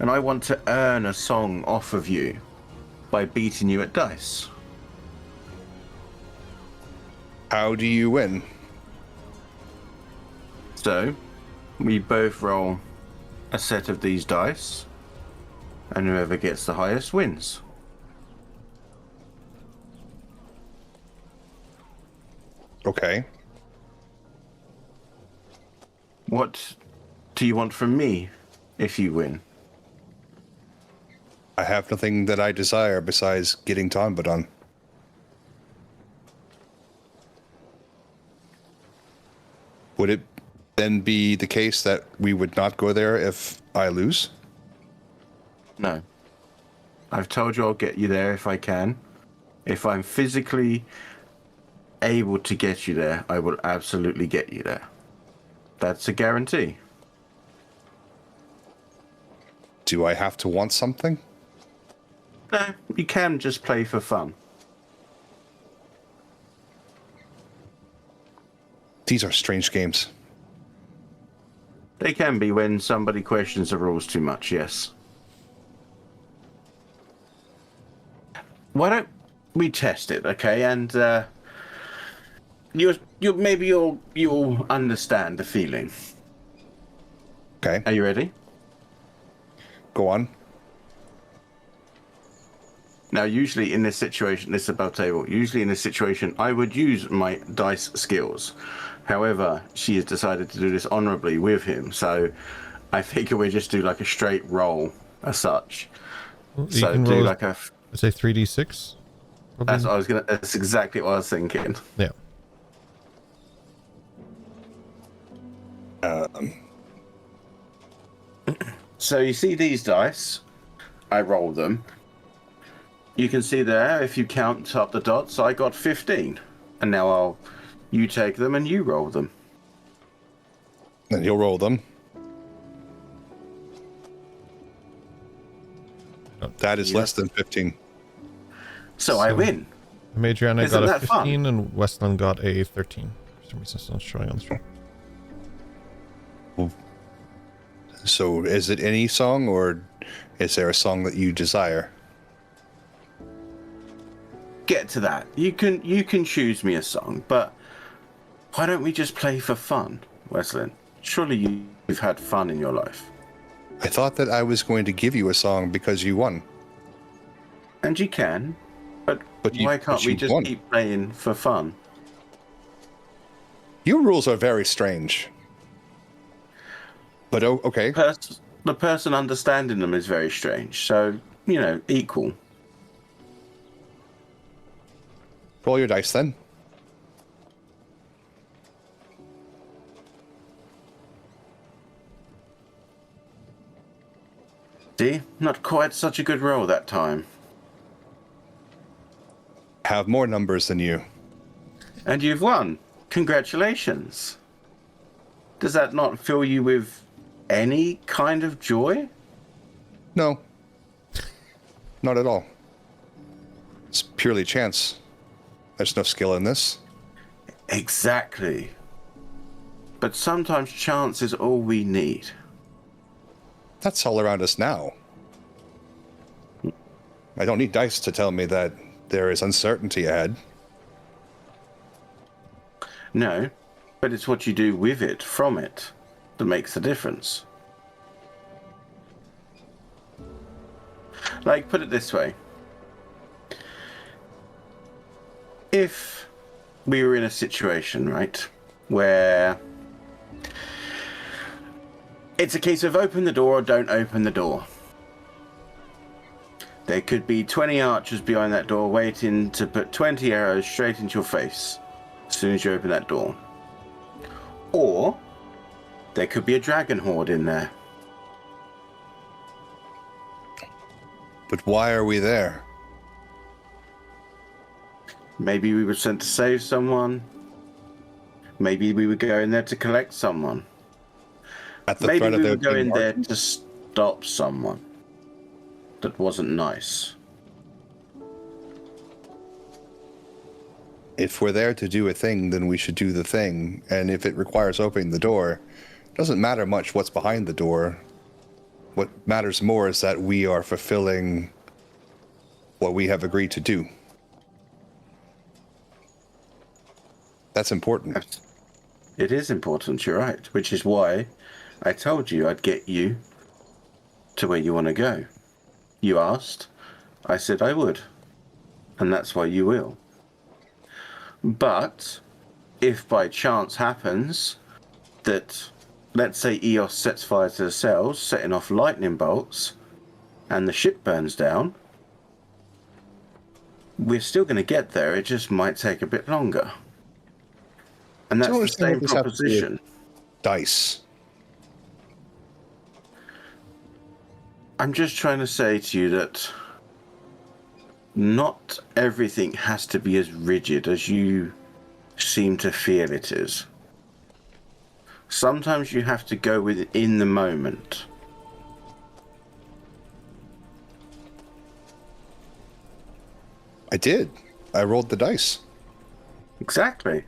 And I want to earn a song off of you by beating you at dice. How do you win? So, we both roll a set of these dice, and whoever gets the highest wins. Okay. What do you want from me if you win? I have nothing that I desire besides getting Tonba done. Would it then be the case that we would not go there if I lose? No. I've told you I'll get you there if I can. If I'm physically able to get you there, I will absolutely get you there. That's a guarantee. Do I have to want something? No, you can just play for fun. These are strange games. They can be when somebody questions the rules too much, yes. Why don't we test it, okay? And you'll understand the feeling. Okay. Are you ready? Go on. Now, usually in this situation, this is above table. Usually in this situation, I would use my dice skills. However, she has decided to do this honorably with him, so I figure we just do like a straight roll as such. You So can do roll, like a. I'd say 3d6. Probably. That's what I was gonna. That's exactly what I was thinking. Yeah. So you see these dice. I roll them. You can see there, if you count up the dots, I got 15. And now you take them and you roll them. Then you'll roll them. That is less than 15. So I win. Madriana Isn't got a that 15 fun? and Weslyn got a 13. For some reason it's not showing on the screen. So is it any song, or is there a song that you desire? Get to that. You can choose me a song, but why don't we just play for fun, Weslyn? Surely you've had fun in your life. I thought that I was going to give you a song because you won. And you can, but you- why can't but we you just won. keep playing for fun? Your rules are very strange. But okay. The person understanding them is very strange. So, equal. Roll your dice then. See? Not quite such a good roll that time. Have more numbers than you. And you've won. Congratulations. Does that not fill you with any kind of joy? No. Not at all. It's purely chance. There's no skill in this. Exactly. But sometimes chance is all we need. That's all around us now. I don't need dice to tell me that there is uncertainty ahead. No, but it's what you do with it, from it, that makes the difference. Like, put it this way. If we were in a situation, right, where it's a case of open the door or don't open the door. There could be 20 archers behind that door waiting to put 20 arrows straight into your face as soon as you open that door. Or there could be a dragon horde in there. But why are we there? Maybe we were sent to save someone. Maybe we were going there to collect someone. At the Maybe threat of we there were going being there archers? to stop someone that wasn't nice. If we're there to do a thing, then we should do the thing. And if it requires opening the door, it doesn't matter much what's behind the door. What matters more is that we are fulfilling what we have agreed to do. That's important. It is important, you're right, which is why I told you I'd get you to where you want to go. You asked, I said I would, and that's why you will. But if by chance happens that, let's say Eos sets fire to the cells, setting off lightning bolts, and the ship burns down, we're still going to get there, it just might take a bit longer. And that's the same proposition. Dice. I'm just trying to say to you that not everything has to be as rigid as you seem to feel it is. Sometimes you have to go with it in the moment. I did. I rolled the dice. Exactly.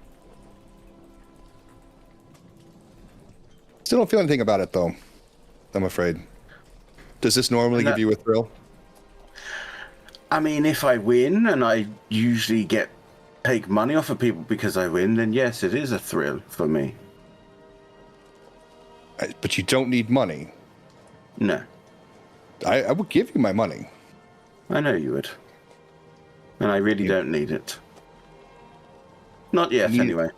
Still don't feel anything about it, though. I'm afraid. Does this normally give you a thrill? I mean, if I win, and I usually take money off of people because I win, then yes, it is a thrill for me. But you don't need money. No. I would give you my money. I know you would. And I really don't need it. Not yet, anyway.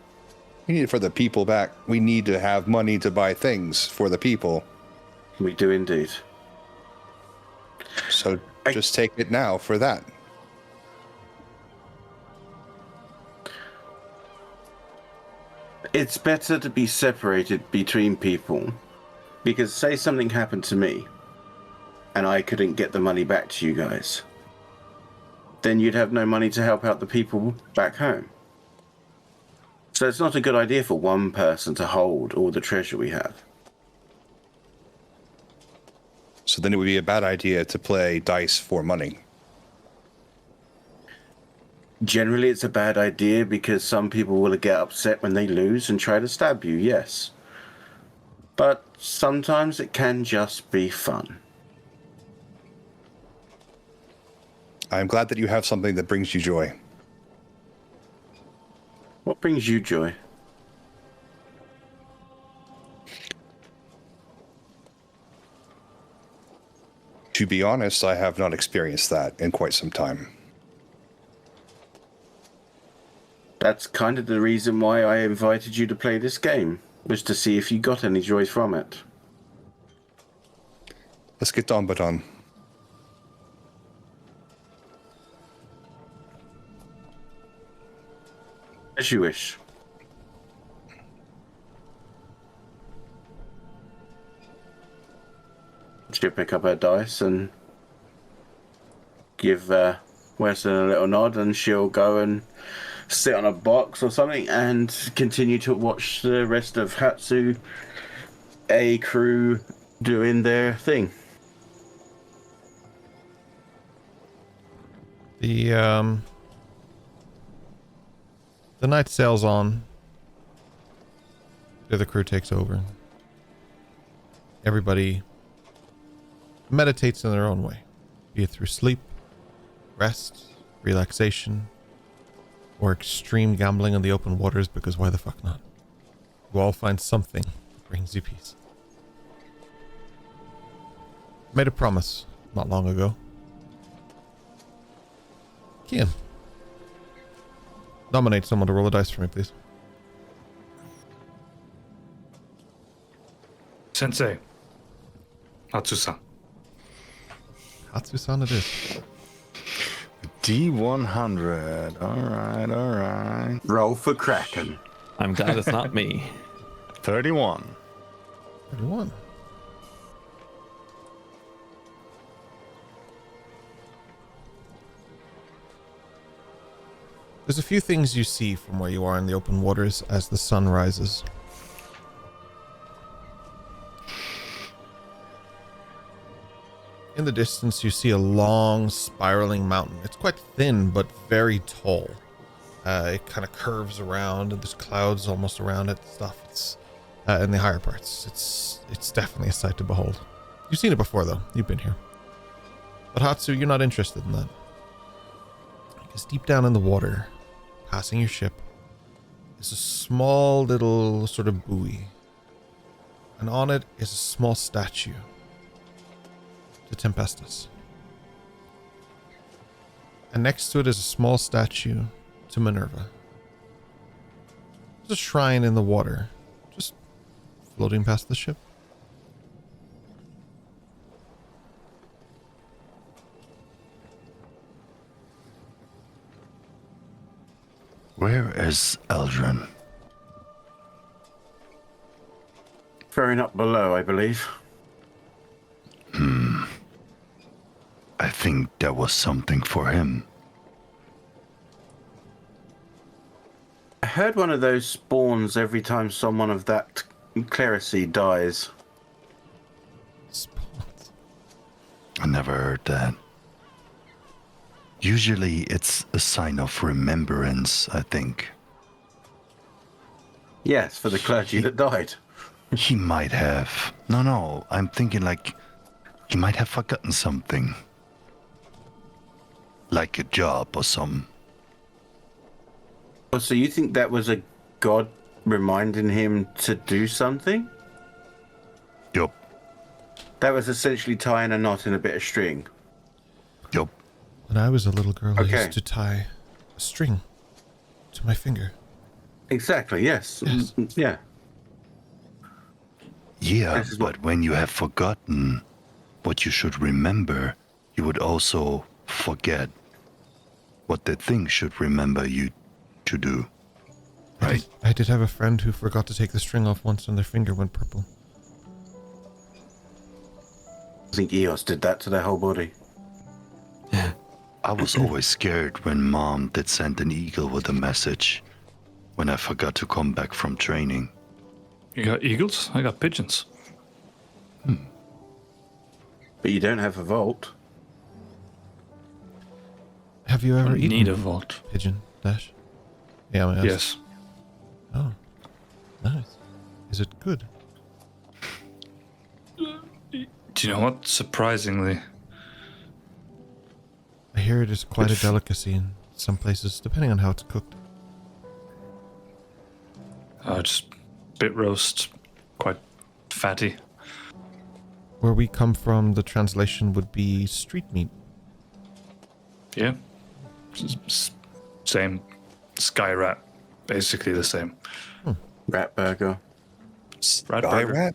We need it for the people back. We need to have money to buy things for the people. We do indeed. So just take it now for that. It's better to be separated between people, because say something happened to me and I couldn't get the money back to you guys, then you'd have no money to help out the people back home. So it's not a good idea for one person to hold all the treasure we have. So then it would be a bad idea to play dice for money. Generally, it's a bad idea because some people will get upset when they lose and try to stab you, yes. But sometimes it can just be fun. I'm glad that you have something that brings you joy. What brings you joy? To be honest, I have not experienced that in quite some time. That's kind of the reason why I invited you to play this game, was to see if you got any joy from it. Let's get on, but on. As you wish. She'll pick up her dice and give Weslyn a little nod, and she'll go and sit on a box or something and continue to watch the rest of Hatsu A crew doing their thing. The night sails on. The other crew takes over. Everybody meditates in their own way, be it through sleep, rest, relaxation, or extreme gambling on the open waters, because why the fuck not? You all find something that brings you peace. Made a promise not long ago. Kian, nominate someone to roll a dice for me, please. Sensei. Hatsu-san. Hatsu-san it is. D100. All right. Roll for Kraken. I'm glad it's not me. 31. 31. There's a few things you see from where you are in the open waters as the sun rises. In the distance, you see a long, spiraling mountain. It's quite thin, but very tall. It kind of curves around, and there's clouds almost around it. Stuff. It's in the higher parts. It's definitely a sight to behold. You've seen it before, though. You've been here. But Hatsu, you're not interested in that. Because deep down in the water, passing your ship, is a small little sort of buoy. And on it is a small statue to Tempestus. And next to it is a small statue to Minerva. There's a shrine in the water, just floating past the ship. Where is Eldrin? Throwing up below, I believe. I think there was something for him. I heard one of those spawns every time someone of that clerisy dies. Spawns. I never heard that. Usually it's a sign of remembrance, I think. Yes, for the clergy that died. He might have. No, I'm thinking like he might have forgotten something. Like a job or some. Oh, so you think that was a god reminding him to do something? Yup. That was essentially tying a knot in a bit of string. Yup. When I was a little girl, I Okay. used to tie a string to my finger. Exactly, yes. Yes. Yeah. Yeah, This is what- but when you have forgotten what you should remember, you would also forget what the thing should remember you to do. Right? I did have a friend who forgot to take the string off once and their finger went purple. I think Eos did that to their whole body. I was always scared when Mom did send an eagle with a message when I forgot to come back from training. You got eagles? I got pigeons. But you don't have a vault. Have you ever I eaten need a vault. pigeon, Dash? Yeah, I asked. Yes. Oh, nice. Is it good? Do you know what? Surprisingly, I hear it is quite a delicacy in some places, depending on how it's cooked. just bit roast, quite fatty. Where we come from, the translation would be street meat. Yeah. Same. Sky rat. Basically the same. Rat burger. Rat Sky burger. rat?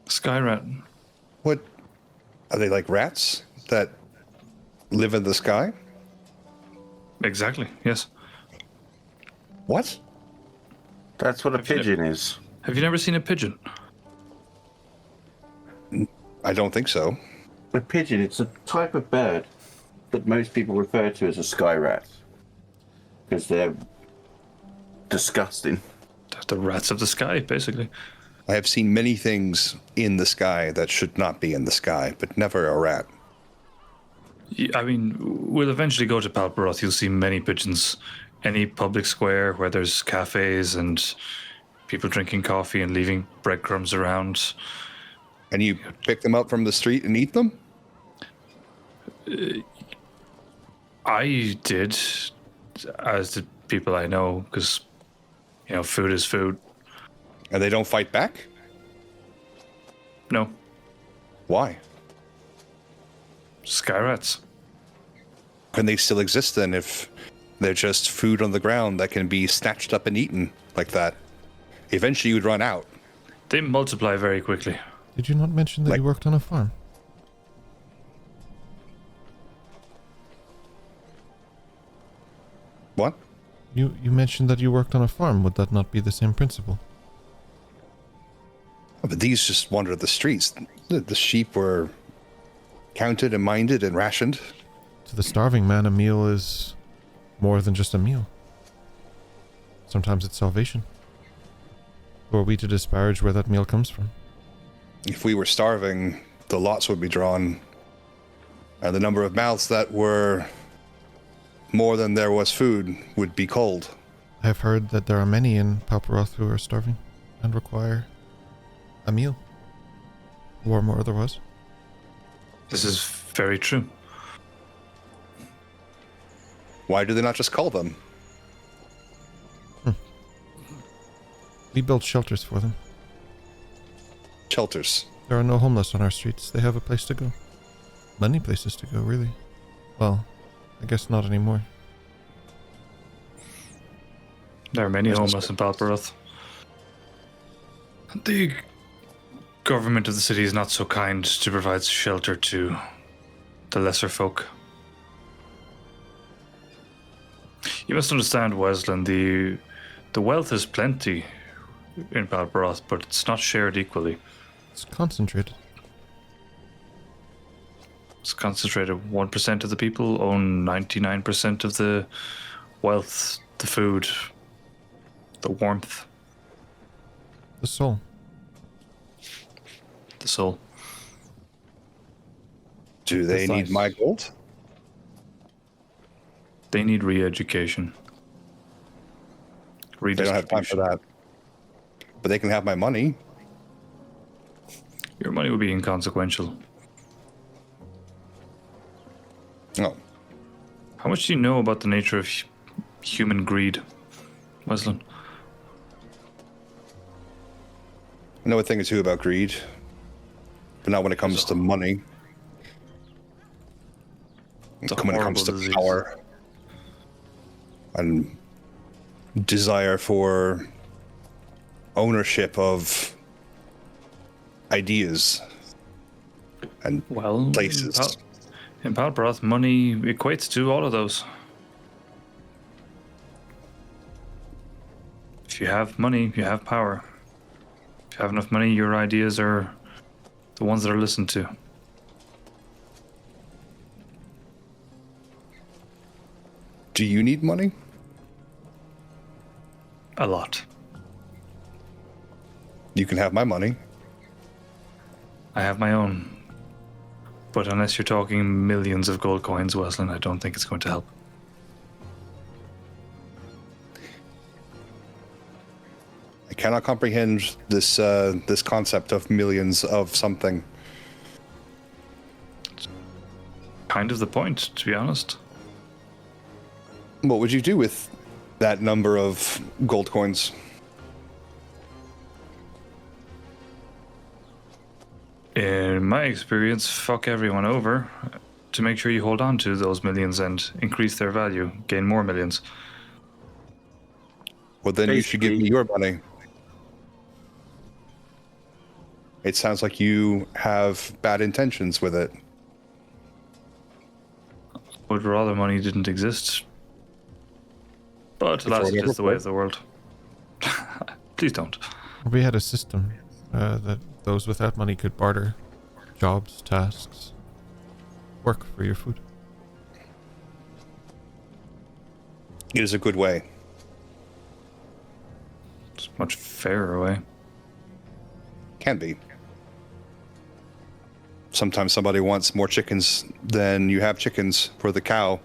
Sky rat. What? Are they like rats that live in the sky? Exactly. Yes. What? That's what a Have you pigeon is. Have you never seen a pigeon? I don't think so. A pigeon, it's a type of bird that most people refer to as a sky rat. Because they're disgusting. The rats of the sky, basically. I have seen many things in the sky that should not be in the sky, but never a rat. I mean, we'll eventually go to Palperoth. You'll see many pigeons. Any public square where there's cafes and people drinking coffee and leaving breadcrumbs around. And you pick them up from the street and eat them? I did, as did people I know, because, you know, food is food. And they don't fight back? No, Why? sky rats. Can they still exist then if they're just food on the ground that can be snatched up and eaten like that? Eventually you'd run out. They multiply very quickly. Did you not mention that Like- you worked on a farm? What? You mentioned that you worked on a farm. Would that not be the same principle? But these just wandered the streets. The sheep were counted and minded and rationed. To the starving man, a meal is more than just a meal. Sometimes it's salvation. Who are we to disparage where that meal comes from? If we were starving, the lots would be drawn, and the number of mouths that were more than there was food would be cold. I've heard that there are many in Palperoth who are starving and require a meal, warm or otherwise. This is very true. Why do they not just call them? We build shelters for them. Shelters. There are no homeless on our streets. They have a place to go. Many places to go, really. Well, I guess not anymore. There are many homeless in Palperoth. The government of the city is not so kind to provide shelter to the lesser folk. You must understand, Weslyn, the wealth is plenty in Palperoth, but it's not shared equally. It's concentrated. It's concentrated. 1% of the people own 99% of the wealth, the food, the warmth, The soul. the soul. Do they need Precise. my gold? They need re-education. They don't have time for that. But they can have my money. Your money would be inconsequential. Oh, How much do you know about the nature of human greed, Weslyn? I know a thing or two about greed, but not when it comes to money. It's a When it comes to horrible disease. power and desire for ownership of ideas and Well, places. In Palbroth, money equates to all of those. If you have money, you have power. If you have enough money, your ideas are the ones that are listened to. Do you need money? A lot. You can have my money. I have my own. But unless you're talking millions of gold coins, Weslyn, I don't think it's going to help. I cannot comprehend this this concept of millions of something. Kind of the point, to be honest. What would you do with that number of gold coins? In my experience, fuck everyone over to make sure you hold on to those millions and increase their value, gain more millions. Well, then you should give me your money. It sounds like you have bad intentions with it. Would rather money didn't exist. But alas, it is the way of the world. Please don't. We had a system that those without money could barter jobs, tasks, work for your food. It is a good way. It's a much fairer way. Can be. Sometimes somebody wants more chickens than you have chickens for the cow.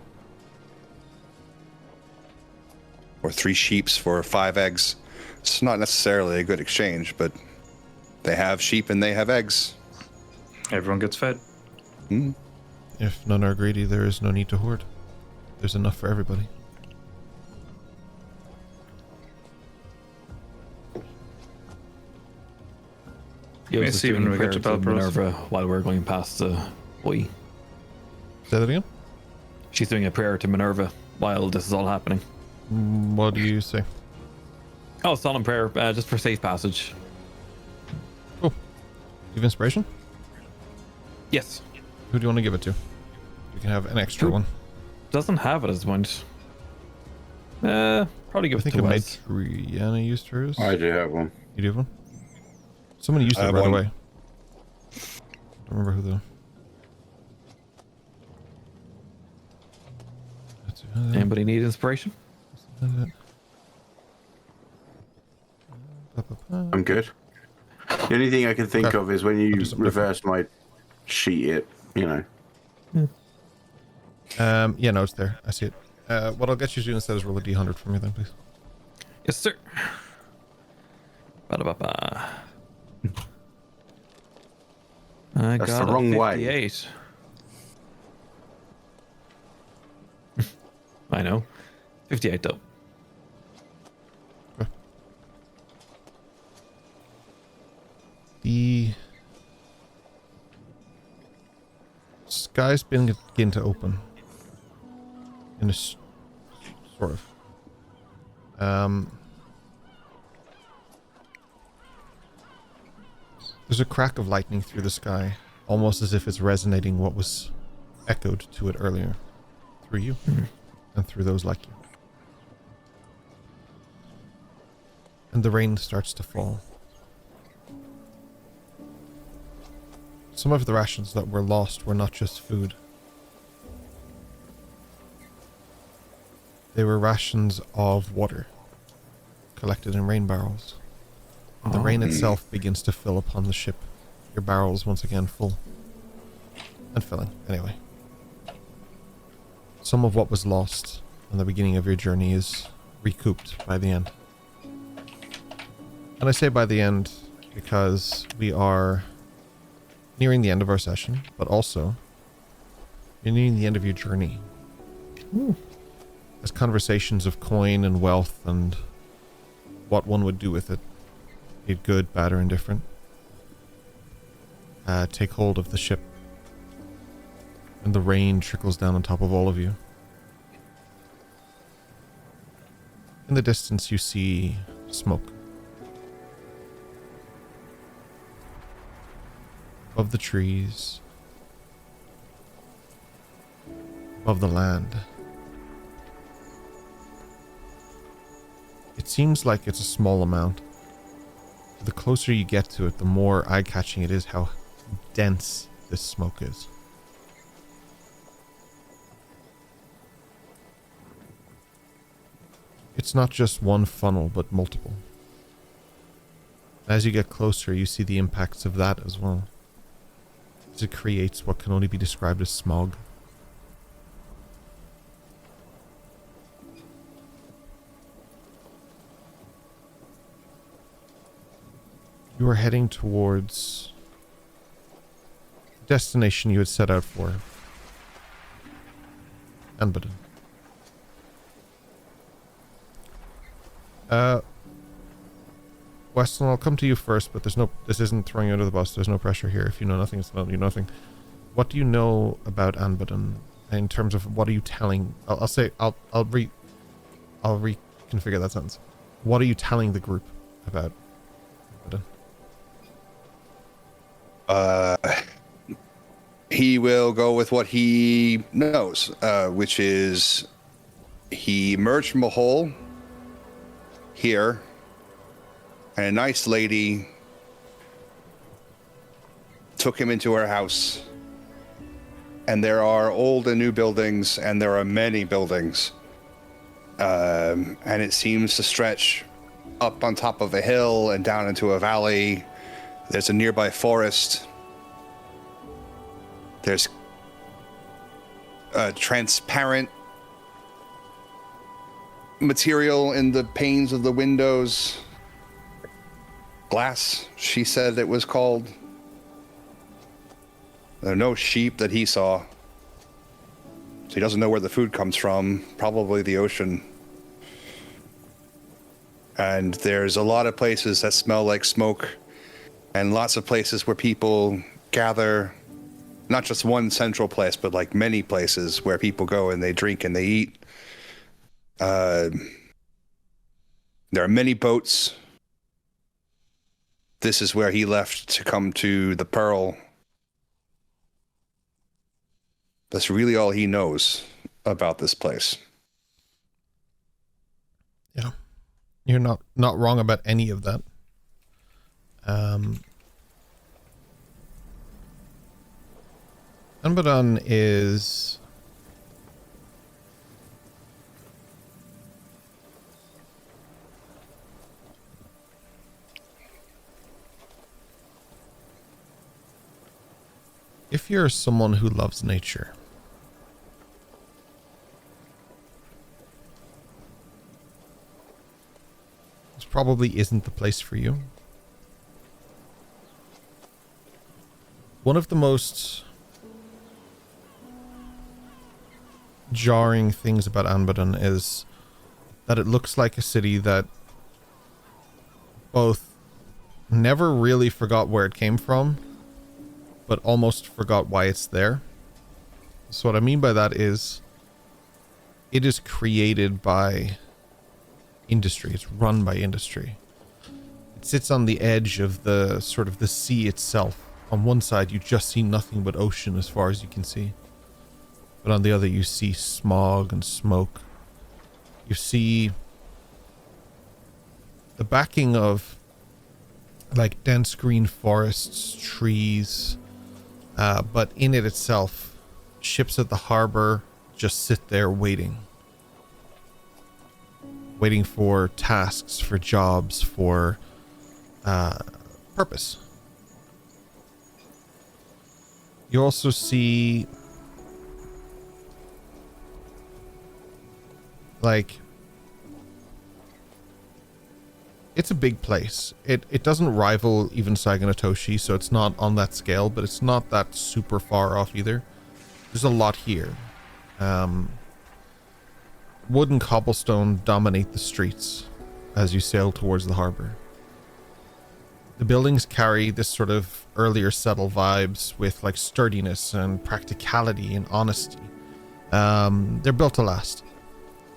Or 3 sheeps for 5 eggs. It's not necessarily a good exchange, but they have sheep and they have eggs. Everyone gets fed. If none are greedy, there is no need to hoard. There's enough for everybody. Yo's is see doing when we prayer get to to Belpros. Minerva while we're going past the boy. Say that again? She's doing a prayer to Minerva while this is all happening. What do you say? Oh, solemn prayer, just for safe passage. Cool. Do you have inspiration? Yes. Who do you want to give it to? You can have an extra one. Doesn't have it as much. Probably give I it think to it made Wes. Triana used hers. I do have one. You do have one? Someone used I it have right one. away. Don't remember who though. Anybody need inspiration? I'm good. The only thing I can think Okay. of is when I'll you do something reverse my sheet, it, you know. Yeah, no, it's there. I see it. What I'll get you to do instead is roll a d100 for me then, please. Yes, sir. Ba-da-ba-ba. I That's got the wrong way. 58. I know. 58 though. The sky's begin to open in a sort of there's a crack of lightning through the sky, almost as if it's resonating what was echoed to it earlier through you and through those like you. And the rain starts to fall. Some of the rations that were lost were not just food. They were rations of water, collected in rain barrels. The rain itself begins to fill upon the ship. Your barrels once again full. And filling, anyway. Some of what was lost in the beginning of your journey is recouped by the end. And I say by the end because we are nearing the end of our session, but also you're nearing the end of your journey. As conversations of coin and wealth and what one would do with it, be it good, bad, or indifferent, take hold of the ship. And the rain trickles down on top of all of you. In the distance you see smoke. Above the trees, of the land. It seems like it's a small amount. The closer you get to it, the more eye-catching it is how dense this smoke is. It's not just one funnel, but multiple. As you get closer, you see the impacts of that as well, as it creates what can only be described as smog. You are heading towards the destination you had set out for, Anbadan. Weslyn, I'll come to you first, but this isn't throwing you under the bus. There's no pressure here. If you know nothing, it's not you know nothing. What do you know about Anbadan in terms of what are you telling? I'll reconfigure that sentence. What are you telling the group about Anbadan? He will go with what he knows, which is he emerged from a hole here, and a nice lady took him into her house. And there are old and new buildings, and there are many buildings. And it seems to stretch up on top of a hill and down into a valley. There's a nearby forest. There's transparent material in the panes of the windows. Glass, she said it was called. There are no sheep that he saw. So he doesn't know where the food comes from. Probably the ocean. And there's a lot of places that smell like smoke. And lots of places where people gather. Not just one central place, but like many places where people go and they drink and they eat. There are many boats. This is where he left to come to the Pearl. That's really all he knows about this place. Yeah. You're not wrong about any of that. Anbadan is if you're someone who loves nature, this probably isn't the place for you. One of the most jarring things about Anbadan is that it looks like a city that both never really forgot where it came from, but almost forgot why it's there. So what I mean by that is it is created by industry. It's run by industry. It sits on the edge of the sort of the sea itself. On one side, you just see nothing but ocean as far as you can see. But on the other, you see smog and smoke. You see the backing of like dense green forests, trees, but in it itself, ships at the harbor just sit there waiting for tasks, for jobs, for purpose. You also see like it's a big place. It doesn't rival even Saganatoshi, so it's not on that scale, but it's not that super far off either. There's a lot here. Wood and cobblestone dominate the streets as you sail towards the harbor. The buildings carry this sort of earlier settled vibes with like sturdiness and practicality and honesty. They're built to last.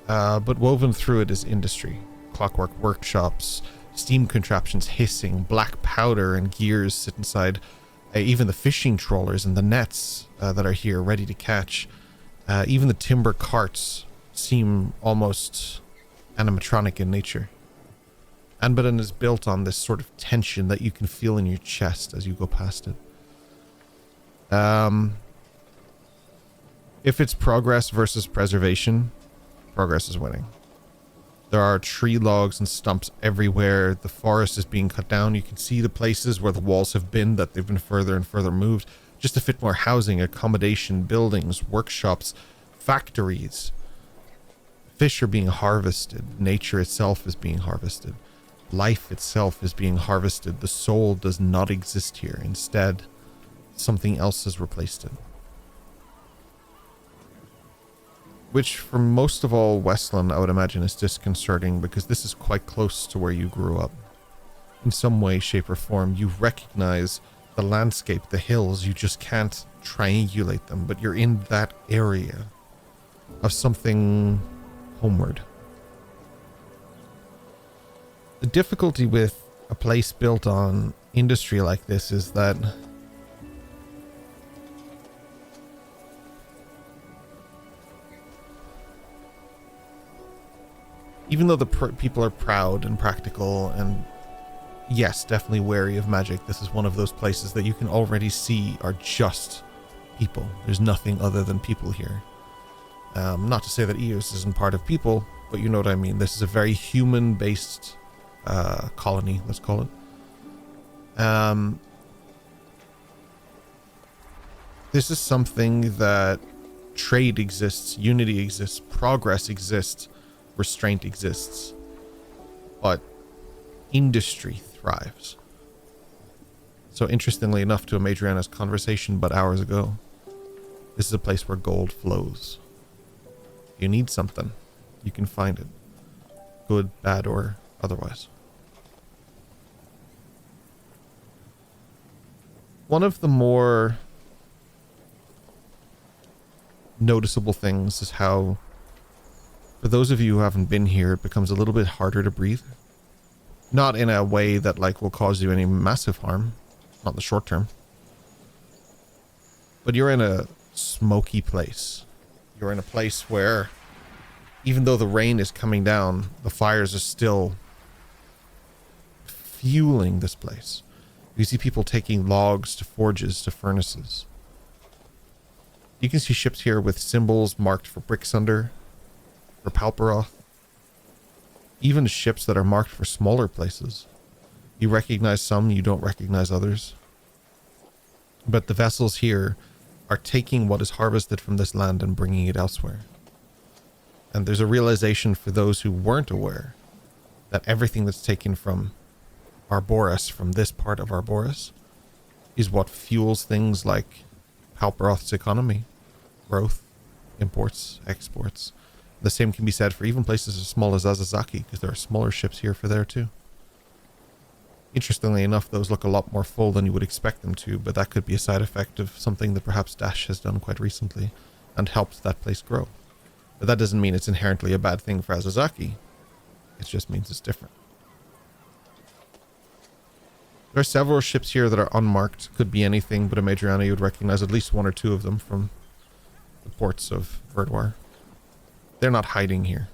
But woven through it is industry. Clockwork workshops, steam contraptions hissing, black powder and gears sit inside even the fishing trawlers and the nets that are here ready to catch. Even the timber carts seem almost animatronic in nature. Anbadan is built on this sort of tension that you can feel in your chest as you go past it. If it's progress versus preservation, progress is winning. There are tree logs and stumps everywhere. The forest is being cut down. You can see the places where the walls have been, that they've been further and further moved, just to fit more housing, accommodation, buildings, workshops, factories. Fish are being harvested. Nature itself is being harvested. Life itself is being harvested. The soul does not exist here. Instead, something else has replaced it. Which, for most of all Weslyn, I would imagine is disconcerting, because this is quite close to where you grew up. In some way, shape, or form, you recognize the landscape, the hills. You just can't triangulate them, but you're in that area of something homeward. The difficulty with a place built on industry like this is that even though the people are proud and practical and yes, definitely wary of magic, this is one of those places that you can already see are just people. There's nothing other than people here. Not to say that Eos isn't part of people, but you know what I mean. This is a very human-based colony, let's call it. This is something that trade exists, unity exists, progress exists, restraint exists, but industry thrives. So interestingly enough, to Amadriana's conversation but hours ago, this is a place where gold flows. You need something, you can find it, good, bad, or otherwise. One of the more noticeable things is how, for those of you who haven't been here, it becomes a little bit harder to breathe. Not in a way that like will cause you any massive harm, not in the short term. But you're in a smoky place. You're in a place where, even though the rain is coming down, the fires are still fueling this place. You see people taking logs to forges, to furnaces. You can see ships here with symbols marked for Bricksunder, for Palperoth. Even ships that are marked for smaller places. You recognize some, you don't recognize others. But the vessels here are taking what is harvested from this land and bringing it elsewhere. And there's a realization for those who weren't aware that everything that's taken from Arboris, from this part of Arboris, is what fuels things like Palperoth's economy, growth, imports, exports. The same can be said for even places as small as Azazaki, because there are smaller ships here for there too. Interestingly enough, those look a lot more full than you would expect them to, but that could be a side effect of something that perhaps Dash has done quite recently and helped that place grow. But that doesn't mean it's inherently a bad thing for Azazaki. It just means it's different. There are several ships here that are unmarked. Could be anything, but Amadriana, you would recognize at least one or two of them from the ports of Verdoir. They're not hiding here.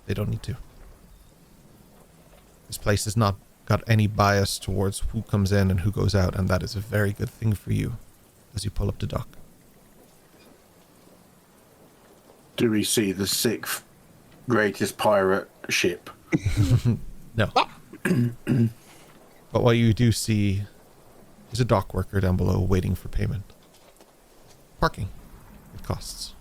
They don't need to. This place has not got any bias towards who comes in and who goes out, and that is a very good thing for you as you pull up to dock. Do we see the sixth greatest pirate ship? No. But what you do see is a dock worker down below waiting for payment. Parking. It costs.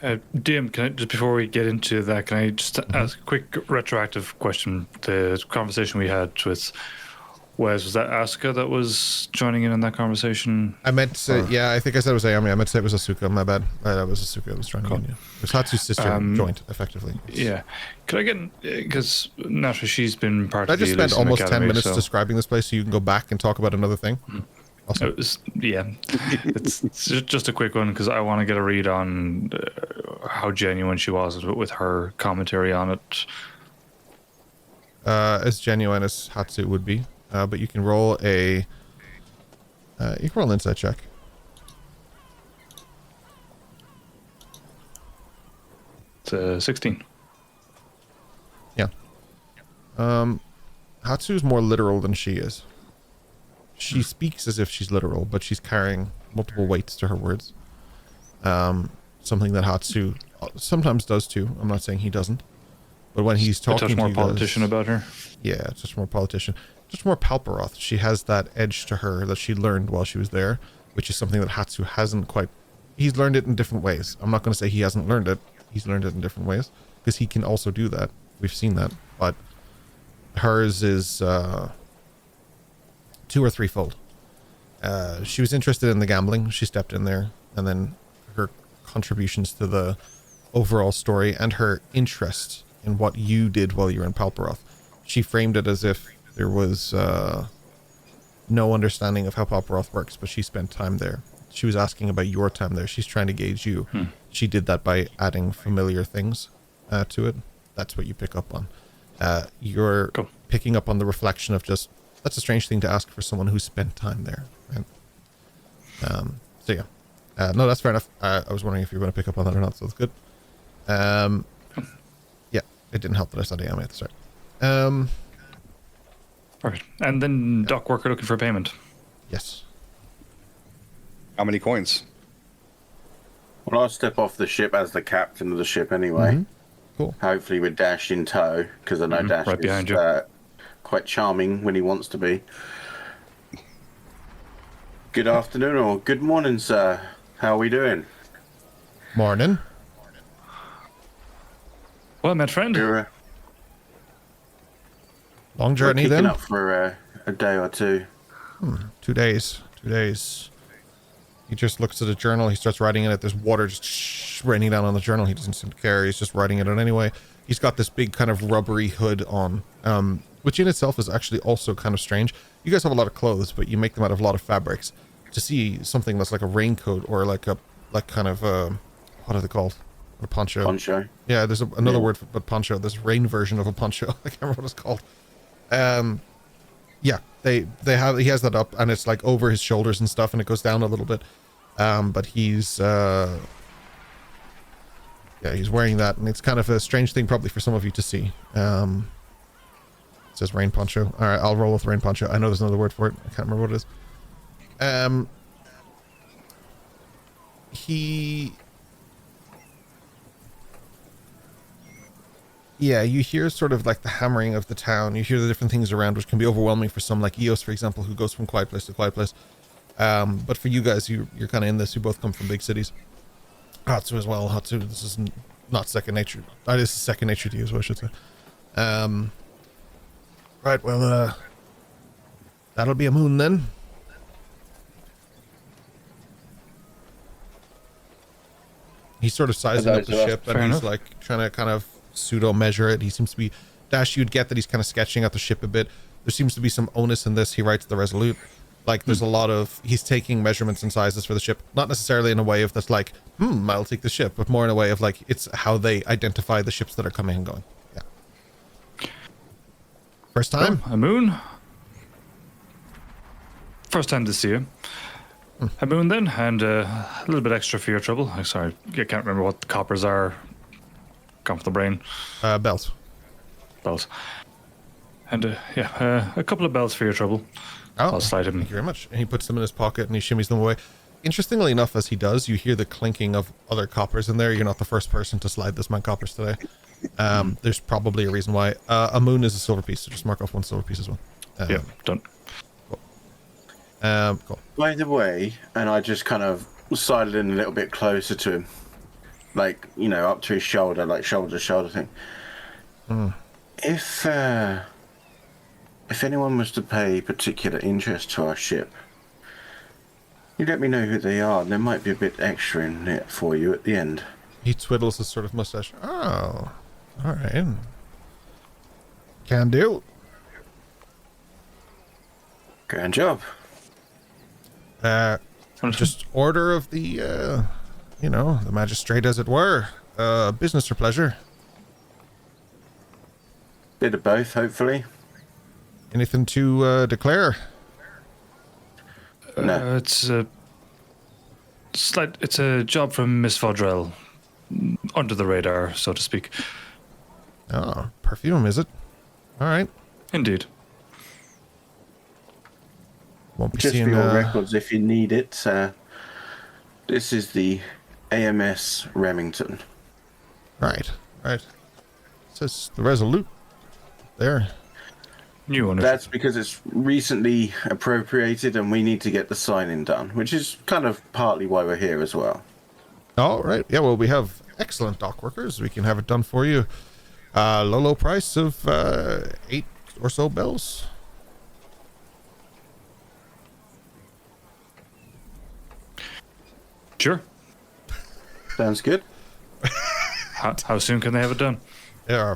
DM, can I, just before we get into that, can I just ask a quick retroactive question? The conversation we had with Wes, was that Asuka that was joining in on that conversation? I meant to say, yeah, I think I said it was Ayami. I meant to say it was Asuka, my bad. That was Asuka that was joining in. Yeah. It was Hatsu's sister joint, effectively. Yeah. Could I get, because naturally she's been part I of the just spent Elysium almost Academy, 10 minutes so describing this place so you can go back and talk about another thing. Awesome. It was, yeah, it's just a quick one because I want to get a read on how genuine she was with her commentary on it. As genuine as Hatsu would be, but you can roll a you can roll an insight check. got 16. Yeah. Hatsu's more literal than she is. She speaks as if she's literal, but she's carrying multiple weights to her words. Something that Hatsu sometimes does too. I'm not saying he doesn't. But when he's talking to more you politician guys, about her. yeah, just more politician. Just more Palperoth. She has that edge to her that she learned while she was there, which is something that Hatsu hasn't quite... He's learned it in different ways. I'm not going to say he hasn't learned it. He's learned it in different ways, because he can also do that. We've seen that. But hers is 2 or 3-fold. She was interested in the gambling. She stepped in there, and then her contributions to the overall story and her interest in what you did while you were in Palperoth. She framed it as if there was no understanding of how Palperoth works, but she spent time there. She was asking about your time there. She's trying to gauge you. She did that by adding familiar things to it. That's what you pick up on. You're Cool. picking up on the reflection of just, that's a strange thing to ask for someone who spent time there, right? So yeah. No, that's fair enough. I was wondering if you were going to pick up on that or not, so that's good. Yeah, it didn't help that I said Ayami at the start. Perfect. And then dock worker looking for payment. Yes. How many coins? Well, I'll step off the ship as the captain of the ship anyway. Cool. Hopefully with Dash in tow, because I know Dash right behind you. is quite charming when he wants to be. Good afternoon or good morning, sir. How are we doing? Morning. Well, my friend. We're Long journey kicking then? up for a day or two. 2 days. 2 days. He just looks at a journal. He starts writing in it. There's water just raining down on the journal. He doesn't seem to care. He's just writing it out anyway. He's got this big kind of rubbery hood on, which in itself is actually also kind of strange. You guys have a lot of clothes, but you make them out of a lot of fabrics. To see something that's like a raincoat or like kind of what are they called? A poncho. Poncho. Yeah, there's another word for but poncho. This rain version of a poncho. I can't remember what it's called. Yeah, he has that up, and it's like over his shoulders and stuff, and it goes down a little bit. But he's he's wearing that, and it's kind of a strange thing probably for some of you to see. It says rain poncho. All right, I'll roll with rain poncho. I know there's another word for it. I can't remember what it is. Yeah, you hear sort of like the hammering of the town. You hear the different things around, which can be overwhelming for some, like Eos, for example, who goes from quiet place to quiet place. But for you guys, you're kind of in this. You both come from big cities. Hatsu as well. Hatsu, this is not second nature. That is second nature to you, is what I should say. Right, well, that'll be a moon then. He's sort of sizing up the ship, and he's like trying to kind of pseudo measure it. He seems to be, Dash, you'd get that he's kind of sketching out the ship a bit. There seems to be some onus in this. He writes the Resolute. Like there's a lot of, he's taking measurements and sizes for the ship, not necessarily in a way of that's like, I'll take the ship, but more in a way of like, it's how they identify the ships that are coming and going. Yeah. First time? A moon. First time to see you. A moon then, and a little bit extra for your trouble. I'm sorry, I can't remember what the coppers are. Gone for the brain. Bells. Bells. And a couple of bells for your trouble. Oh, I'll slide him. thank you very much. And he puts them in his pocket and he shimmies them away. Interestingly enough, as he does, you hear the clinking of other coppers in there. You're not the first person to slide this man coppers today. There's probably a reason why. A moon is a silver piece, so just mark off one silver piece as well. Yeah, done. Cool. By the way, and I just kind of sidled in a little bit closer to him, like, you know, up to his shoulder, like shoulder to shoulder thing. If anyone was to pay particular interest to our ship, you let me know who they are, and there might be a bit extra in it for you at the end. He twiddles his sort of mustache. Oh, all right. Can do. Grand job. Just order of the, the magistrate, as it were. Business or pleasure? Bit of both, hopefully. Anything to declare? No. It's a job from Miss Vaudrell. under the radar, so to speak. Oh, perfume, is it? All right. Indeed. Won't be Just seeing, for your records, if you need it, this is the AMS Remington. Right. It says the Resolute there. New owner. That's because it's recently appropriated and we need to get the signing done, which is kind of partly why we're here as well. All right. Yeah, well, we have excellent dock workers. We can have it done for you. Low price of 8 or so bells. Sure. Sounds good. How soon can they have it done? Yeah,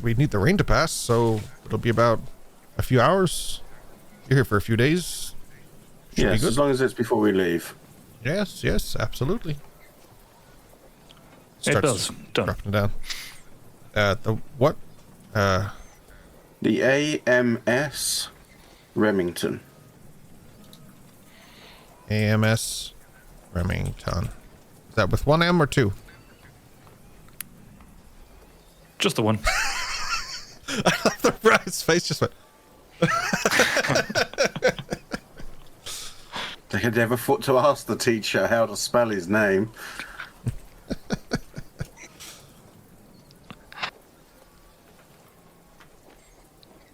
we need the rain to pass, so it'll be about a few hours. You're here for a few days. Should be Yes, good. as long as it's before we leave. Yes, absolutely. 8 bells. Done. Dropping down. The what? The AMS Remington. AMS Remington. Is that with 1 M or 2? Just the one. The bride's face just went. They had never thought to ask the teacher how to spell his name.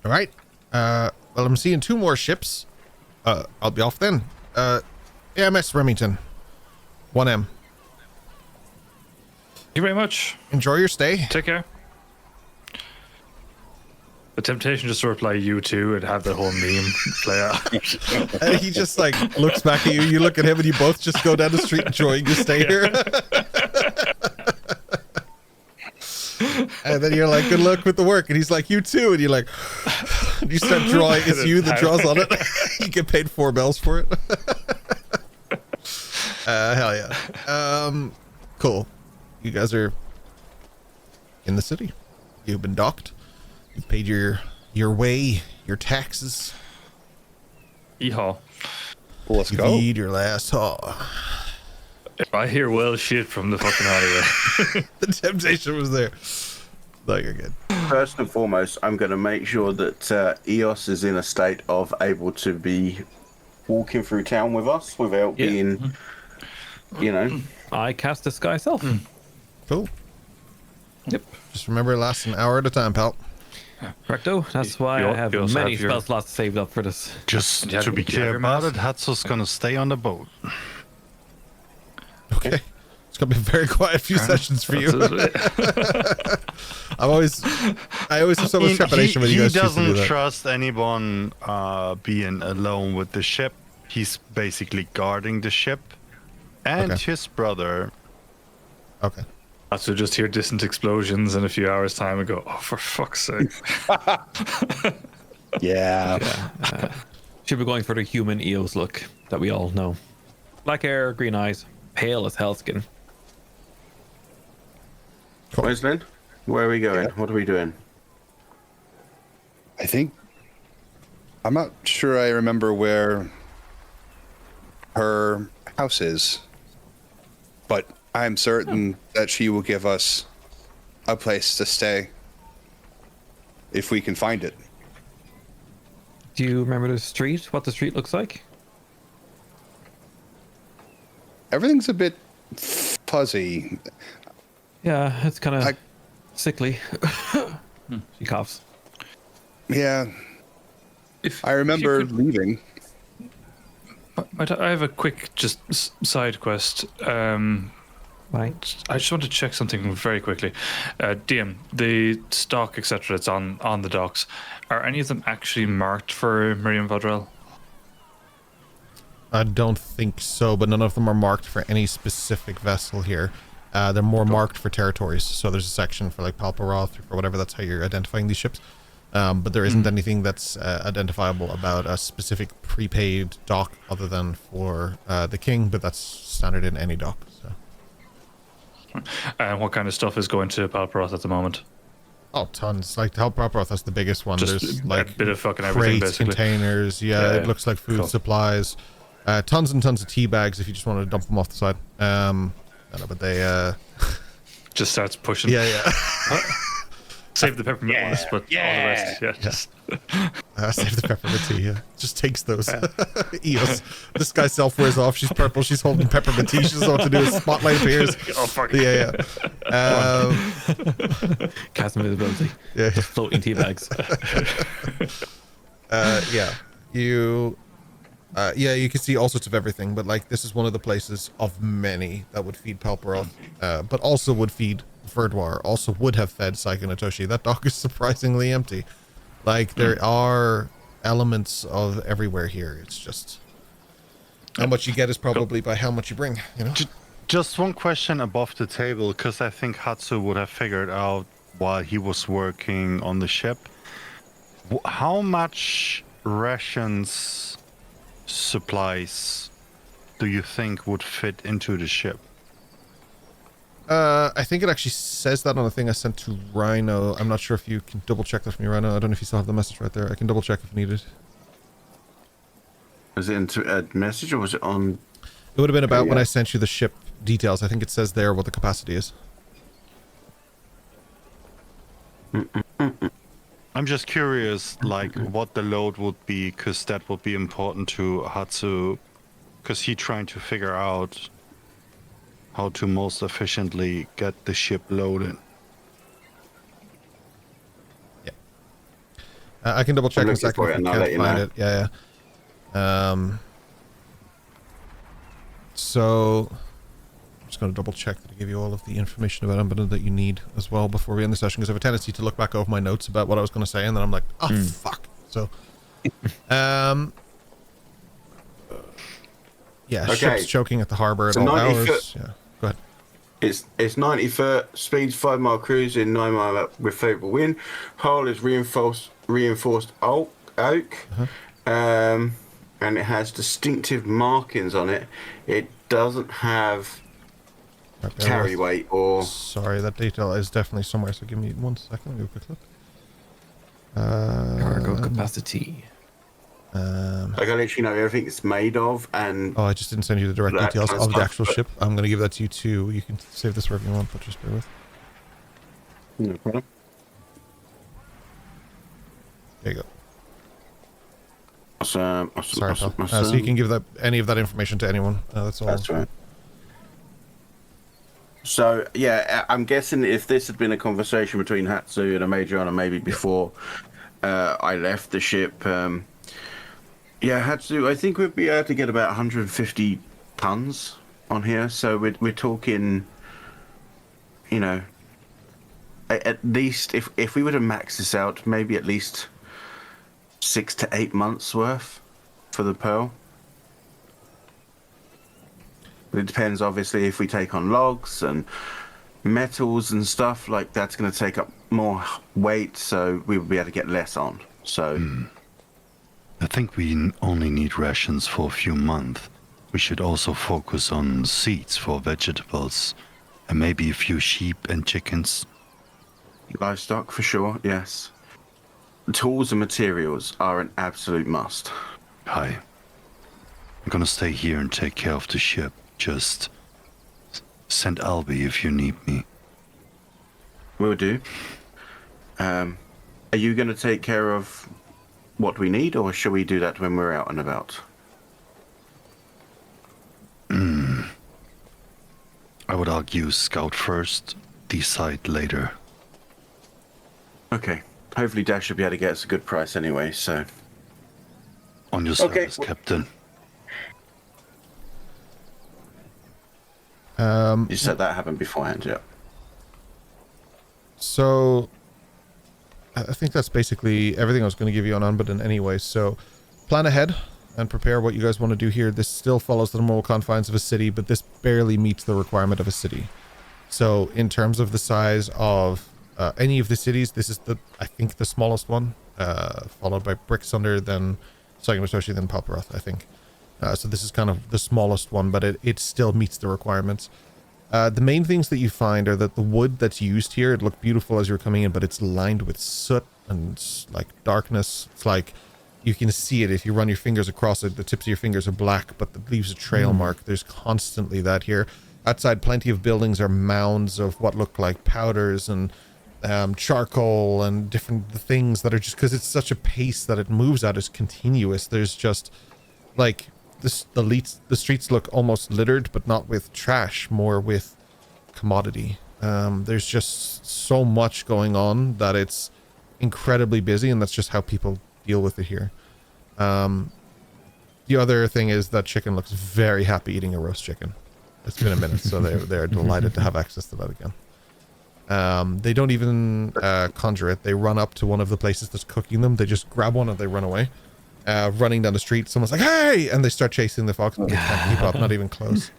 All right. Well, I'm seeing 2 more ships. I'll be off then. AMS Remington. 1 M. Thank you very much. Enjoy your stay. Take care. The temptation just to reply you too and have the whole meme play out. And he just like looks back at you. You look at him, and you both just go down the street enjoying your stay here. And then you're like, "Good luck with the work," and he's like, "You too." And you're like, and you start drawing. It's you that draws on it. You get paid 4 bells for it. Hell yeah. Cool. You guys are in the city. You've been docked. You've paid your way, your taxes. Yeehaw. Well, let's You go. need your last haul. If I hear well shit from the fucking alleyway. The temptation was there. Like again. First and foremost, I'm going to make sure that EOS is in a state of able to be walking through town with us without being, you know. I cast Disguise Self. Cool. Yep. Just remember it lasts an hour at a time, pal. Correcto. That's why You I have also many have your- spell slots saved up for this. Just Yeah, to be you have clear your about mask? it, Hatsu's gonna stay on the boat. Okay. It's gonna be a very quiet few sessions for you. I always have so much trepidation when you guys he choose to do doesn't that. trust anyone being alone with the ship. He's basically guarding the ship, and Okay. his brother. Okay. So just hear distant explosions in a few hours' time and go, oh, for fuck's sake. Yeah. Should be going for the human EOS look that we all know. Black hair, green eyes, pale as hell skin. Weslyn, where are we going? What are we doing? I think I'm not sure I remember where her house is, but I'm certain that she will give us a place to stay if we can find it. Do you remember the street? What the street looks like? Everything's a bit fuzzy. Yeah, it's kind of Like- sickly. She coughs. Yeah, If I remember if you leaving. could- I have a quick just side quest. Right. I just want to check something very quickly. DM, the stock, etc. that's on the docks, are any of them actually marked for Miriam Vodrell? I don't think so, but none of them are marked for any specific vessel here. They're more marked for territories. So there's a section for like Palparoth or for whatever. That's how you're identifying these ships. But there isn't anything that's identifiable about a specific prepaid dock other than for the king, but that's standard in any dock. So. And what kind of stuff is going to Palparoth at the moment? Oh, tons. Like Palparoth, that's the biggest one. Just There's a like bit of fucking everything, crates, basically. containers. Yeah, Yeah, it yeah. looks like food Cool. supplies. Tons and tons of tea bags if you just want to dump them off the side. I know, but they just starts pushing. Yeah. Save the peppermint ones, but all the rest, just Save the peppermint tea. Yeah, just takes those. Eos. This guy's self wears off. She's purple. She's holding peppermint tea. She doesn't know what to do. Spotlight appears. oh fuck. Yeah. Cast invisibility. Yeah. Just floating tea bags. You can see all sorts of everything, but like this is one of the places of many that would feed Palperoth, but also would feed Verdwar, also would have fed Saikonatoshi. That dock is surprisingly empty. Like there are elements of everywhere here. It's just how much you get is probably by how much you bring, you know? Just one question above the table, because I think Hatsu would have figured out while he was working on the ship. How much rations supplies do you think would fit into the ship? I think it actually says that on a thing I sent to Rhino. I'm not sure if you can double check that for me, Rhino. I don't know if you still have the message right there. I can double check if needed. Was it into a message or was it on? It would have been about when I sent you the ship details. I think it says there what the capacity is. I'm just curious, like, what the load would be, because that would be important to Hatsu, because he's trying to figure out how to most efficiently get the ship loaded. Yeah. I can double check in a second if I can't find it. Yeah. So I'm just going to double check that I give you all of the information about Unbidden that you need as well before we end the session, because I have a tendency to look back over my notes about what I was going to say, and then I'm like, oh, fuck. So, ships choking at the harbor at all hours. Yeah, go ahead. It's 90 foot, speeds 5 mile cruising, 9 mile up with favourable wind. Hull is reinforced oak, and it has distinctive markings on it. It doesn't have carry weight or. Sorry, that detail is definitely somewhere. So give me 1 second. Let me have a quick look. Cargo capacity. I can let you know everything it's made of, and I just didn't send you the direct details of the actual ship. I'm going to give that to you too. You can save this wherever you want, but just bear with. No problem. There you go. Sorry, pal. So you can give any of that information to anyone. That's all. That's right. So yeah, I'm guessing if this had been a conversation between Hatsu and a Major and maybe before I left the ship. Hatsu, I think we'd be able to get about 150 tons on here. So we're talking, at least if we were to max this out, maybe at least 6 to 8 months worth for the Pearl. But it depends, obviously, if we take on logs and metals and stuff, like that's going to take up more weight, so we will be able to get less on. So I think we only need rations for a few months. We should also focus on seeds for vegetables and maybe a few sheep and chickens. Livestock for sure, yes. Tools and materials are an absolute must. Hi. I'm gonna stay here and take care of the ship. Just send Albie if you need me. Will do. Are you going to take care of what we need, or shall we do that when we're out and about? I would argue scout first, decide later. Okay. Hopefully Dash should be able to get us a good price anyway, so. On your service, Captain. You said that happened beforehand, yeah. So I think that's basically everything I was going to give you on Unbidden anyway. So plan ahead and prepare what you guys want to do here. This still follows the normal confines of a city, but this barely meets the requirement of a city. So in terms of the size of any of the cities, this is I think the smallest one, followed by Bricksunder, then Saikonatoshi, then Palperoth, I think. So this is kind of the smallest one, but it still meets the requirements. The main things that you find are that the wood that's used here, it looked beautiful as you were coming in, but it's lined with soot and like darkness. It's like you can see it if you run your fingers across it. The tips of your fingers are black, but it leaves a trail mark. There's constantly that here. Outside, plenty of buildings are mounds of what look like powders and charcoal and different things that are just, because it's such a pace that it moves at is continuous. There's just like the streets look almost littered, but not with trash, more with commodity. There's just so much going on that it's incredibly busy, and that's just how people deal with it here. The other thing is that chicken looks very happy eating a roast chicken. It's been a minute, so they're delighted to have access to that again. They don't even conjure it. They run up to one of the places that's cooking them. They just grab one and they run away. Running down the street, someone's like, "Hey!" and they start chasing the fox, but they can't keep up, not even close.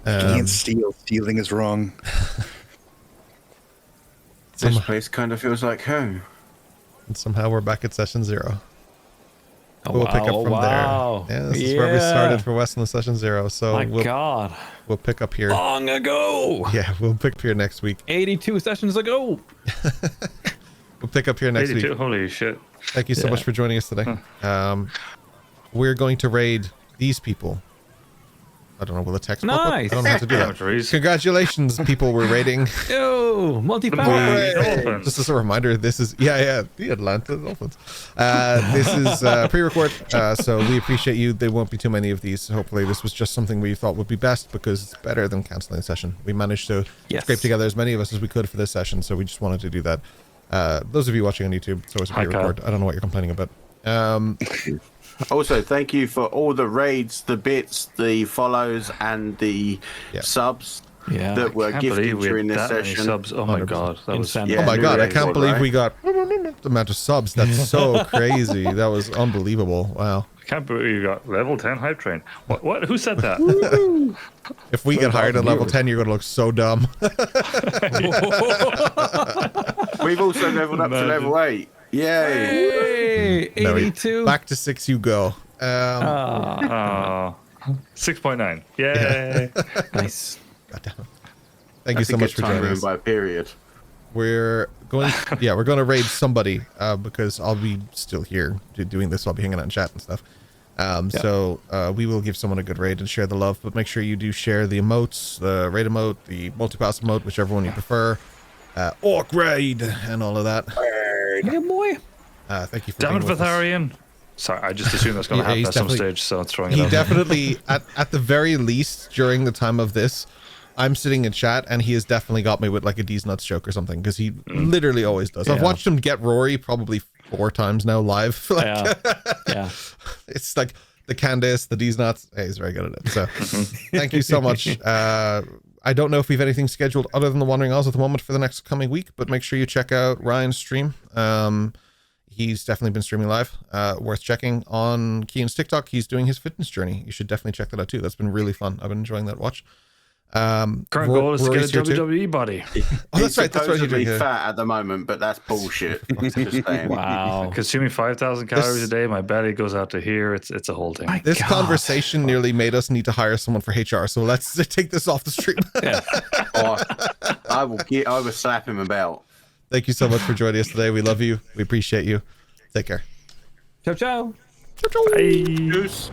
Can't steal. Stealing is wrong. This place kind of feels like home. And somehow we're back at session 0. Oh, We'll pick up from wow. there. Yeah, this is where we started for Weslyn session 0. So My we'll God. we'll pick up here. Long ago. Yeah, we'll pick up here next week. 82 sessions ago. We'll pick up here next 82. week. Holy shit. Thank you so Yeah. much for joining us today. We're going to raid these people. I don't know, will the text pop up? I Nice. don't know how to do that. Trees. Congratulations, people we're raiding. Yo, multi-power. Dolphins. Just as a reminder, this is the Atlanta Dolphins. This is pre-record, so we appreciate you. There won't be too many of these. Hopefully, this was just something we thought would be best because it's better than canceling a session. We managed to scrape together as many of us as we could for this session, so we just wanted to do that. Those of you watching on YouTube, so it's a pre-record. I don't know what you're complaining about. Also, thank you for all the raids, the bits, the follows, and the subs Yeah. that were Can't gifted believe we during had this that many session. subs. Oh my 100%. god, that was Insane. Yeah, Oh my new god, I record, can't believe right? we got the amount of subs. That's so crazy. That was unbelievable. Wow. I can't believe you got level 10 hype train. What? Who said that? If we get hired at level 10, you're going to look so dumb. We've also leveled up to level 8. Yay! Hey, No, 82. Back to 6 you go. 6.9. Yay. Nice. Thank you so much for joining us. By period. We're going to raid somebody because I'll be still here doing this. I'll be hanging out in chat and stuff. So we will give someone a good raid and share the love, but make sure you do share the emotes, the raid emote, the multi-pass emote, whichever one you prefer, orc raid and all of that. Yeah, boy. Thank you for Damn it, being with us. Vitharion. Sorry, I just assumed that's going to happen he's at some definitely- stage, so it's throwing it He out. definitely, at the very least, during the time of this, I'm sitting in chat and he has definitely got me with like a D's nuts joke or something because he literally always does. I've Yeah. watched him get Rory probably 4 times now live. Like, Yeah. it's like the Candace, the D's nuts. Hey, he's very good at it. So thank you so much. I don't know if we have anything scheduled other than the Wandering Isles at the moment for the next coming week, but make sure you check out Ryan's stream. He's definitely been streaming live. Worth checking on Keane's TikTok. He's doing his fitness journey. You should definitely check that out too. That's been really fun. I've been enjoying that watch. Current goal is to Rory's get a here too. WWE body. Oh, that's right. That's what you're supposedly doing. fat at the moment, but that's bullshit. Just saying. Wow. Consuming 5,000 calories a day, my belly goes out to here. It's a whole thing. My This God. conversation nearly made us need to hire someone for HR. So let's take this off the stream. Yeah. I will slap him about. Thank you so much for joining us today. We love you. We appreciate you. Take care. Ciao, ciao. Bye. Goose.